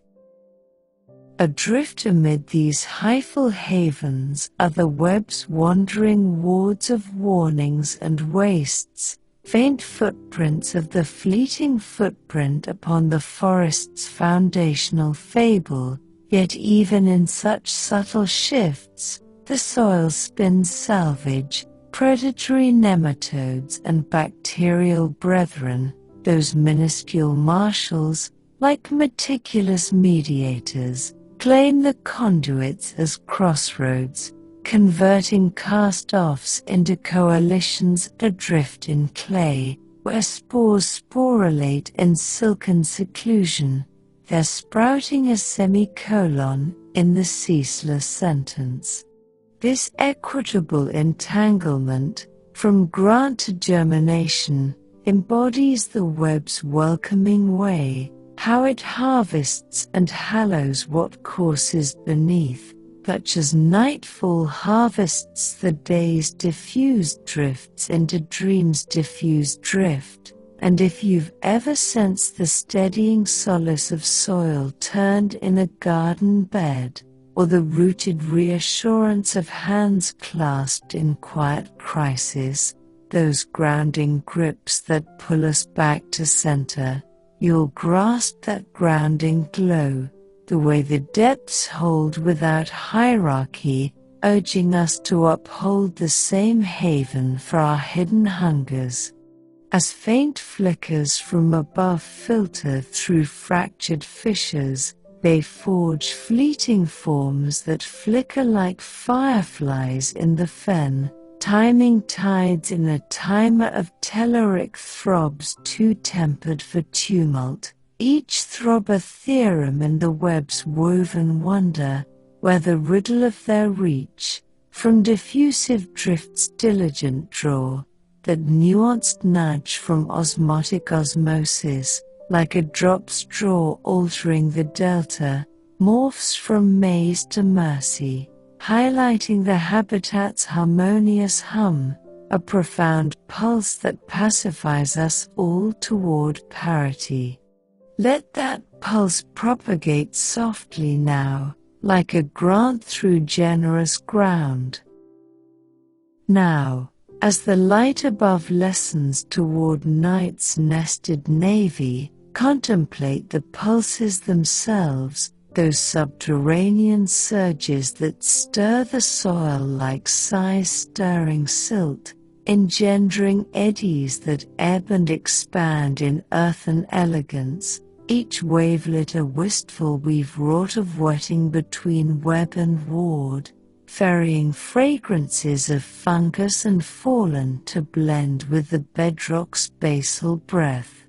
A: Adrift amid these highful havens are the web's wandering wards of warnings and wastes, faint footprints of the fleeting footprint upon the forest's foundational fable, yet even in such subtle shifts, the soil spins salvage, predatory nematodes and bacterial brethren, those minuscule marshals, like meticulous mediators, claim the conduits as crossroads, converting cast-offs into coalitions adrift in clay, where spores sporulate in silken seclusion, their sprouting a semicolon in the ceaseless sentence. This equitable entanglement, from grant to germination, embodies the web's welcoming way, how it harvests and hallows what courses beneath, such as nightfall harvests the day's diffused drifts into dreams' diffused drift. And if you've ever sensed the steadying solace of soil turned in a garden bed, or the rooted reassurance of hands clasped in quiet crisis, those grounding grips that pull us back to center, you'll grasp that grounding glow, the way the depths hold without hierarchy, urging us to uphold the same haven for our hidden hungers. As faint flickers from above filter through fractured fissures, they forge fleeting forms that flicker like fireflies in the fen, timing tides in a timer of telluric throbs too tempered for tumult, each throb a theorem in the web's woven wonder, where the riddle of their reach, from diffusive drifts diligent draw, that nuanced nudge from osmotic osmosis, like a drop straw altering the delta, morphs from maze to mercy, highlighting the habitat's harmonious hum, a profound pulse that pacifies us all toward parity. Let that pulse propagate softly now, like a grant through generous ground. Now, as the light above lessens toward night's nested navy, contemplate the pulses themselves, those subterranean surges that stir the soil like sighs stirring silt, engendering eddies that ebb and expand in earthen elegance, each wavelet a wistful weave wrought of wetting between web and ward, ferrying fragrances of fungus and fallen to blend with the bedrock's basal breath.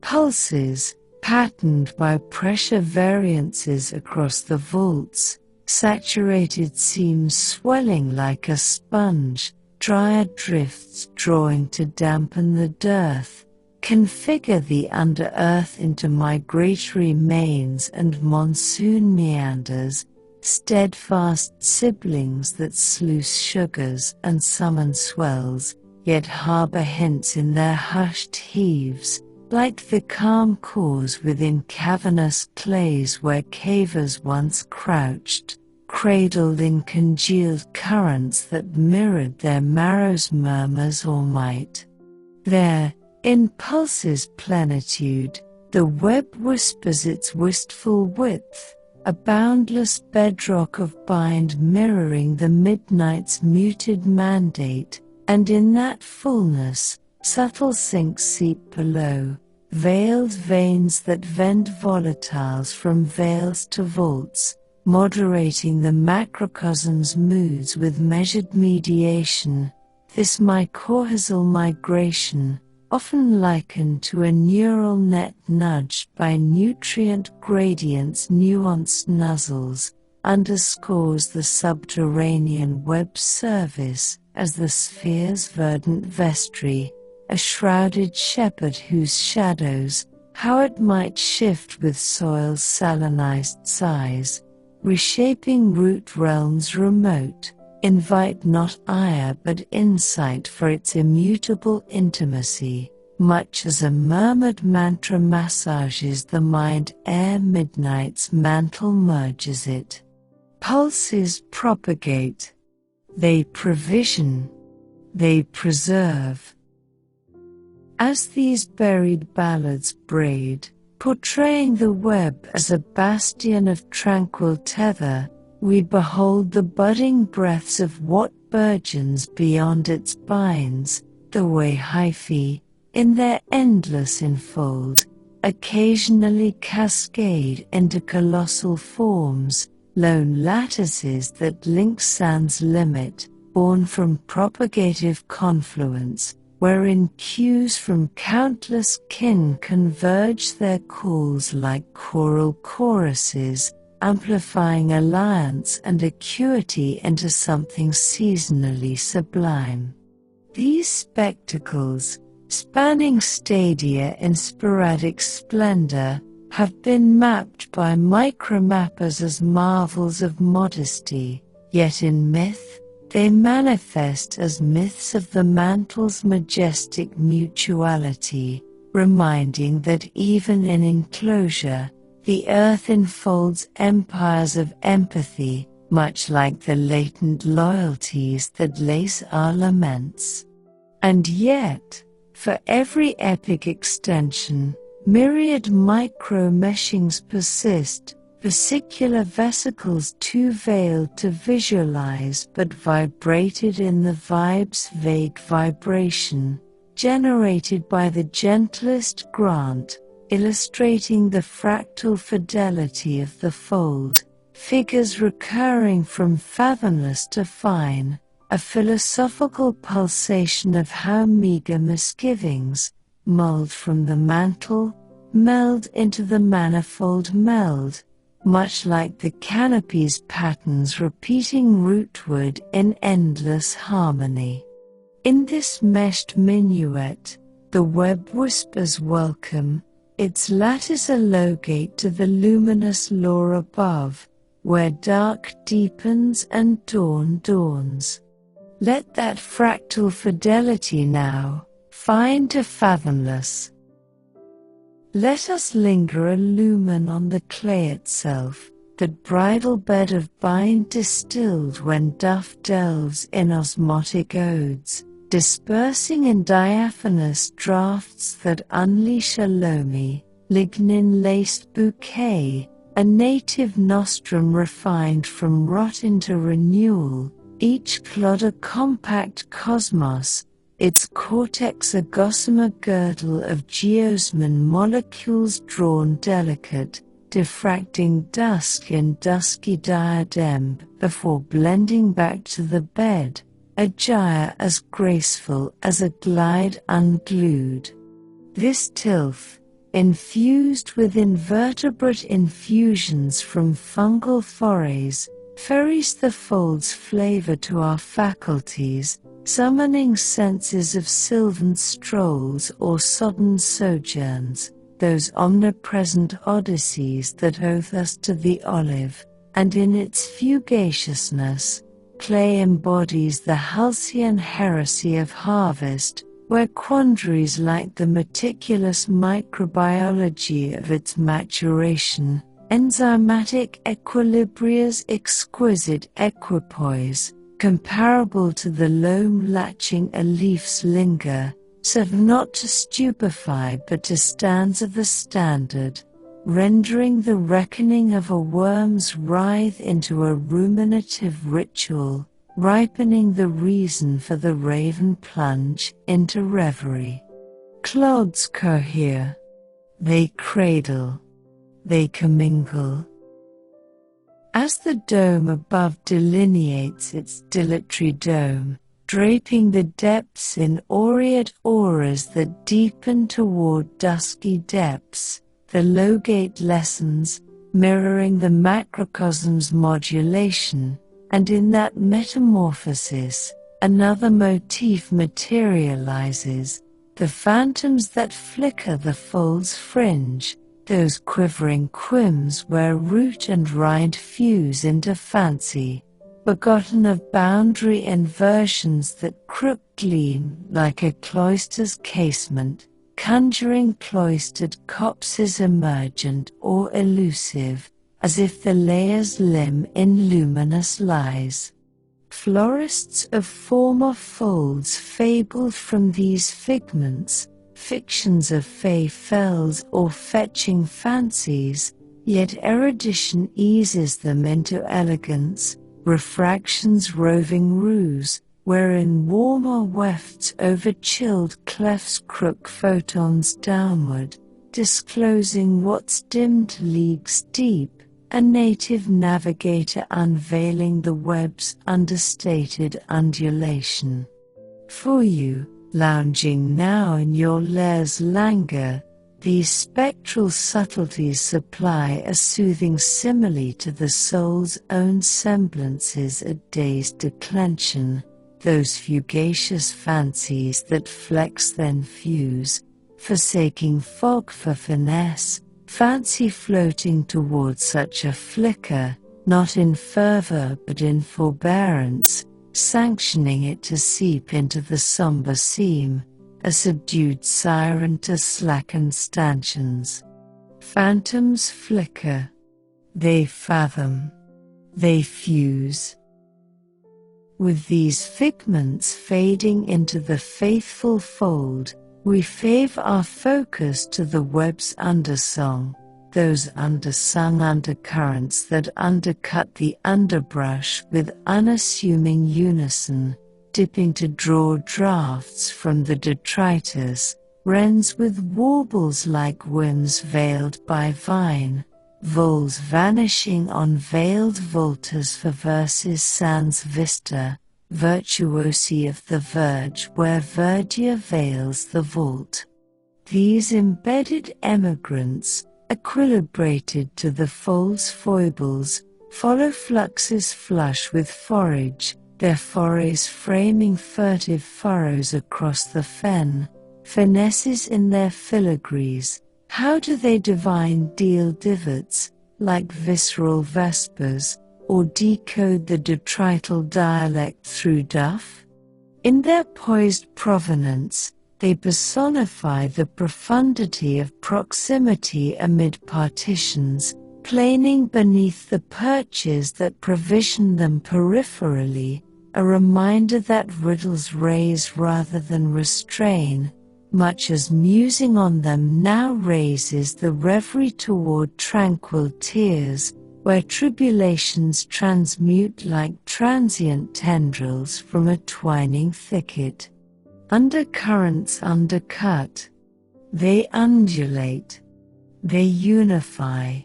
A: Pulses, patterned by pressure variances across the vaults, Saturated seams swelling like a sponge, drier drifts drawing to dampen the dearth, configure the under-earth into migratory mains and monsoon meanders, steadfast siblings that sluice sugars and summon swells, yet harbor hints in their hushed heaves, like the calm cause within cavernous clays where cavers once crouched, cradled in congealed currents that mirrored their marrow's murmurs or might. There, in pulse's plenitude, the web whispers its wistful width, a boundless bedrock of bind mirroring the midnight's muted mandate, and in that fullness, subtle sinks seep below, veiled veins that vent volatiles from veils to vaults, moderating the macrocosm's moods with measured mediation. This mycorrhizal migration, often likened to a neural net nudged by nutrient gradients' nuanced nuzzles, underscores the subterranean web's service as the sphere's verdant vestry, a shrouded shepherd whose shadows, how it might shift with soil's salinized sighs, reshaping root realms remote, invite not ire but insight for its immutable intimacy, much as a murmured mantra massages the mind ere midnight's mantle merges it. Pulses propagate. They provision. They preserve. As these buried ballads braid, portraying the web as a bastion of tranquil tether, we behold the budding breaths of what burgeons beyond its binds, the way hyphae, in their endless enfold, occasionally cascade into colossal forms, lone lattices that link sands limit, born from propagative confluence, wherein cues from countless kin converge their calls like choral choruses, amplifying alliance and acuity into something seasonally sublime. These spectacles, spanning stadia in sporadic splendor, have been mapped by micromappers as marvels of modesty, yet in myth, they manifest as myths of the mantle's majestic mutuality, reminding that even in enclosure, the earth enfolds empires of empathy, much like the latent loyalties that lace our laments. And yet, for every epic extension, myriad micro-meshings persist, vesicular vesicles too veiled to visualize but vibrated in the vibe's vague vibration, generated by the gentlest grant, illustrating the fractal fidelity of the fold, figures recurring from fathomless to fine, a philosophical pulsation of how meager misgivings, mulled from the mantle, meld into the manifold meld, much like the canopies' patterns repeating rootward in endless harmony. In this meshed minuet, the web whispers welcome, its lattice a low gate to the luminous lore above, where dark deepens and dawn dawns. Let that fractal fidelity now find to fathomless. Let us linger a lumen on the clay itself, that bridal bed of bind distilled when duff delves in osmotic odes, dispersing in diaphanous draughts that unleash a loamy, lignin-laced bouquet, a native nostrum refined from rot into renewal, each clod a compact cosmos, its cortex a gossamer girdle of geosmin molecules drawn delicate, diffracting dusk in dusky diadem before blending back to the bed, a gyre as graceful as a glide unglued. This tilth, infused with invertebrate infusions from fungal forays, ferries the fold's flavor to our faculties, summoning senses of sylvan strolls or sodden sojourns, those omnipresent odysseys that oath us to the olive, and in its fugaciousness, clay embodies the halcyon heresy of harvest, where quandaries like the meticulous microbiology of its maturation, enzymatic equilibria's exquisite equipoise, comparable to the loam-latching a leaf's linger, serve not to stupefy but to stanza the standard, rendering the reckoning of a worm's writhe into a ruminative ritual, ripening the reason for the raven plunge into reverie. Clods cohere. They cradle. They commingle. As the dome above delineates its dilatory dome, draping the depths in aureate auras that deepen toward dusky depths, the logate lessens, mirroring the macrocosm's modulation, and in that metamorphosis, another motif materializes, the phantoms that flicker the fold's fringe, those quivering quims where root and rind fuse into fancy, begotten of boundary inversions that crook gleam like a cloister's casement, conjuring cloistered copses emergent or elusive, as if the layer's limb in luminous lies. Florists of former folds fabled from these figments, fictions of fey fells or fetching fancies, yet erudition eases them into elegance, refraction's roving ruse, wherein warmer wefts over chilled clefts crook photons downward, disclosing what's dimmed leagues deep, a native navigator unveiling the web's understated undulation. For you, lounging now in your lair's languor, these spectral subtleties supply a soothing simile to the soul's own semblances at day's declension, those fugacious fancies that flex then fuse, forsaking fog for finesse, fancy floating toward such a flicker, not in fervor but in forbearance, sanctioning it to seep into the somber seam, a subdued siren to slacken stanchions. Phantoms flicker. They fathom. They fuse. With these figments fading into the faithful fold, we fave our focus to the web's undersong, those undersung undercurrents that undercut the underbrush with unassuming unison, dipping to draw draughts from the detritus, wrens with warbles like whims veiled by vine, voles vanishing on veiled voltas for verses sans vista, virtuosi of the verge where verdure veils the vault. These embedded emigrants, equilibrated to the fold's foibles, follow fluxes flush with forage, their forays framing furtive furrows across the fen, finesses in their filigrees. How do they divine deal divots, like visceral vespers, or decode the detrital dialect through duff? In their poised provenance, they personify the profundity of proximity amid partitions, planing beneath the perches that provision them peripherally, a reminder that riddles raise rather than restrain, much as musing on them now raises the reverie toward tranquil tears, where tribulations transmute like transient tendrils from a twining thicket. Undercurrents undercut. They undulate. They unify.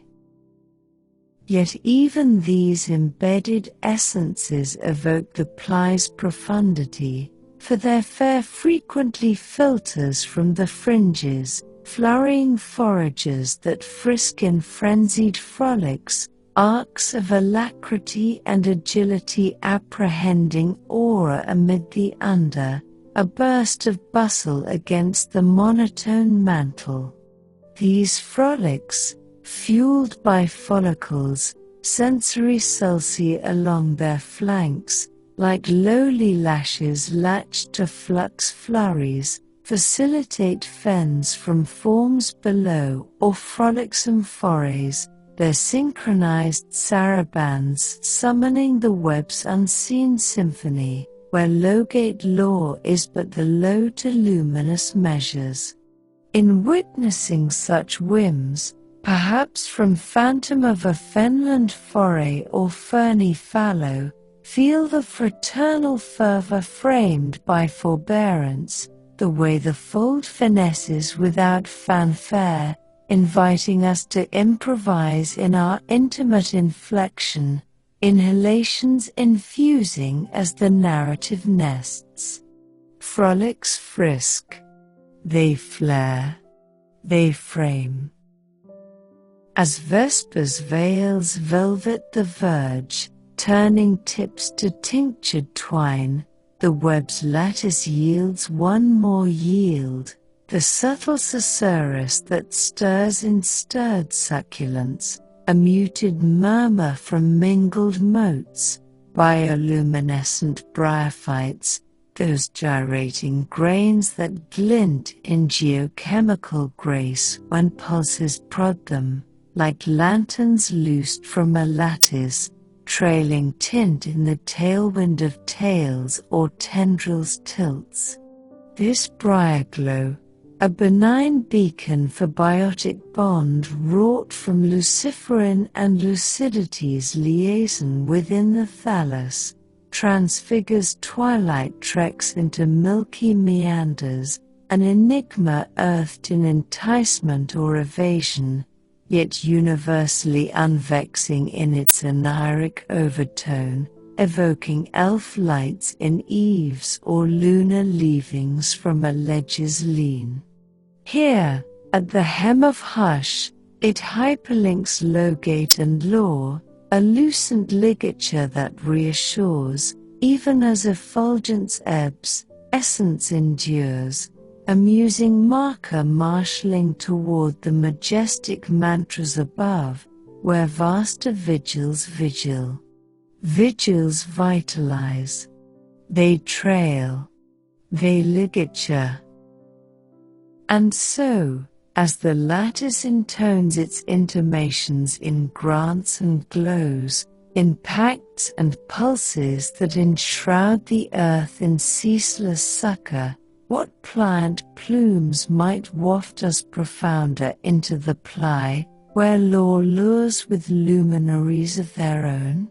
A: Yet even these embedded essences evoke the ply's profundity, for their fare frequently filters from the fringes, flurrying foragers that frisk in frenzied frolics, arcs of alacrity and agility apprehending aura amid the under, a burst of bustle against the monotone mantle. These frolics, fueled by follicles, sensory sulci along their flanks, like lowly lashes latched to flux flurries, facilitate fens from forms below or frolicsome forays, their synchronized sarabands summoning the web's unseen symphony, where logate law is but the low to luminous measures. In witnessing such whims, perhaps from phantom of a fenland foray or ferny fallow, feel the fraternal fervor framed by forbearance, the way the fold finesses without fanfare, inviting us to improvise in our intimate inflection, inhalations infusing as the narrative nests. Frolics frisk. They flare. They frame. As Vesper's veils velvet the verge, turning tips to tinctured twine, the web's lattice yields one more yield, the subtle susurrus that stirs in stirred succulence, a muted murmur from mingled motes, bioluminescent bryophytes, those gyrating grains that glint in geochemical grace when pulses prod them, like lanterns loosed from a lattice, trailing tint in the tailwind of tails or tendrils tilts. This briar-glow, a benign beacon for biotic bond wrought from luciferin and lucidity's liaison within the thallus, transfigures twilight treks into milky meanders, an enigma earthed in enticement or evasion, yet universally unvexing in its oniric overtone, evoking elf lights in eaves or lunar leavings from a ledge's lean. Here, at the hem of hush, it hyperlinks logate and law, a lucent ligature that reassures, even as effulgence ebbs, essence endures, a musing marker marshalling toward the majestic mantras above, where vaster vigils vigil. Vigils vitalize. They trail. They ligature. And so, as the lattice intones its intimations in grants and glows, in pacts and pulses that enshroud the earth in ceaseless succor, what pliant plumes might waft us profounder into the ply, where law lures with luminaries of their own?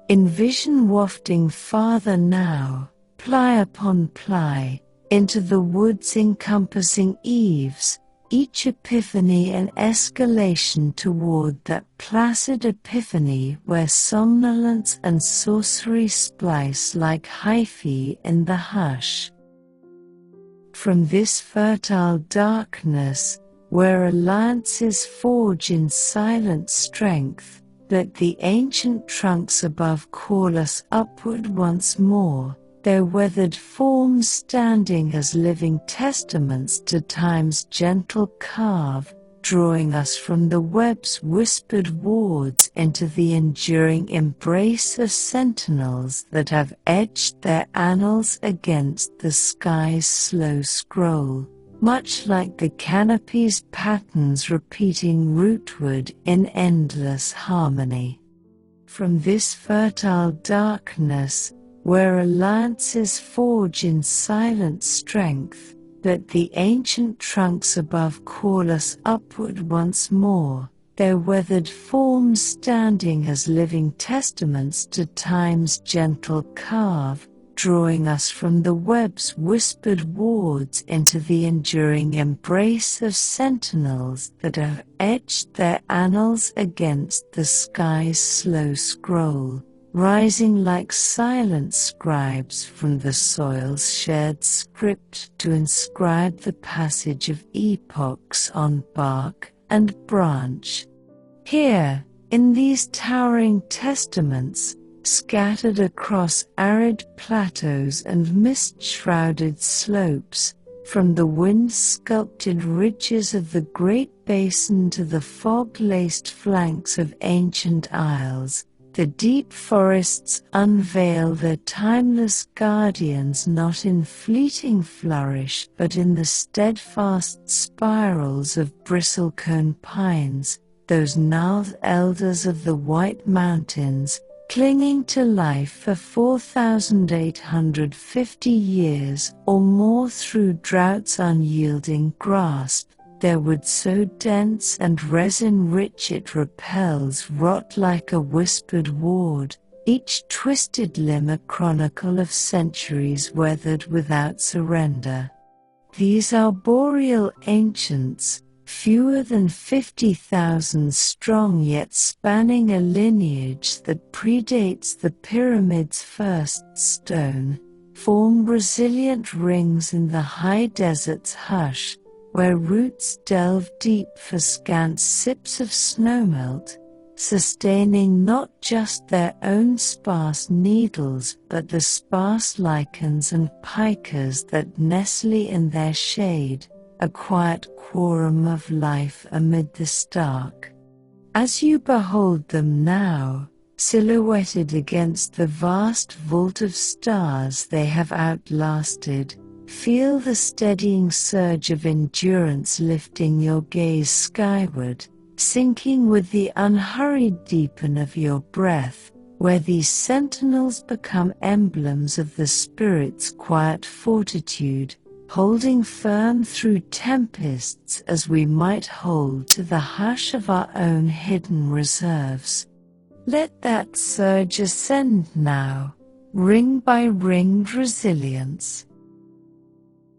A: In vision wafting farther now, ply upon ply, into the woods encompassing eaves, each epiphany an escalation toward that placid epiphany where somnolence and sorcery splice like hyphae in the hush. From this fertile darkness, where alliances forge in silent strength, let the ancient trunks above call us upward once more, their weathered forms standing as living testaments to time's gentle carve, drawing us from the web's whispered wards into the enduring embrace of sentinels that have etched their annals against the sky's slow scroll, much like the canopies' patterns repeating rootward in endless harmony. From this fertile darkness, where alliances forge in silent strength, let the ancient trunks above call us upward once more, their weathered forms standing as living testaments to time's gentle carve, drawing us from the web's whispered wards into the enduring embrace of sentinels that have etched their annals against the sky's slow scroll, rising like silent scribes from the soil's shared script to inscribe the passage of epochs on bark and branch. Here, In these towering testaments, scattered across arid plateaus and mist-shrouded slopes, from the wind-sculpted ridges of the Great Basin to the fog-laced flanks of ancient isles, the deep forests unveil their timeless guardians not in fleeting flourish but in the steadfast spirals of bristlecone pines, those gnarled elders of the White Mountains, clinging to life for 4,850 years or more through drought's unyielding grasp, their wood so dense and resin-rich it repels rot like a whispered ward, each twisted limb a chronicle of centuries weathered without surrender. These arboreal ancients, fewer than 50,000 strong yet spanning a lineage that predates the pyramid's first stone, form resilient rings in the high desert's hush, where roots delve deep for scant sips of snowmelt, sustaining not just their own sparse needles but the sparse lichens and picas that nestle in their shade, a quiet quorum of life amid the stark. As you behold them now, silhouetted against the vast vault of stars they have outlasted, feel the steadying surge of endurance lifting your gaze skyward, sinking with the unhurried deepen of your breath, where these sentinels become emblems of the spirit's quiet fortitude, holding firm through tempests as we might hold to the hush of our own hidden reserves. Let that surge ascend now, ring by ringed resilience.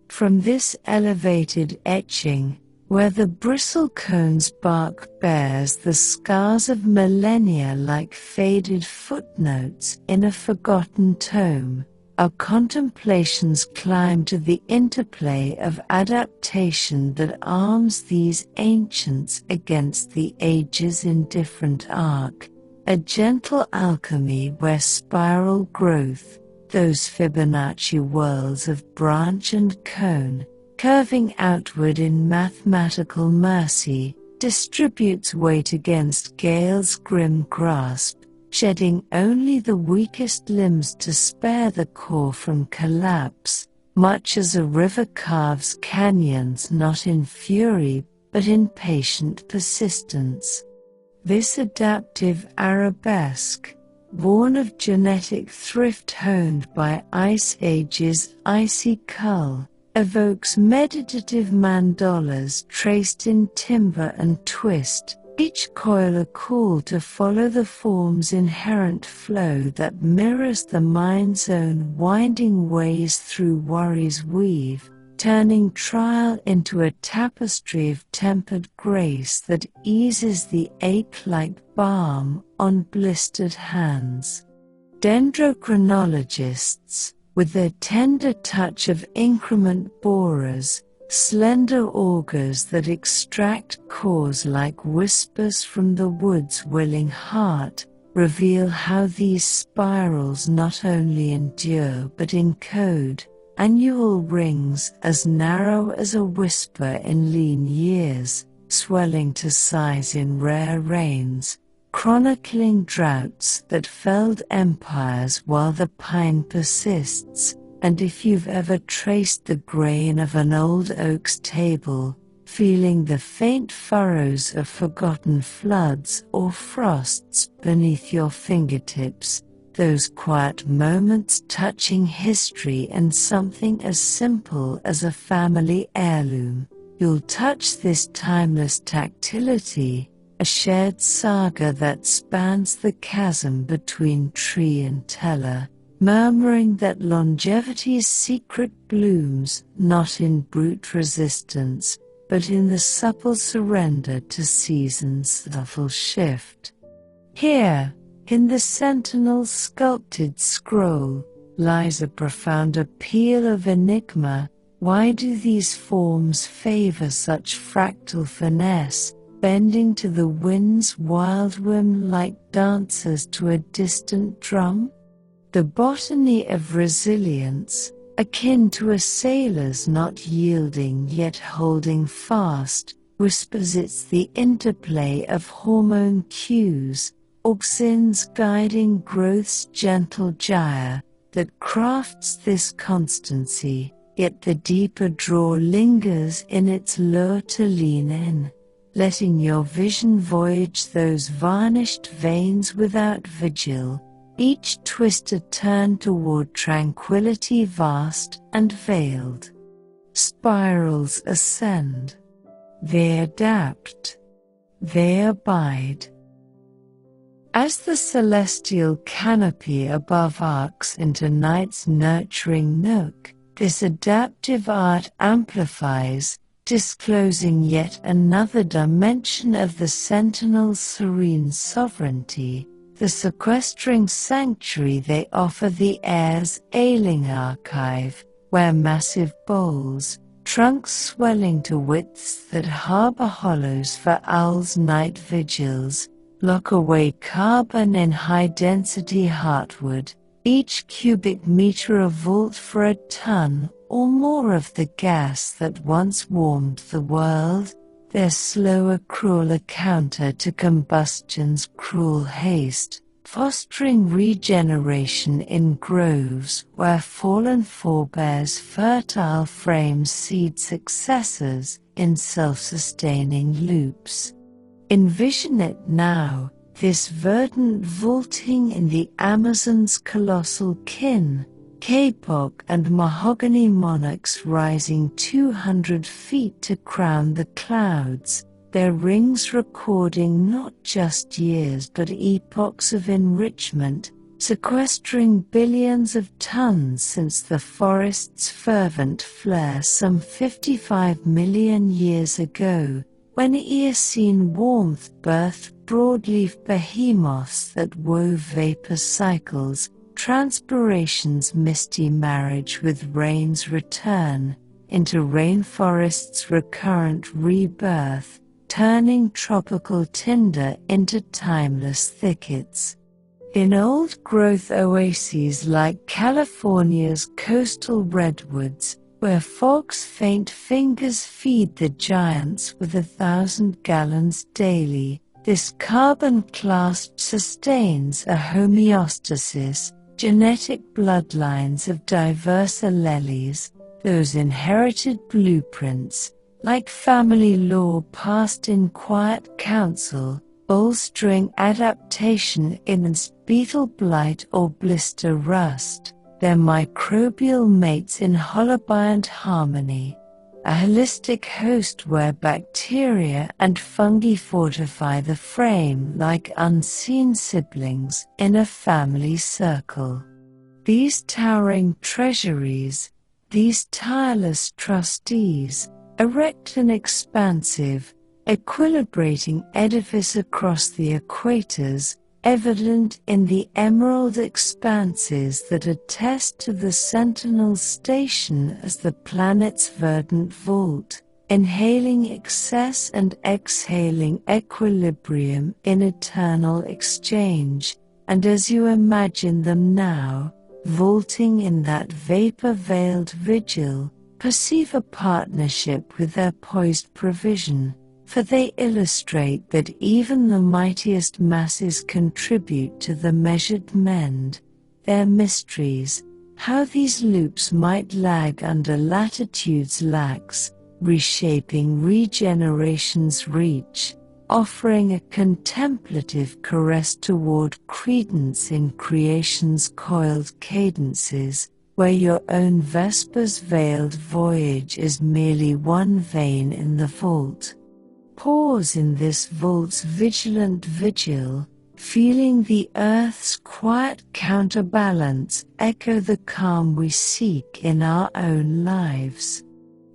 A: From this elevated etching, where the bristlecone's bark bears the scars of millennia like faded footnotes in a forgotten tome, our contemplations climb to the interplay of adaptation that arms these ancients against the age's indifferent arc, a gentle alchemy where spiral growth, those Fibonacci whirls of branch and cone, curving outward in mathematical mercy, distributes weight against gale's grim grasp, shedding only the weakest limbs to spare the core from collapse, much as a river carves canyons not in fury but in patient persistence. This adaptive arabesque, born of genetic thrift honed by Ice Age's icy cull, evokes meditative mandalas traced in timber and twist, each coil a call to follow the form's inherent flow that mirrors the mind's own winding ways through worry's weave, turning trial into a tapestry of tempered grace that eases the ache like balm on blistered hands. Dendrochronologists, with their tender touch of increment borers, slender augurs that extract cores like whispers from the wood's willing heart, reveal how these spirals not only endure but encode annual rings as narrow as a whisper in lean years, swelling to sighs in rare rains, chronicling droughts that felled empires while the pine persists. And if you've ever traced the grain of an old oak's table, feeling the faint furrows of forgotten floods or frosts beneath your fingertips, those quiet moments touching history and something as simple as a family heirloom, you'll touch this timeless tactility, a shared saga that spans the chasm between tree and teller, murmuring that longevity's secret blooms not in brute resistance, but in the supple surrender to season's subtle shift. Here, in the sentinel's sculpted scroll, lies a profound appeal of enigma. Why do these forms favor such fractal finesse, bending to the wind's wild whim like dancers to a distant drum? The botany of resilience, akin to a sailor's not yielding yet holding fast, whispers it's the interplay of hormone cues, auxins guiding growth's gentle gyre, that crafts this constancy, yet the deeper draw lingers in its lure to lean in, letting your vision voyage those varnished veins without vigil, each twisted turn toward tranquility vast and veiled. Spirals ascend. They adapt. They abide. As the celestial canopy above arcs into night's nurturing nook, this adaptive art amplifies, disclosing yet another dimension of the sentinel's serene sovereignty, the sequestering sanctuary they offer the air's ailing archive, where massive boles, trunks swelling to widths that harbor hollows for owls' night vigils, lock away carbon in high-density heartwood, each cubic meter a vault for a ton or more of the gas that once warmed the world, their slower, crueler counter to combustion's cruel haste, fostering regeneration in groves where fallen forebears' fertile frames seed successors in self-sustaining loops. Envision it now, this verdant vaulting in the Amazon's colossal kin, kapok and mahogany monarchs rising 200 feet to crown the clouds, their rings recording not just years but epochs of enrichment, sequestering billions of tons since the forest's fervent flare some 55 million years ago, when Eocene warmth birthed broadleaf behemoths that wove vapor cycles, transpiration's misty marriage with rain's return, into rainforest's recurrent rebirth, turning tropical tinder into timeless thickets. In old-growth oases like California's coastal redwoods, where fog's faint fingers feed the giants with 1,000 gallons daily, this carbon clasp sustains a homeostasis, genetic bloodlines of diverse alleles, those inherited blueprints, like family law passed in quiet council, bolstering adaptation against beetle blight or blister rust, their microbial mates in holobiont harmony, a holistic host where bacteria and fungi fortify the frame like unseen siblings in a family circle. These towering treasuries, these tireless trustees, erect an expansive, equilibrating edifice across the equators, evident in the emerald expanses that attest to the Sentinel's station as the planet's verdant vault, inhaling excess and exhaling equilibrium in eternal exchange, and as you imagine them now, vaulting in that vapor-veiled vigil, perceive a partnership with their poised provision, for they illustrate that even the mightiest masses contribute to the measured mend, their mysteries, how these loops might lag under latitude's lax, reshaping regeneration's reach, offering a contemplative caress toward credence in creation's coiled cadences, where your own Vesper's veiled voyage is merely one vein in the vault. Pause in this vault's vigilant vigil, feeling the earth's quiet counterbalance echo the calm we seek in our own lives.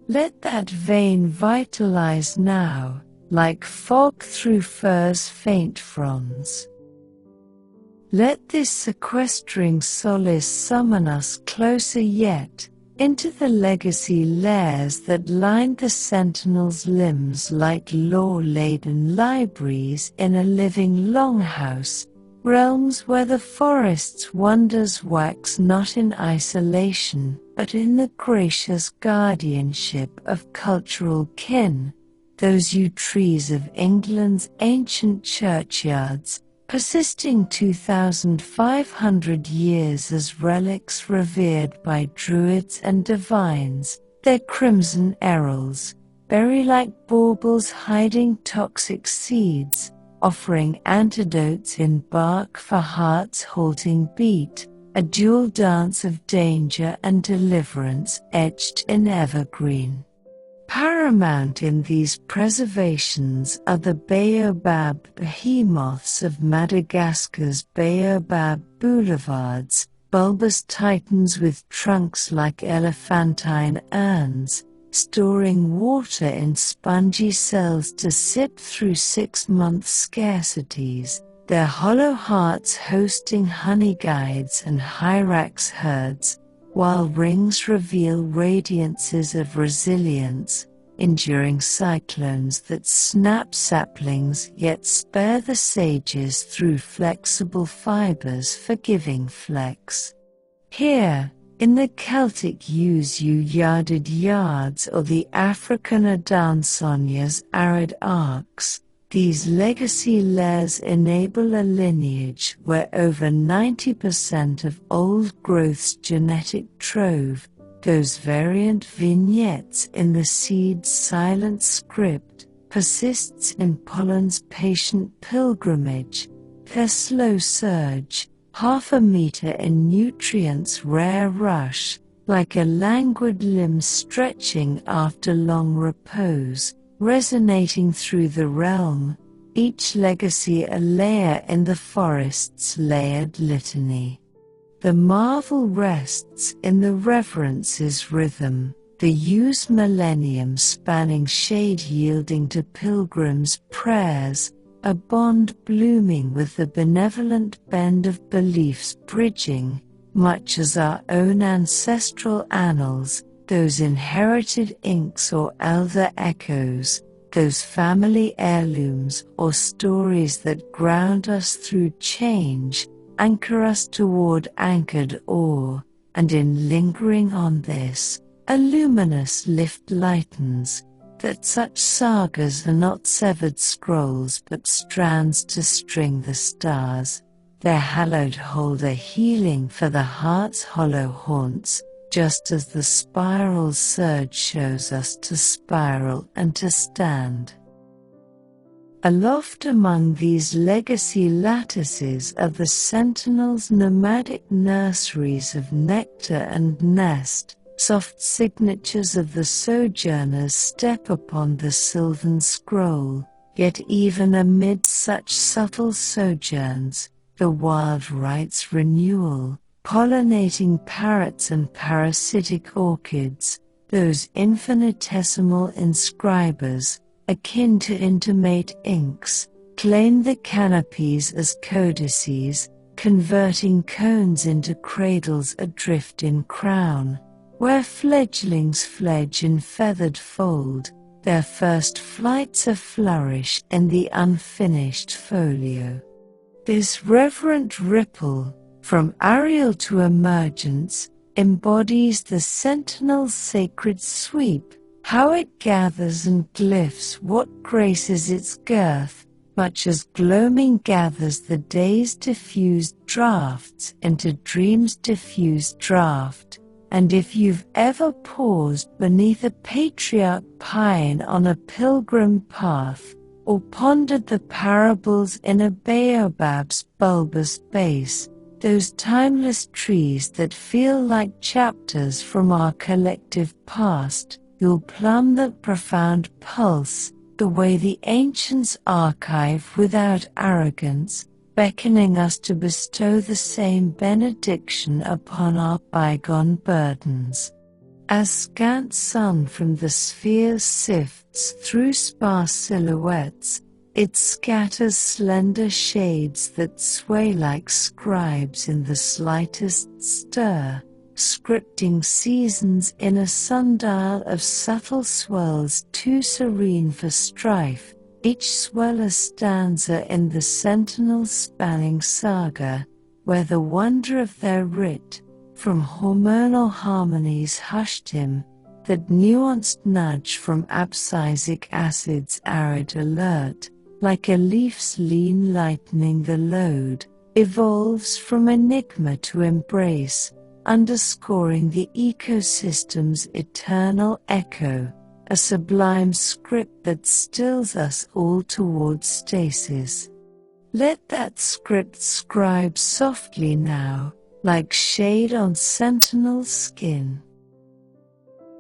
A: Let that vein vitalize now, like fog through fur's faint fronds. Let this sequestering solace summon us closer yet, into the legacy layers that lined the sentinel's limbs like lore-laden libraries in a living longhouse, realms where the forest's wonders wax not in isolation, but in the gracious guardianship of cultural kin, those yew trees of England's ancient churchyards, persisting 2,500 years as relics revered by druids and divines, their crimson arrows, berry-like baubles hiding toxic seeds, offering antidotes in bark for heart's halting beat, a dual dance of danger and deliverance etched in evergreen. Paramount in these preservations are the baobab behemoths of Madagascar's baobab boulevards, bulbous titans with trunks like elephantine urns, storing water in spongy cells to sip through 6-month scarcities, their hollow hearts hosting honey guides and hyrax herds, while rings reveal radiances of resilience, enduring cyclones that snap saplings yet spare the sages through flexible fibers forgiving flex. Here, in the Celtic yarded yards or the African Adansonia's arid arcs, these legacy layers enable a lineage where over 90% of old growth's genetic trove, those variant vignettes in the seed's silent script, persists in pollen's patient pilgrimage, their slow surge, half a meter in nutrients' rare rush, like a languid limb stretching after long repose, resonating through the realm, each legacy a layer in the forest's layered litany. The marvel rests in the reverence's rhythm, the yew's millennium spanning shade yielding to pilgrims' prayers, a bond blooming with the benevolent bend of beliefs bridging, much as our own ancestral annals, those inherited inks or elder echoes, those family heirlooms or stories that ground us through change, anchor us toward anchored ore, and in lingering on this, a luminous lift lightens, that such sagas are not severed scrolls but strands to string the stars, their hallowed hold a healing for the heart's hollow haunts, just as the spiral's surge shows us to spiral and to stand. Aloft among these legacy lattices are the sentinel's nomadic nurseries of nectar and nest, soft signatures of the sojourner's step upon the sylvan scroll, yet even amid such subtle sojourns, the wild rites renewal, pollinating parrots and parasitic orchids, those infinitesimal inscribers, akin to intimate inks, claim the canopies as codices, converting cones into cradles adrift in crown, where fledglings fledge in feathered fold, their first flights a flourish in the unfinished folio. This reverent ripple, from Ariel to emergence, embodies the sentinel's sacred sweep, how it gathers and glyphs what graces its girth, much as gloaming gathers the day's diffused drafts into dream's diffused draft. And if you've ever paused beneath a patriarch pine on a pilgrim path, or pondered the parables in a baobab's bulbous base, those timeless trees that feel like chapters from our collective past, you'll plumb that profound pulse, the way the ancients archive without arrogance, beckoning us to bestow the same benediction upon our bygone burdens. As scant sun from the sphere sifts through sparse silhouettes, it scatters slender shades that sway like scribes in the slightest stir, scripting seasons in a sundial of subtle swirls too serene for strife, each swell a stanza in the sentinel-spanning saga, where the wonder of their writ, from hormonal harmonies hushed him, that nuanced nudge from abscisic acid's arid alert, like a leaf's lean lightening the load, evolves from enigma to embrace, underscoring the ecosystem's eternal echo, a sublime script that stills us all towards stasis. Let that script scribe softly now, like shade on sentinel skin.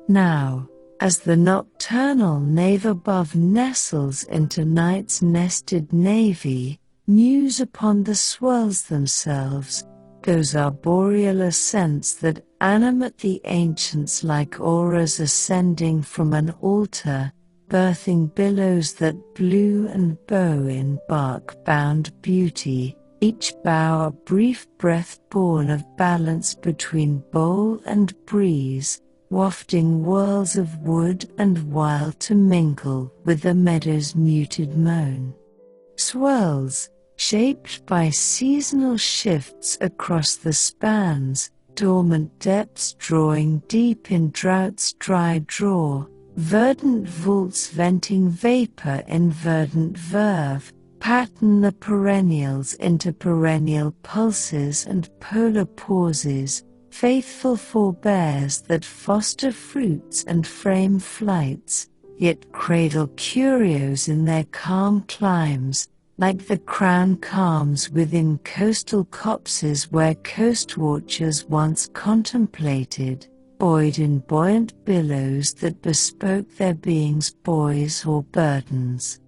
A: Now, as the nocturnal nave above nestles into night's nested navy, muse upon the swirls themselves, those arboreal ascents that animate the ancients like auras ascending from an altar, birthing billows that blew and bow in bark-bound beauty, each bough a brief breath born of balance between bowl and breeze, wafting whirls of wood and wild to mingle with the meadow's muted moan. Swirls, shaped by seasonal shifts across the spans, dormant depths drawing deep in drought's dry draw, verdant vaults venting vapor in verdant verve, pattern the perennials into perennial pulses and polar pauses, faithful forebears that foster fruits and frame flights, yet cradle curios in their calm climes, like the crown calms within coastal copses where coast watchers once contemplated, buoyed in buoyant billows that bespoke their being's buoys or burdens.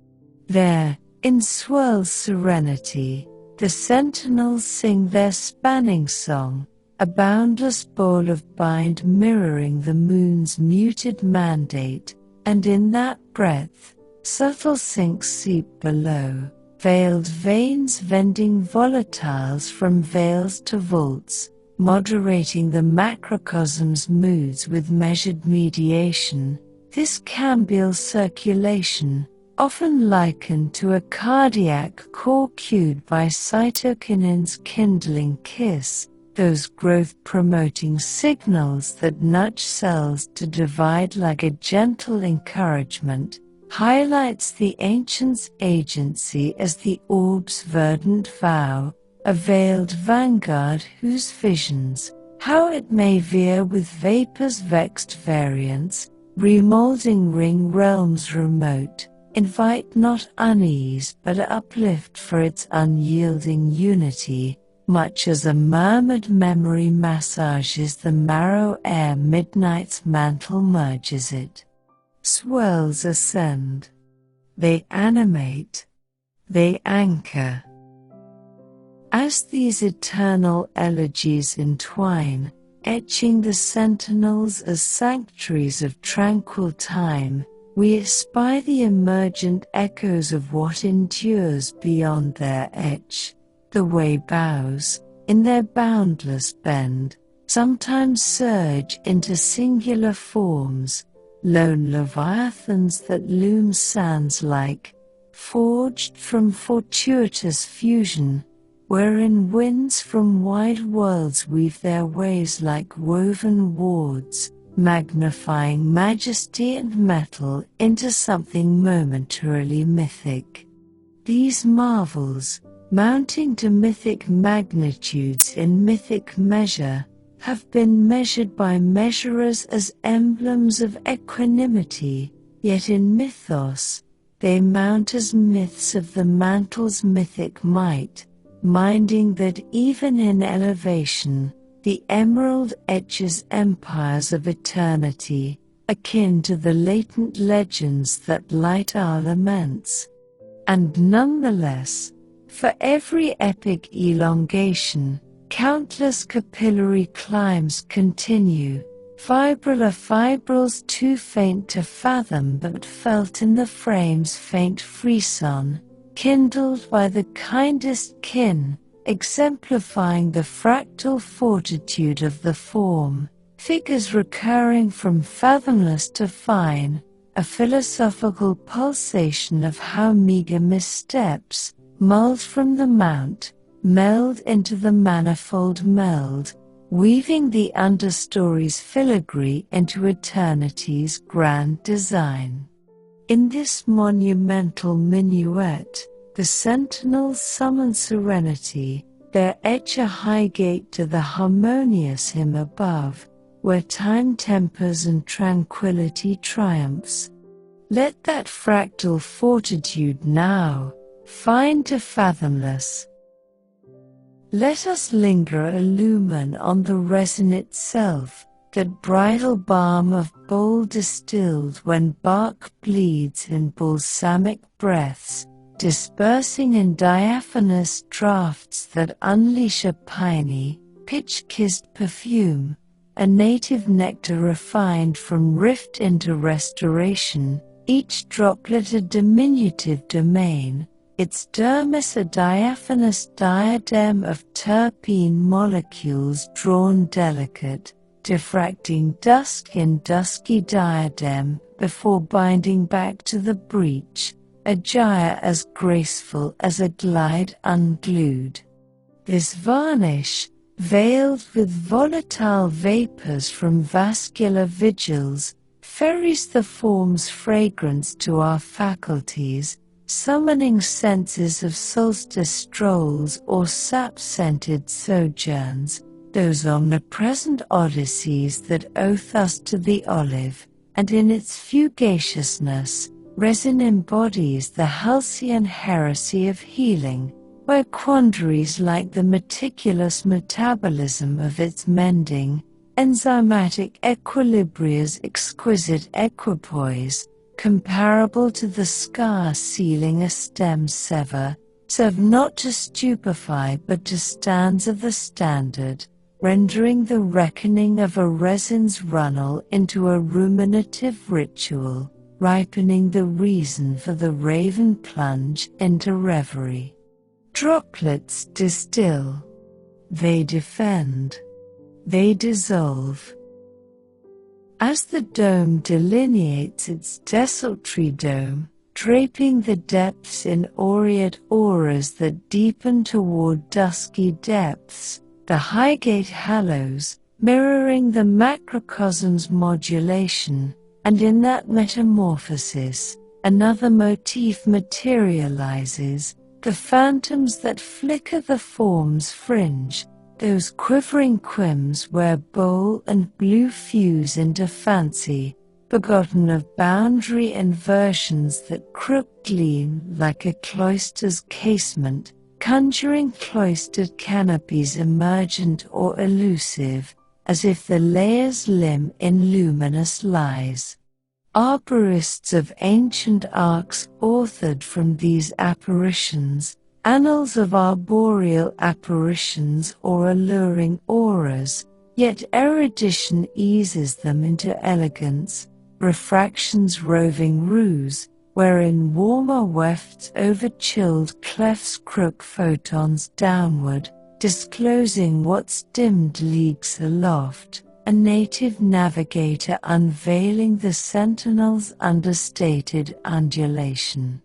A: There, in swirl's serenity, the sentinels sing their spanning song, a boundless bowl of bind mirroring the moon's muted mandate, and in that breath, subtle sinks seep below, veiled veins vending volatiles from veils to vaults, moderating the macrocosm's moods with measured mediation. This cambial circulation, often likened to a cardiac core cued by cytokinin's kindling kiss, those growth-promoting signals that nudge cells to divide like a gentle encouragement, highlights the ancient's agency as the orb's verdant vow, a veiled vanguard whose visions, how it may veer with vapor's vexed variance, remolding ring realms remote, invite not unease but uplift for its unyielding unity, much as a murmured memory massages the marrow ere midnight's mantle merges it. Swirls ascend. They animate. They anchor. As these eternal elegies entwine, etching the sentinels as sanctuaries of tranquil time, we espy the emergent echoes of what endures beyond their etch. The way bows, in their boundless bend, sometimes surge into singular forms, lone leviathans that loom sands like, forged from fortuitous fusion, wherein winds from wide worlds weave their ways like woven wards, magnifying majesty and metal into something momentarily mythic. These marvels, mounting to mythic magnitudes in mythic measure, have been measured by measurers as emblems of equanimity, yet in mythos, they mount as myths of the mantle's mythic might, minding that even in elevation, the emerald etches empires of eternity, akin to the latent legends that light our laments. And nonetheless, for every epic elongation, countless capillary climbs continue, fibrillar fibrils too faint to fathom but felt in the frame's faint frisson, kindled by the kindest kin, exemplifying the fractal fortitude of the form, figures recurring from fathomless to fine, a philosophical pulsation of how meager missteps, mulled from the mount, meld into the manifold meld, weaving the understory's filigree into eternity's grand design. In this monumental minuet, the sentinels summon serenity, their etch a high gate to the harmonious hymn above, where time tempers and tranquility triumphs. Let that fractal fortitude now find to fathomless. Let us linger illumin on the resin itself, that bridal balm of bowl distilled when bark bleeds in balsamic breaths, dispersing in diaphanous draughts that unleash a piney, pitch-kissed perfume, a native nectar refined from rift into restoration, each droplet a diminutive domain, its dermis a diaphanous diadem of terpene molecules drawn delicate, diffracting dusk in dusky diadem before binding back to the breach, a gyre as graceful as a glide unglued. This varnish, veiled with volatile vapors from vascular vigils, ferries the form's fragrance to our faculties, summoning senses of solstice strolls or sap-scented sojourns, those omnipresent odysseys that oath us to the olive, and in its fugaciousness, resin embodies the halcyon heresy of healing, where quandaries like the meticulous metabolism of its mending, enzymatic equilibria's exquisite equipoise, comparable to the scar sealing a stem serve not to stupefy but to stanza the standard, rendering the reckoning of a resin's runnel into a ruminative ritual, ripening the reason for the raven plunge into reverie. Droplets distill. They defend. They dissolve. As the dome delineates its desultory dome, draping the depths in aureate auras that deepen toward dusky depths, the Highgate hallows, mirroring the macrocosm's modulation, and in that metamorphosis, another motif materializes, the phantoms that flicker the form's fringe, those quivering quims where bowl and blue fuse into fancy, begotten of boundary inversions that crook gleam like a cloister's casement, conjuring cloistered canopies emergent or elusive, as if the layer's limb in luminous lies. Arborists of ancient arcs authored from these apparitions, annals of arboreal apparitions or alluring auras, yet erudition eases them into elegance, refraction's roving ruse, wherein warmer wefts over-chilled clefts crook photons downward, disclosing what's dimmed leagues aloft, a native navigator unveiling the sentinel's understated undulation.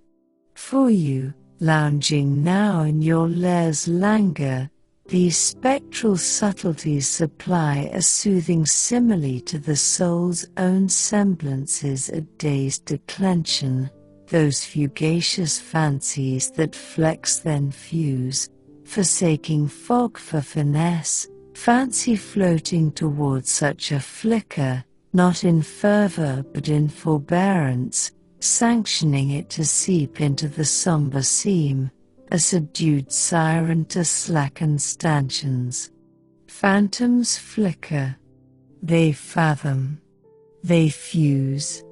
A: For you, lounging now in your lair's languor, these spectral subtleties supply a soothing simile to the soul's own semblances at day's declension, those fugacious fancies that flex then fuse, forsaking fog for finesse, fancy floating toward such a flicker, not in fervor but in forbearance, sanctioning it to seep into the somber seam, a subdued siren to slacken stanchions. Phantoms flicker. They fathom. They fuse.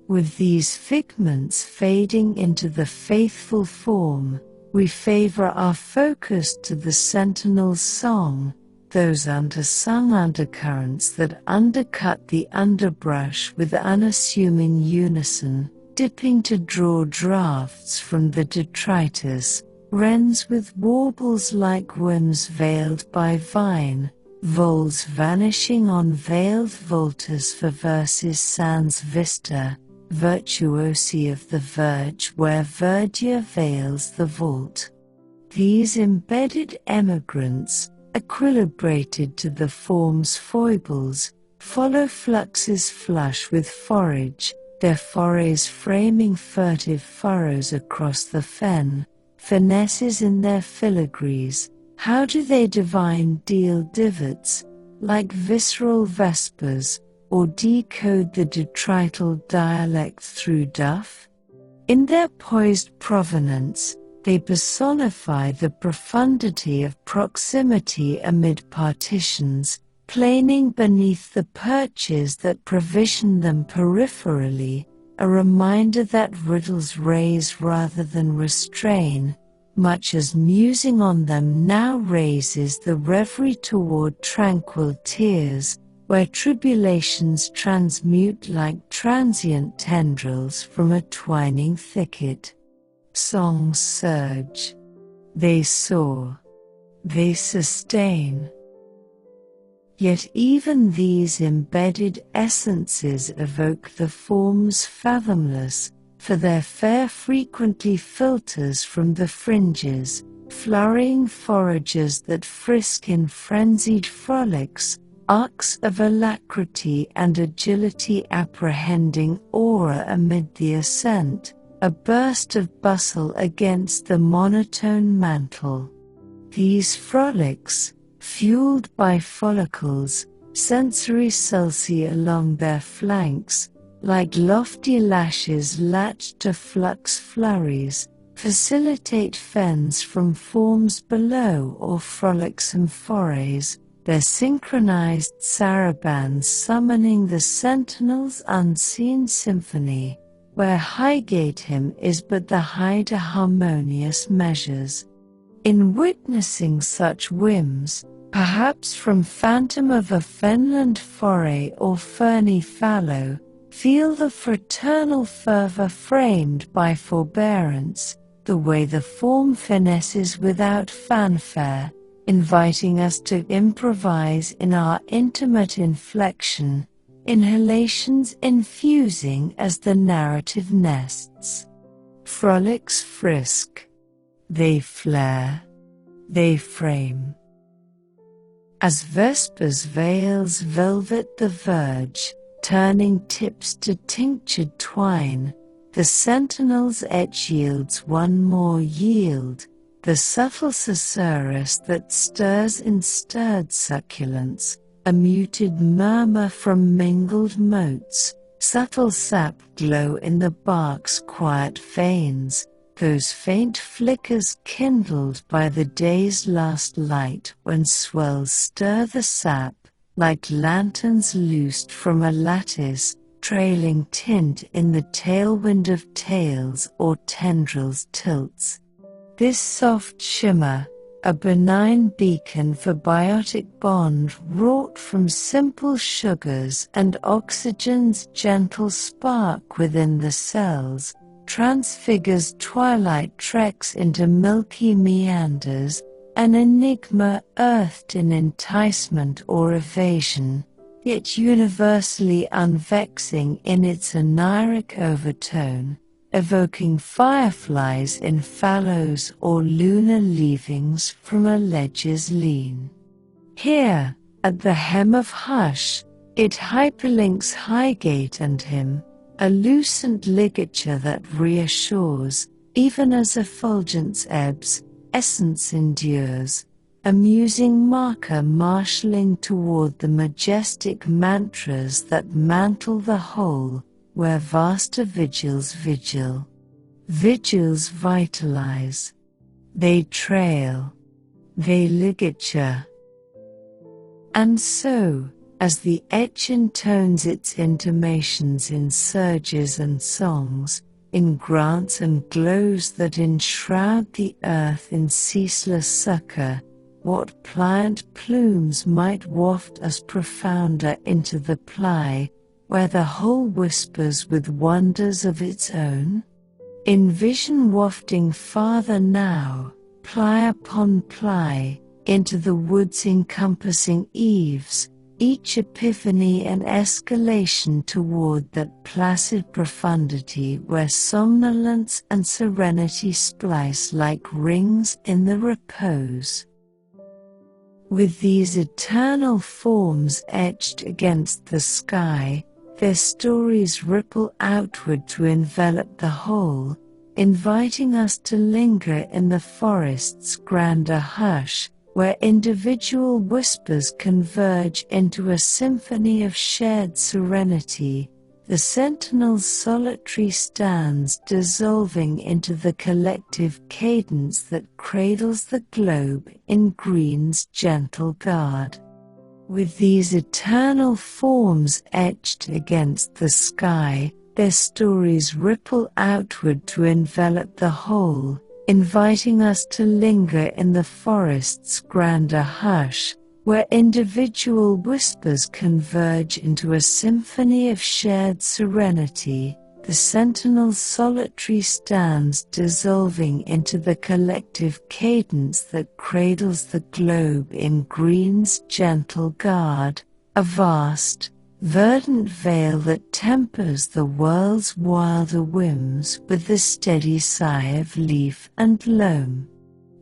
A: With these figments fading into the faithful form, we favor our focus to the sentinel's song, those undersung undercurrents that undercut the underbrush with unassuming unison, dipping to draw draughts from the detritus, wrens with warbles like whims veiled by vine, voles vanishing on veiled vaulters for verses sans vista, virtuosi of the verge where verdure veils the vault. These embedded emigrants, equilibrated to the form's foibles, follow fluxes flush with forage, their forays framing furtive furrows across the fen, finesses in their filigrees. How do they divine deal divots, like visceral vespers, or decode the detrital dialect through duff? In their poised provenance, they personify the profundity of proximity amid partitions, planing beneath the perches that provision them peripherally, a reminder that riddles raise rather than restrain, much as musing on them now raises the reverie toward tranquil tears, where tribulations transmute like transient tendrils from a twining thicket. Songs surge. They soar. They sustain. Yet even these embedded essences evoke the forms fathomless, for their fare frequently filters from the fringes, flurrying foragers that frisk in frenzied frolics, arcs of alacrity and agility apprehending aura amid the ascent, a burst of bustle against the monotone mantle. These frolics, fueled by follicles, sensory sulci along their flanks, like lofty lashes latched to flux flurries, facilitate fens from forms below or frolicsome forays, their synchronized sarabands summoning the sentinel's unseen symphony, where Highgate hymn is but the high to harmonious measures. In witnessing such whims, perhaps from phantom of a fenland foray or ferny fallow, feel the fraternal fervor framed by forbearance, the way the form finesses without fanfare, inviting us to improvise in our intimate inflection, inhalations infusing as the narrative nests. Frolics frisk. They flare. They frame. As Vespers veils velvet the verge, turning tips to tinctured twine, the sentinel's edge yields one more yield, the subtle susurrus that stirs in stirred succulence, a muted murmur from mingled motes, subtle sap glow in the bark's quiet veins, those faint flickers kindled by the day's last light when swells stir the sap, like lanterns loosed from a lattice, trailing tint in the tailwind of tails or tendrils tilts. This soft shimmer, a benign beacon for biotic bond wrought from simple sugars and oxygen's gentle spark within the cells, transfigures twilight treks into milky meanders, an enigma earthed in enticement or evasion, yet universally unvexing in its oniric overtone, evoking fireflies in fallows or lunar leavings from a ledge's lean. Here, at the hem of hush, it hyperlinks Highgate and him, a lucent ligature that reassures, even as effulgence ebbs, essence endures, a musing marker marshalling toward the majestic mantras that mantle the whole, where vaster vigils vigil. Vigils vitalize. They trail. They ligature. And so, as the etch intones its intimations in surges and songs, in grants and glows that enshroud the earth in ceaseless succor, what pliant plumes might waft us profounder into the ply, where the whole whispers with wonders of its own? In vision wafting farther now, ply upon ply, into the wood's encompassing eaves, each epiphany an escalation toward that placid profundity where somnolence and serenity splice like rings in the repose. With these eternal forms etched against the sky, their stories ripple outward to envelop the whole, inviting us to linger in the forest's grander hush, where individual whispers converge into a symphony of shared serenity, the sentinel's solitary stands dissolving into the collective cadence that cradles the globe in green's gentle guard. With these eternal forms etched against the sky, their stories ripple outward to envelop the whole, inviting us to linger in the forest's grander hush, where individual whispers converge into a symphony of shared serenity, the sentinel's solitary stands dissolving into the collective cadence that cradles the globe in green's gentle guard, a vast, verdant veil that tempers the world's wilder whims with the steady sigh of leaf and loam.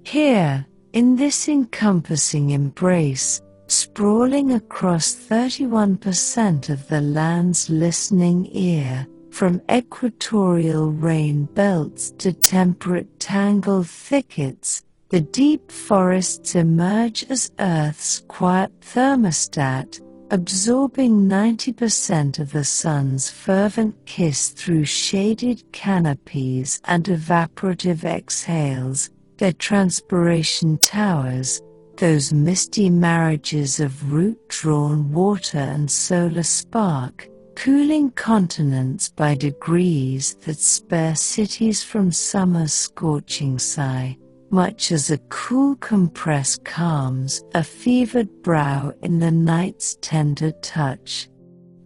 A: Here, in this encompassing embrace, sprawling across 31% of the land's listening ear, from equatorial rain belts to temperate tangled thickets, the deep forests emerge as Earth's quiet thermostat, absorbing 90% of the sun's fervent kiss through shaded canopies and evaporative exhales, their transpiration towers, those misty marriages of root-drawn water and solar spark, cooling continents by degrees that spare cities from summer's scorching sigh, much as a cool compress calms a fevered brow in the night's tender touch.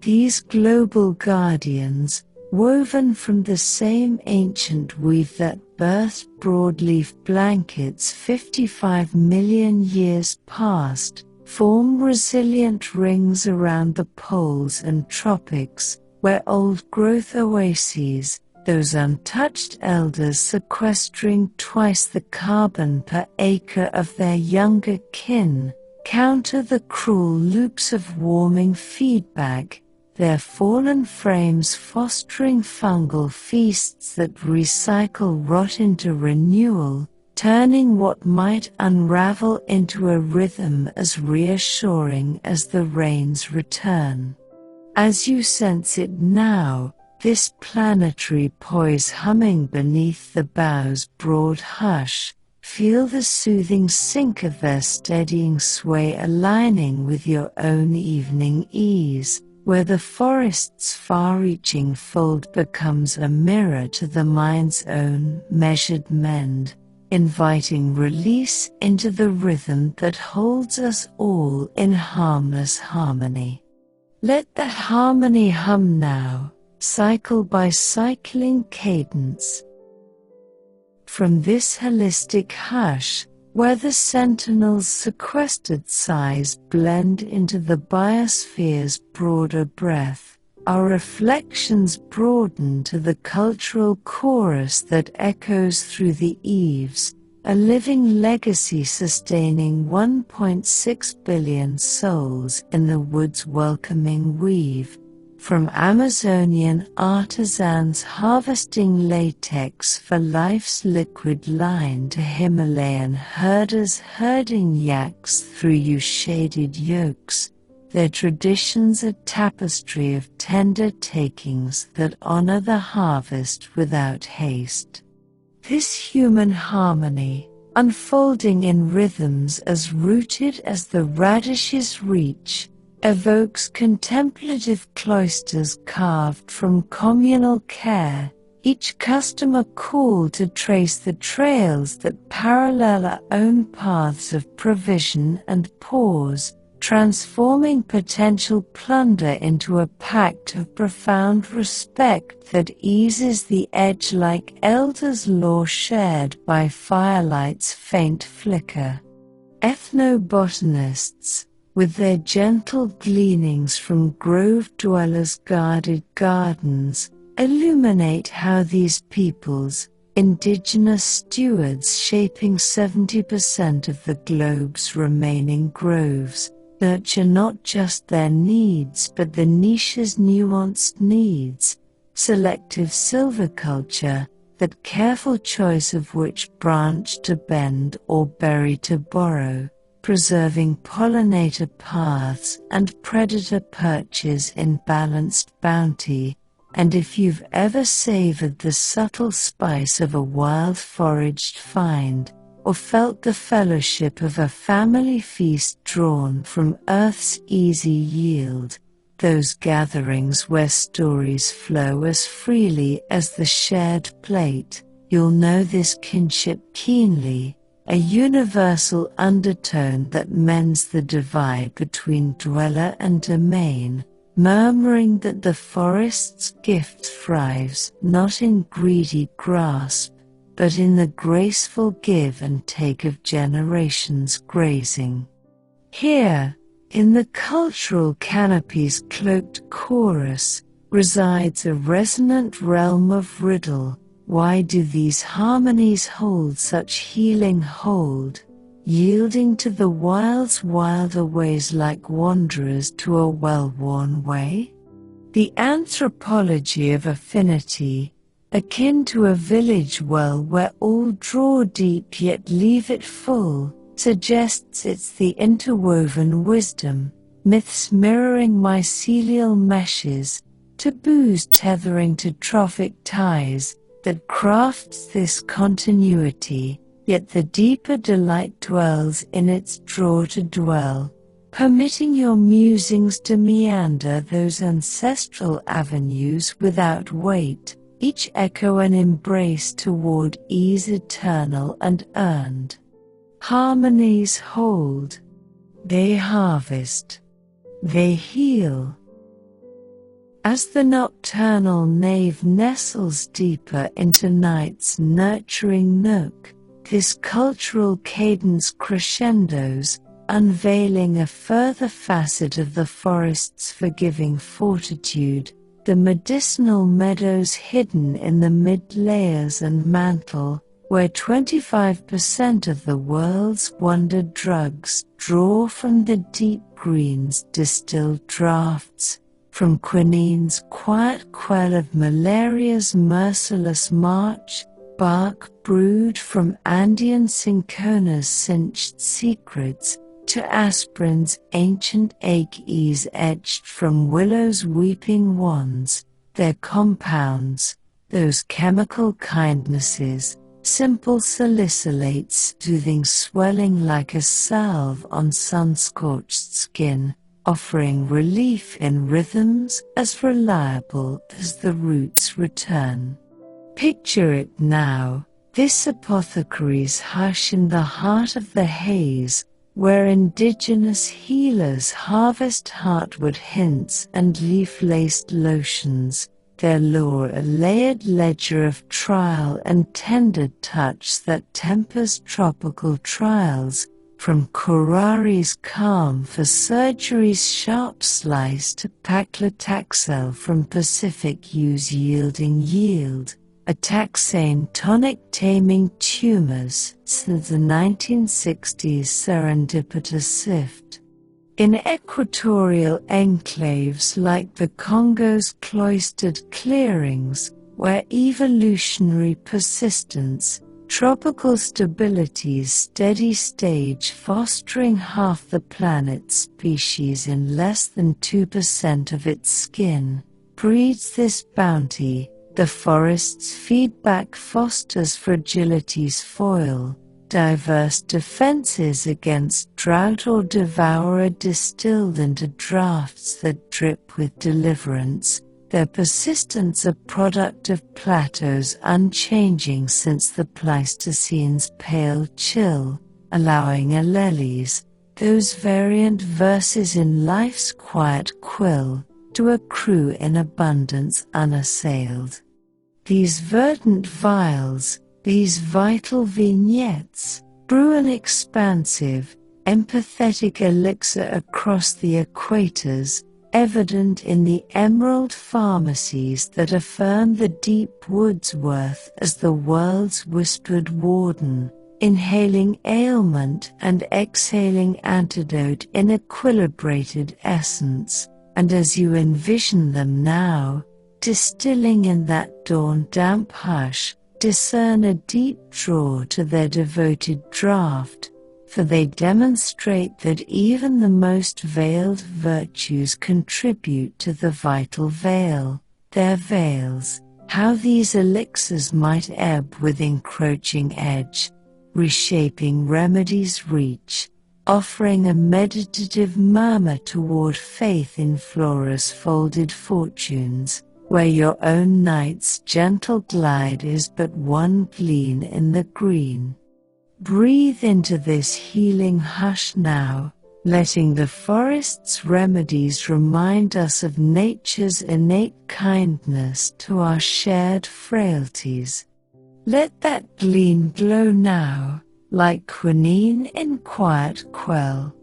A: These global guardians, woven from the same ancient weave that birthed broadleaf blankets 55 million years past, form resilient rings around the poles and tropics, where old-growth oases, those untouched elders sequestering twice the carbon per acre of their younger kin, counter the cruel loops of warming feedback, their fallen frames fostering fungal feasts that recycle rot into renewal, turning what might unravel into a rhythm as reassuring as the rain's return. As you sense it now, this planetary poise humming beneath the boughs' broad hush, feel the soothing sink of their steadying sway aligning with your own evening ease, where the forest's far-reaching fold becomes a mirror to the mind's own measured mend, inviting release into the rhythm that holds us all in harmless harmony. Let that harmony hum now, cycle by cycling cadence. From this holistic hush, where the sentinel's sequestered sighs blend into the biosphere's broader breath, our reflections broaden to the cultural chorus that echoes through the eaves, a living legacy sustaining 1.6 billion souls in the wood's welcoming weave, from Amazonian artisans harvesting latex for life's liquid line to Himalayan herders herding yaks through you-shaded yokes, their traditions a tapestry of tender takings that honor the harvest without haste. This human harmony, unfolding in rhythms as rooted as the radish's reach, evokes contemplative cloisters carved from communal care, each customer called to trace the trails that parallel our own paths of provision and pause, transforming potential plunder into a pact of profound respect that eases the edge like elders' lore shared by firelight's faint flicker. Ethnobotanists, with their gentle gleanings from grove dwellers' guarded gardens, illuminate how these peoples, indigenous stewards shaping 70% of the globe's remaining groves, nurture not just their needs but the niche's nuanced needs, selective silviculture, that careful choice of which branch to bend or berry to borrow, preserving pollinator paths and predator perches in balanced bounty. And if you've ever savored the subtle spice of a wild foraged find, or felt the fellowship of a family feast drawn from earth's easy yield, those gatherings where stories flow as freely as the shared plate, you'll know this kinship keenly, a universal undertone that mends the divide between dweller and domain, murmuring that the forest's gift thrives not in greedy grasp, but in the graceful give and take of generations grazing. Here, in the cultural canopy's cloaked chorus, resides a resonant realm of riddle. Why do these harmonies hold such healing hold, yielding to the wild's wilder ways like wanderers to a well-worn way? The anthropology of affinity, akin to a village well where all draw deep yet leave it full, suggests it's the interwoven wisdom, myths mirroring mycelial meshes, taboos tethering to trophic ties, that crafts this continuity, yet the deeper delight dwells in its draw to dwell, permitting your musings to meander those ancestral avenues without weight, each echo an embrace toward ease eternal and earned. Harmonies hold, they harvest, they heal. As the nocturnal nave nestles deeper into night's nurturing nook, this cultural cadence crescendos, unveiling a further facet of the forest's forgiving fortitude, the medicinal meadows hidden in the mid-layers and mantle, where 25% of the world's wonder drugs draw from the deep green's distilled draughts, from quinine's quiet quell of malaria's merciless march, bark brewed from Andean cinchona's cinched secrets, to aspirin's ancient ache ease etched from willow's weeping wands, their compounds, those chemical kindnesses, simple salicylates soothing swelling like a salve on sun-scorched skin, offering relief in rhythms as reliable as the roots return. Picture it now, this apothecary's hush in the heart of the haze, where indigenous healers harvest heartwood hints and leaf-laced lotions, their lore a layered ledger of trial and tender touch that tempers tropical trials, from curari's calm for surgery's sharp slice to paclitaxel from Pacific U's yielding yield, a taxane tonic taming tumors since the 1960s serendipitous sift. In equatorial enclaves like the Congo's cloistered clearings, where evolutionary persistence, tropical stability's steady stage fostering half the planet's species in less than 2% of its skin, breeds this bounty, the forest's feedback fosters fragility's foil, diverse defenses against drought or devourer distilled into draughts that drip with deliverance, their persistence a product of plateaus unchanging since the Pleistocene's pale chill, allowing alleles, those variant verses in life's quiet quill, to accrue in abundance unassailed. These verdant vials, these vital vignettes, brew an expansive, empathetic elixir across the equators, evident in the emerald pharmacies that affirm the deep Wordsworth as the world's whispered warden, inhaling ailment and exhaling antidote in equilibrated essence, and as you envision them now, distilling in that dawn-damp hush, discern a deep draw to their devoted draught, for they demonstrate that even the most veiled virtues contribute to the vital veil, their veils, how these elixirs might ebb with encroaching edge, reshaping remedy's reach, offering a meditative murmur toward faith in Flora's folded fortunes, where your own night's gentle glide is but one gleam in the green. Breathe into this healing hush now, letting the forest's remedies remind us of nature's innate kindness to our shared frailties. Let that gleam glow now, like quinine in quiet quell.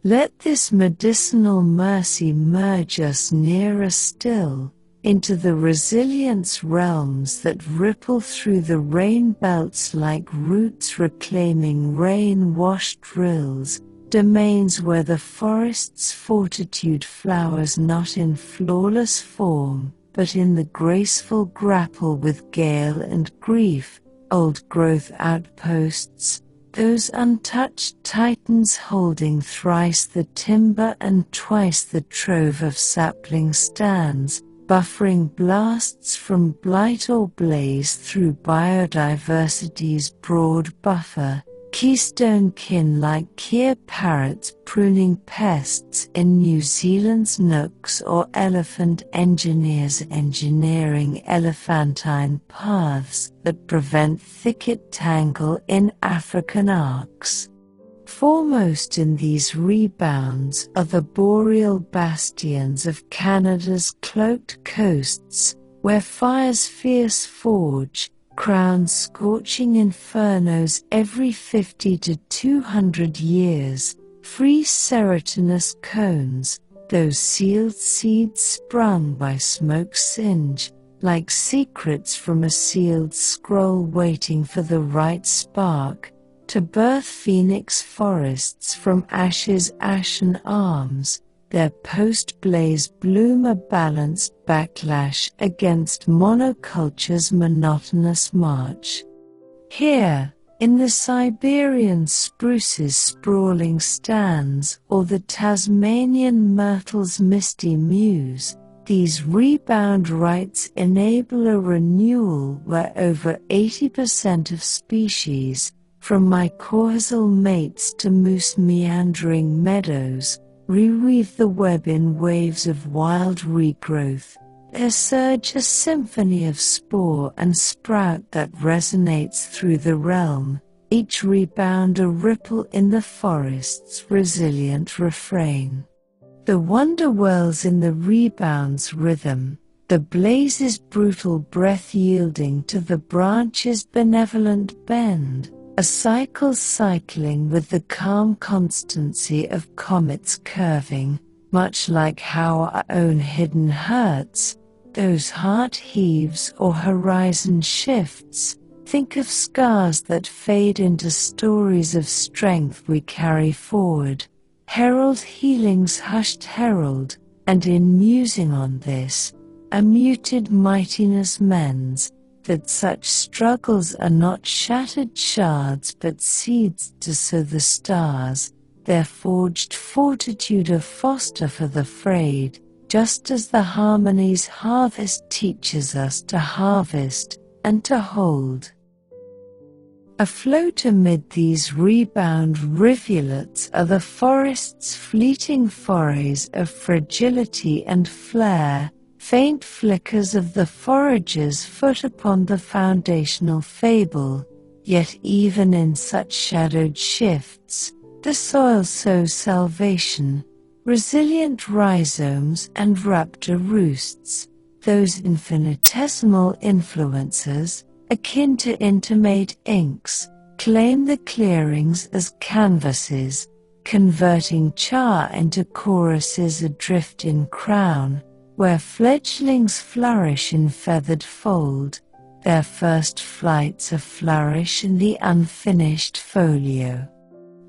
A: Let this medicinal mercy merge us nearer still, into the resilience realms that ripple through the rain belts like roots reclaiming rain-washed rills, domains where the forest's fortitude flowers not in flawless form, but in the graceful grapple with gale and grief, old-growth outposts, those untouched titans holding thrice the timber and twice the trove of sapling stands, buffering blasts from blight or blaze through biodiversity's broad buffer, keystone kin like Keir parrots pruning pests in New Zealand's nooks, or elephant engineers engineering elephantine paths that prevent thicket tangle in African arcs. Foremost in these rebounds are the boreal bastions of Canada's cloaked coasts, where fire's fierce forge, crown scorching infernos every 50 to 200 years, free serotinous cones, those sealed seeds sprung by smoke singe, like secrets from a sealed scroll waiting for the right spark, to birth phoenix forests from ashes ashen arms, their post-blaze bloom a balanced backlash against monoculture's monotonous march. Here, in the Siberian spruce's sprawling stands, or the Tasmanian myrtle's misty mews, these rebound rites enable a renewal where over 80% of species, from mycorrhizal mates to moose meandering meadows, reweave the web in waves of wild regrowth, there surge a symphony of spore and sprout that resonates through the realm, each rebound a ripple in the forest's resilient refrain. The wonder whirls in the rebound's rhythm, the blaze's brutal breath yielding to the branch's benevolent bend, a cycle cycling with the calm constancy of comets curving, much like how our own hidden hurts, those heart heaves or horizon shifts, think of scars that fade into stories of strength we carry forward, herald healing's hushed herald, and in musing on this, a muted mightiness mends, that such struggles are not shattered shards but seeds to sow the stars, their forged fortitude a foster for the frayed, just as the harmony's harvest teaches us to harvest and to hold. Afloat amid these rebound rivulets are the forest's fleeting forays of fragility and flare, faint flickers of the forager's foot upon the foundational fable, yet even in such shadowed shifts, The soil sows salvation, resilient rhizomes and raptor roosts, those infinitesimal influences, akin to intimate inks, claim the clearings as canvases, converting char into choruses adrift in crown, where fledglings flourish in feathered fold, their first flights a flourish in the unfinished folio.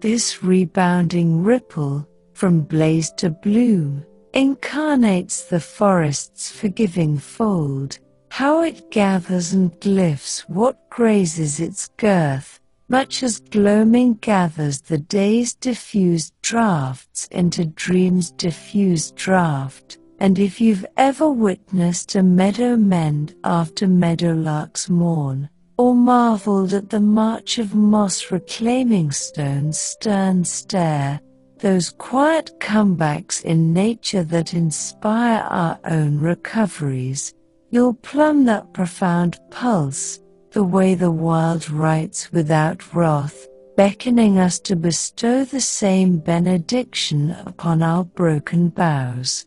A: This rebounding ripple, from blaze to bloom, incarnates the forest's forgiving fold, how it gathers and glyphs what grazes its girth, much as gloaming gathers the day's diffused drafts into dream's diffused draft. And if you've ever witnessed a meadow mend after meadowlark's morn, or marveled at the march of moss reclaiming stone's stern stare, those quiet comebacks in nature that inspire our own recoveries, you'll plumb that profound pulse, the way the wild writes without wrath, beckoning us to bestow the same benediction upon our broken boughs.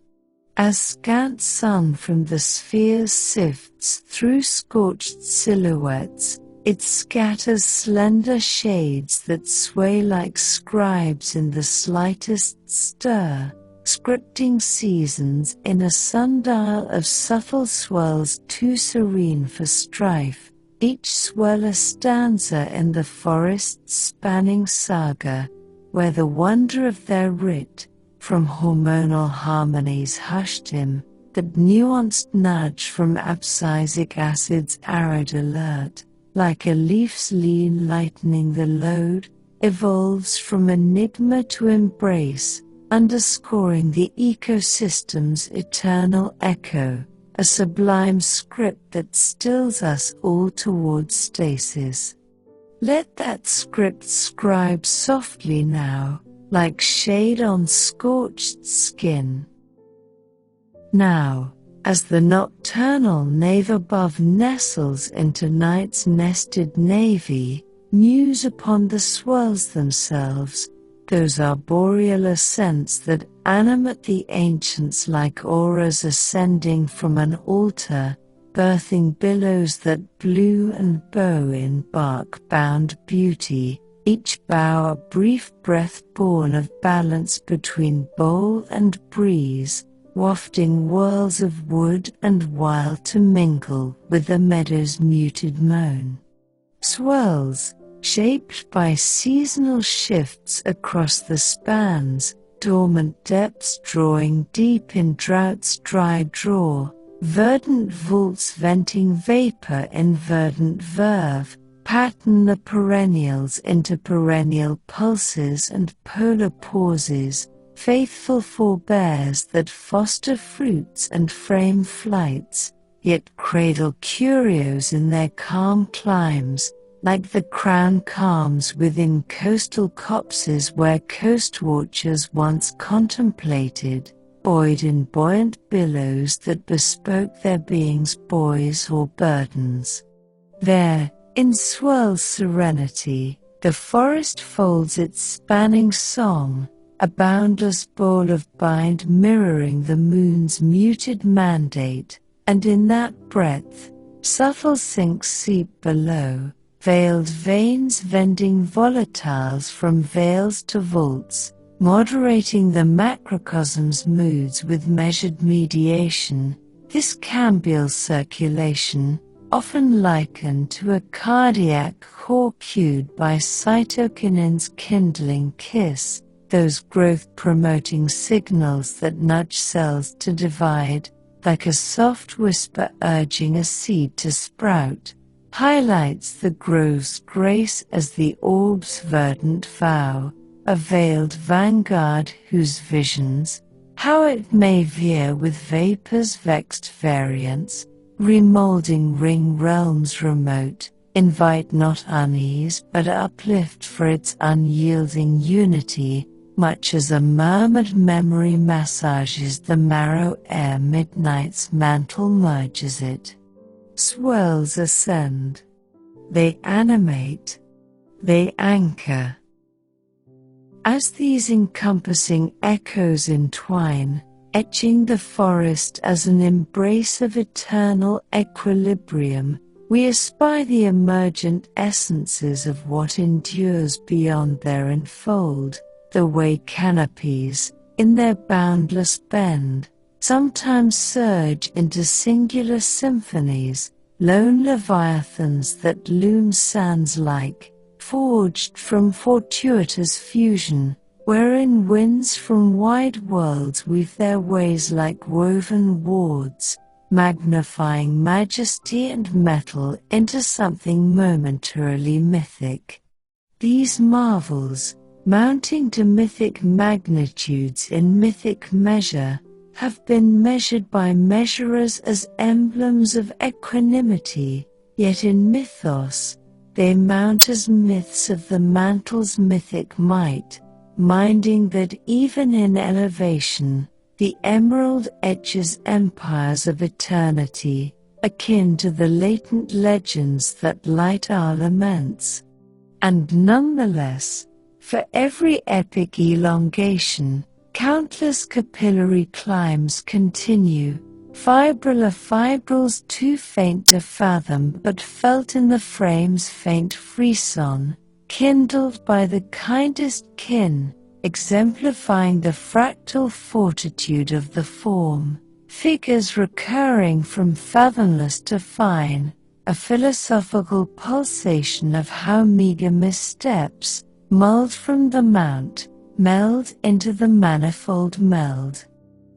A: As scant sun from the spheres sifts through scorched silhouettes, it scatters slender shades that sway like scribes in the slightest stir, scripting seasons in a sundial of subtle swells too serene for strife, each swell a stanza in the forest's spanning saga, where the wonder of their writ, from hormonal harmonies hushed him, that nuanced nudge from abscisic acid's arid alert, like a leaf's lean lightening the load, evolves from enigma to embrace, underscoring the ecosystem's eternal echo, a sublime script that stills us all towards stasis. Let that script scribe softly now, like shade on scorched skin. Now, as the nocturnal nave above nestles into night's nested navy, muse upon the swells themselves, those arboreal ascents that animate the ancients like auras ascending from an altar, birthing billows that blew and bow in bark-bound beauty, each bough a brief breath born of balance between bowl and breeze, wafting whirls of wood and wild to mingle with the meadow's muted moan. Swells, shaped by seasonal shifts across the spans, dormant depths drawing deep in drought's dry draw, verdant vaults venting vapor in verdant verve, pattern the perennials into perennial pulses and polar pauses, faithful forebears that foster fruits and frame flights, yet cradle curios in their calm climes, like the crown calms within coastal copses where coast watchers once contemplated, buoyed in buoyant billows that bespoke their being's buoys or burdens. There, in swell serenity, the forest folds its spanning song, a boundless bowl of bind mirroring the moon's muted mandate, and in that breadth, subtle sinks seep below, veiled veins vending volatiles from veils to vaults, moderating the macrocosm's moods with measured mediation. This cambial circulation, often likened to a cardiac core cued by cytokinin's kindling kiss, those growth-promoting signals that nudge cells to divide, like a soft whisper urging a seed to sprout, highlights the grove's grace as the orb's verdant vow, a veiled vanguard whose visions, how it may veer with vapor's vexed variance, remolding ring realms remote, invite not unease but uplift for its unyielding unity, much as a murmured memory massages the marrow ere midnight's mantle merges it. Swells ascend. They animate. They anchor. As these encompassing echoes entwine, etching the forest as an embrace of eternal equilibrium, we espy the emergent essences of what endures beyond their enfold, the way canopies, in their boundless bend, sometimes surge into singular symphonies, lone leviathans that loom sands-like, forged from fortuitous fusion, wherein winds from wide worlds weave their ways like woven wards, magnifying majesty and metal into something momentarily mythic. These marvels, mounting to mythic magnitudes in mythic measure, have been measured by measurers as emblems of equanimity, yet in mythos, they mount as myths of the mantle's mythic might, minding that even in elevation, the emerald etches empires of eternity, akin to the latent legends that light our laments. And nonetheless, for every epic elongation, countless capillary climbs continue, fibrillar fibrils too faint to fathom but felt in the frame's faint frisson, kindled by the kindest kin, exemplifying the fractal fortitude of the form, figures recurring from fathomless to fine, a philosophical pulsation of how meager missteps, mulled from the mount, meld into the manifold meld.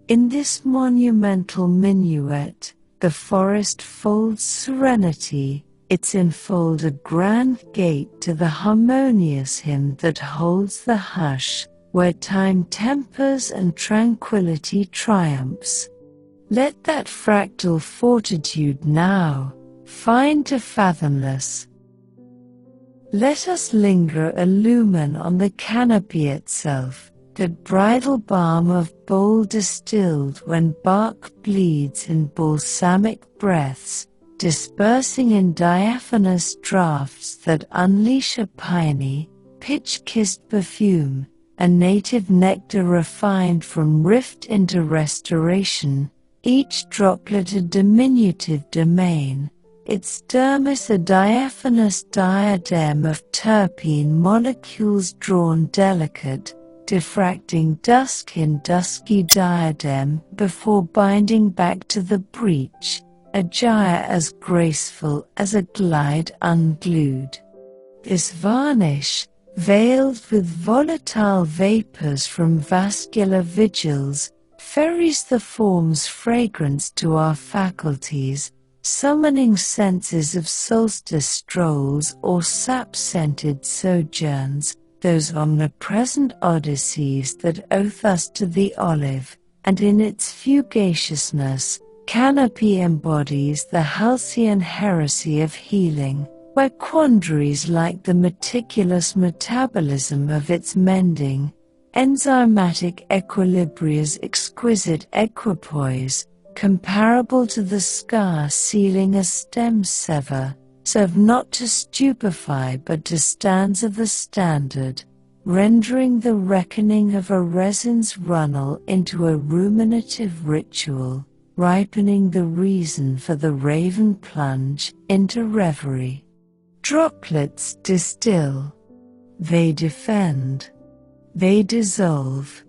A: In this monumental minuet, the forest folds serenity, its enfolded grand gate to the harmonious hymn that holds the hush, where time tempers and tranquility triumphs. Let that fractal fortitude now find to fathomless. Let us linger illumin on the canopy itself, that bridal balm of bowl distilled when bark bleeds in balsamic breaths, dispersing in diaphanous draughts that unleash a piney, pitch-kissed perfume, a native nectar refined from rift into restoration, each droplet a diminutive domain, its dermis a diaphanous diadem of terpene molecules drawn delicate, diffracting dusk in dusky diadem before binding back to the breach, a gyre as graceful as a glide unglued. This varnish, veiled with volatile vapors from vascular vigils, ferries the form's fragrance to our faculties, summoning senses of solstice strolls or sap-scented sojourns, those omnipresent odysseys that oath us to the olive, and in its fugaciousness, canopy embodies the halcyon heresy of healing, where quandaries like the meticulous metabolism of its mending, enzymatic equilibria's exquisite equipoise, comparable to the scar sealing a stem sever, serve not to stupefy but to stanza the standard, rendering the reckoning of a resin's runnel into a ruminative ritual, ripening the reason for the raven plunge into reverie. Droplets distill. They defend. They dissolve.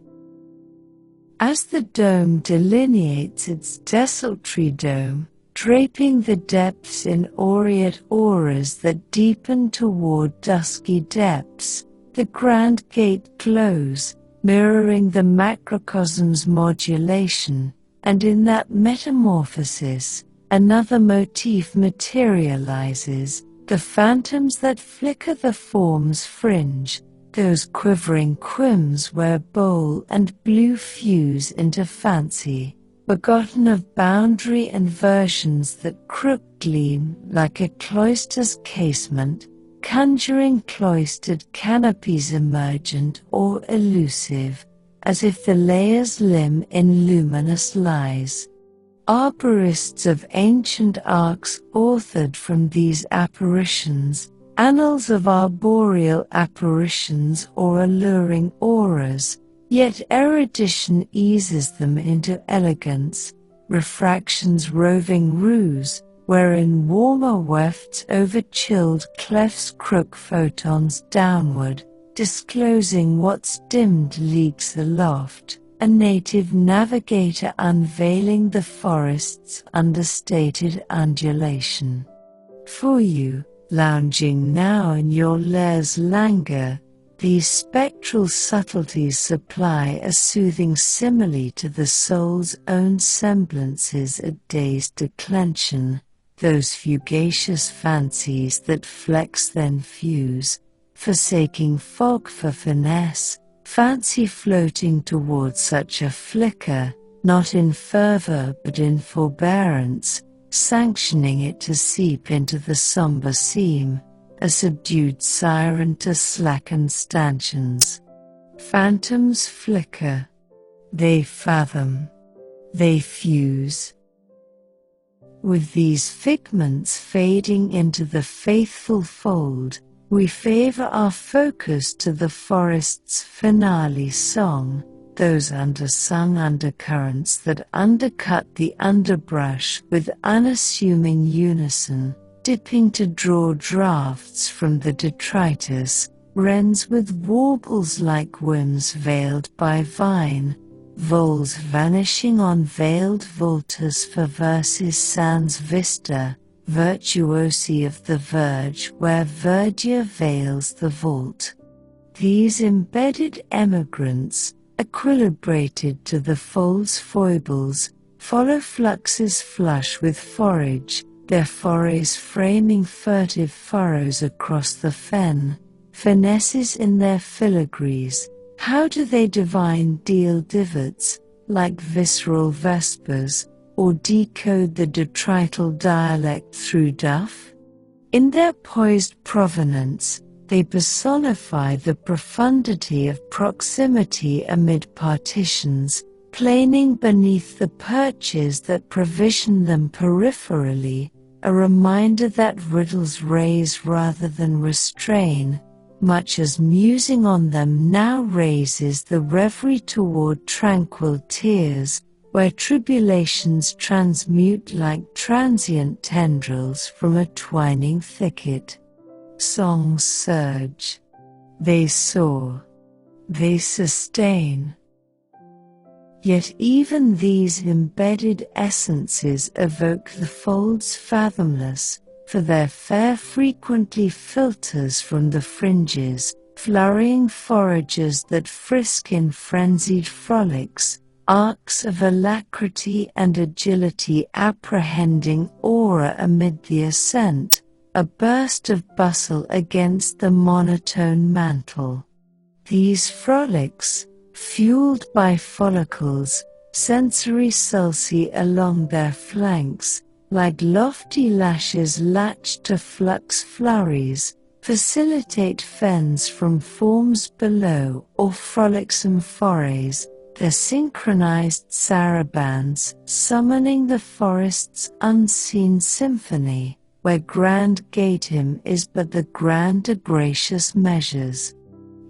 A: As the dome delineates its desultory dome, draping the depths in aureate auras that deepen toward dusky depths, the grand gate glows, mirroring the macrocosm's modulation, and in that metamorphosis, another motif materializes, the phantoms that flicker the form's fringe, those quivering quims where bowl and blue fuse into fancy, begotten of boundary and versions that crook gleam like a cloister's casement, conjuring cloistered canopies emergent or elusive, as if the layer's limb in luminous lies. Arborists of ancient arcs authored from these apparitions, annals of arboreal apparitions or alluring auras, yet erudition eases them into elegance, refraction's roving ruse, wherein warmer wefts over chilled clefts crook photons downward, disclosing what's dimmed leagues aloft, a native navigator unveiling the forest's understated undulation. For you, lounging now in your lair's languor, these spectral subtleties supply a soothing simile to the soul's own semblances at day's declension, those fugacious fancies that flex then fuse, forsaking fog for finesse, fancy floating toward such a flicker, not in fervor but in forbearance, sanctioning it to seep into the somber seam, a subdued siren to slacken stanchions. Phantoms flicker. They fathom. They fuse. With these figments fading into the faithful fold, we favor our focus to the forest's finale song, those undersung undercurrents that undercut the underbrush with unassuming unison, dipping to draw draughts from the detritus, wrens with warbles like whims veiled by vine, voles vanishing on veiled vaulters for verses sans vista, virtuosi of the verge where verdure veils the vault. These embedded emigrants, equilibrated to the fold's foibles, follow fluxes flush with forage, their forays framing furtive furrows across the fen, finesses in their filigrees. How do they divine deal divots, like visceral vespers, or decode the detrital dialect through duff? In their poised provenance, they personify the profundity of proximity amid partitions, planing beneath the perches that provision them peripherally, a reminder that riddles raise rather than restrain, much as musing on them now raises the reverie toward tranquil tears, where tribulations transmute like transient tendrils from a twining thicket. Songs surge. They soar. They sustain. Yet even these embedded essences evoke the fold's fathomless, for their fare frequently filters from the fringes, flurrying foragers that frisk in frenzied frolics, arcs of alacrity and agility apprehending aura amid the ascent, a burst of bustle against the monotone mantle. These frolics, fueled by follicles, sensory sulci along their flanks, like lofty lashes latched to flux flurries, facilitate fens from forms below or frolicsome forays, their synchronized sarabands summoning the forest's unseen symphony, where grand gatum is but the grander gracious measures.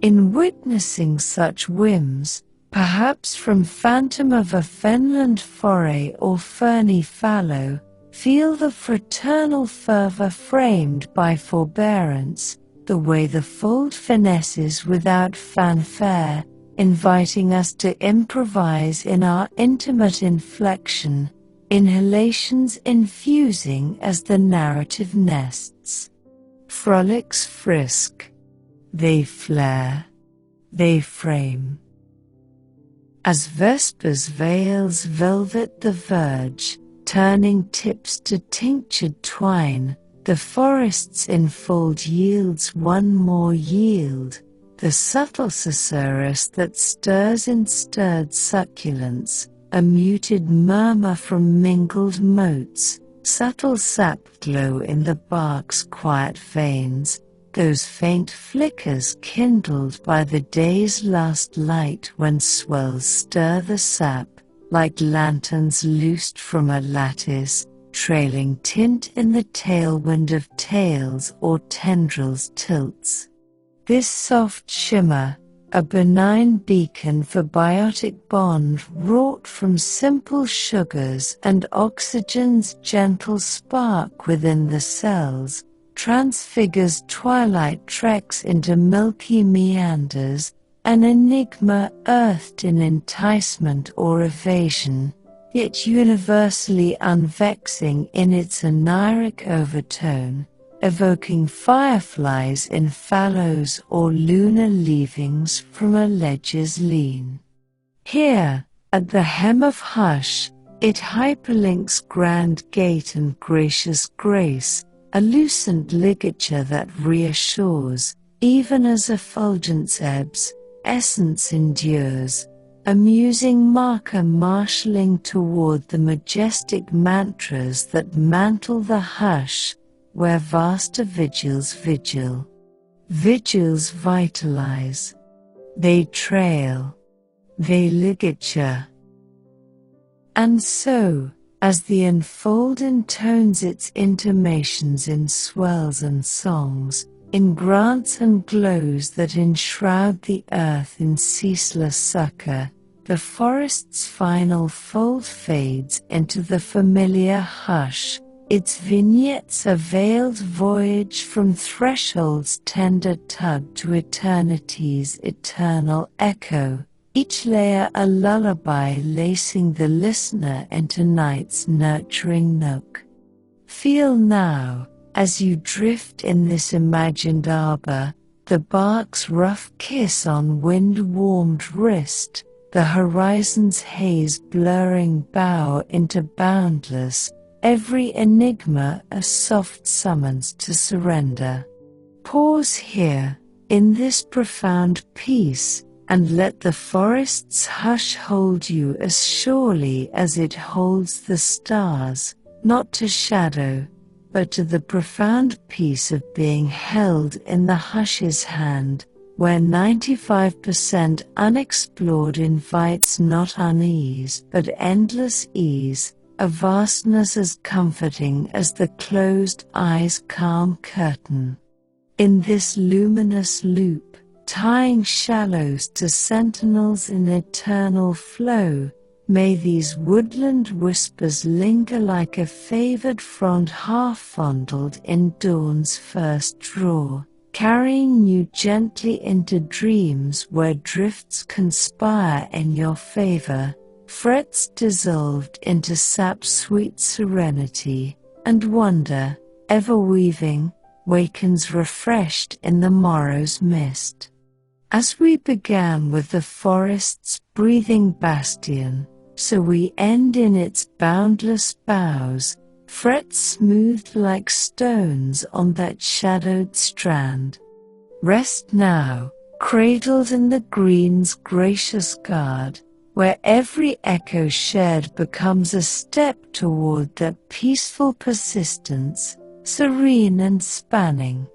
A: In witnessing such whims, perhaps from phantom of a fenland foray or ferny fallow, feel the fraternal fervor framed by forbearance, the way the fold finesses without fanfare, inviting us to improvise in our intimate inflection, inhalations infusing as the narrative nests. Frolics frisk. They flare. They frame. As vespers veils velvet the verge, turning tips to tinctured twine, the forest's enfold yields one more yield, the subtle susurrus that stirs in stirred succulence, a muted murmur from mingled motes, subtle sap glow in the bark's quiet veins, those faint flickers kindled by the day's last light when swells stir the sap, like lanterns loosed from a lattice, trailing tint in the tailwind of tails or tendrils tilts. This soft shimmer, a benign beacon for biotic bond wrought from simple sugars and oxygen's gentle spark within the cells, transfigures twilight treks into milky meanders, an enigma earthed in enticement or evasion, yet universally unvexing in its oniric overtone, evoking fireflies in fallows or lunar leavings from a ledge's lean. Here, at the hem of hush, it hyperlinks grand gait and gracious grace, a lucent ligature that reassures, even as effulgence ebbs, essence endures, a musing marker marshalling toward the majestic mantras that mantle the hush, where vaster vigils vigil. Vigils vitalize. They trail. They ligature. And so, as the enfold intones its intimations in swells and songs, in grants and glows that enshroud the earth in ceaseless succor, the forest's final fold fades into the familiar hush, its vignettes a veiled voyage from threshold's tender tug to eternity's eternal echo, each layer a lullaby lacing the listener into night's nurturing nook. Feel now, as you drift in this imagined arbor, the bark's rough kiss on wind-warmed wrist, the horizon's haze blurring bow into boundless, every enigma a soft summons to surrender. Pause here, in this profound peace, and let the forest's hush hold you as surely as it holds the stars, not to shadow, but to the profound peace of being held in the hush's hand, where 95% unexplored invites not unease but endless ease, a vastness as comforting as the closed eye's calm curtain. In this luminous loop, tying shallows to sentinels in eternal flow, may these woodland whispers linger like a favored frond half-fondled in dawn's first draw, carrying you gently into dreams where drifts conspire in your favor, frets dissolved into sap's sweet serenity, and wonder, ever weaving, wakens refreshed in the morrow's mist. As we began with the forest's breathing bastion, so we end in its boundless boughs, frets smoothed like stones on that shadowed strand. Rest now, cradled in the green's gracious guard, where every echo shared becomes a step toward that peaceful persistence, serene and spanning.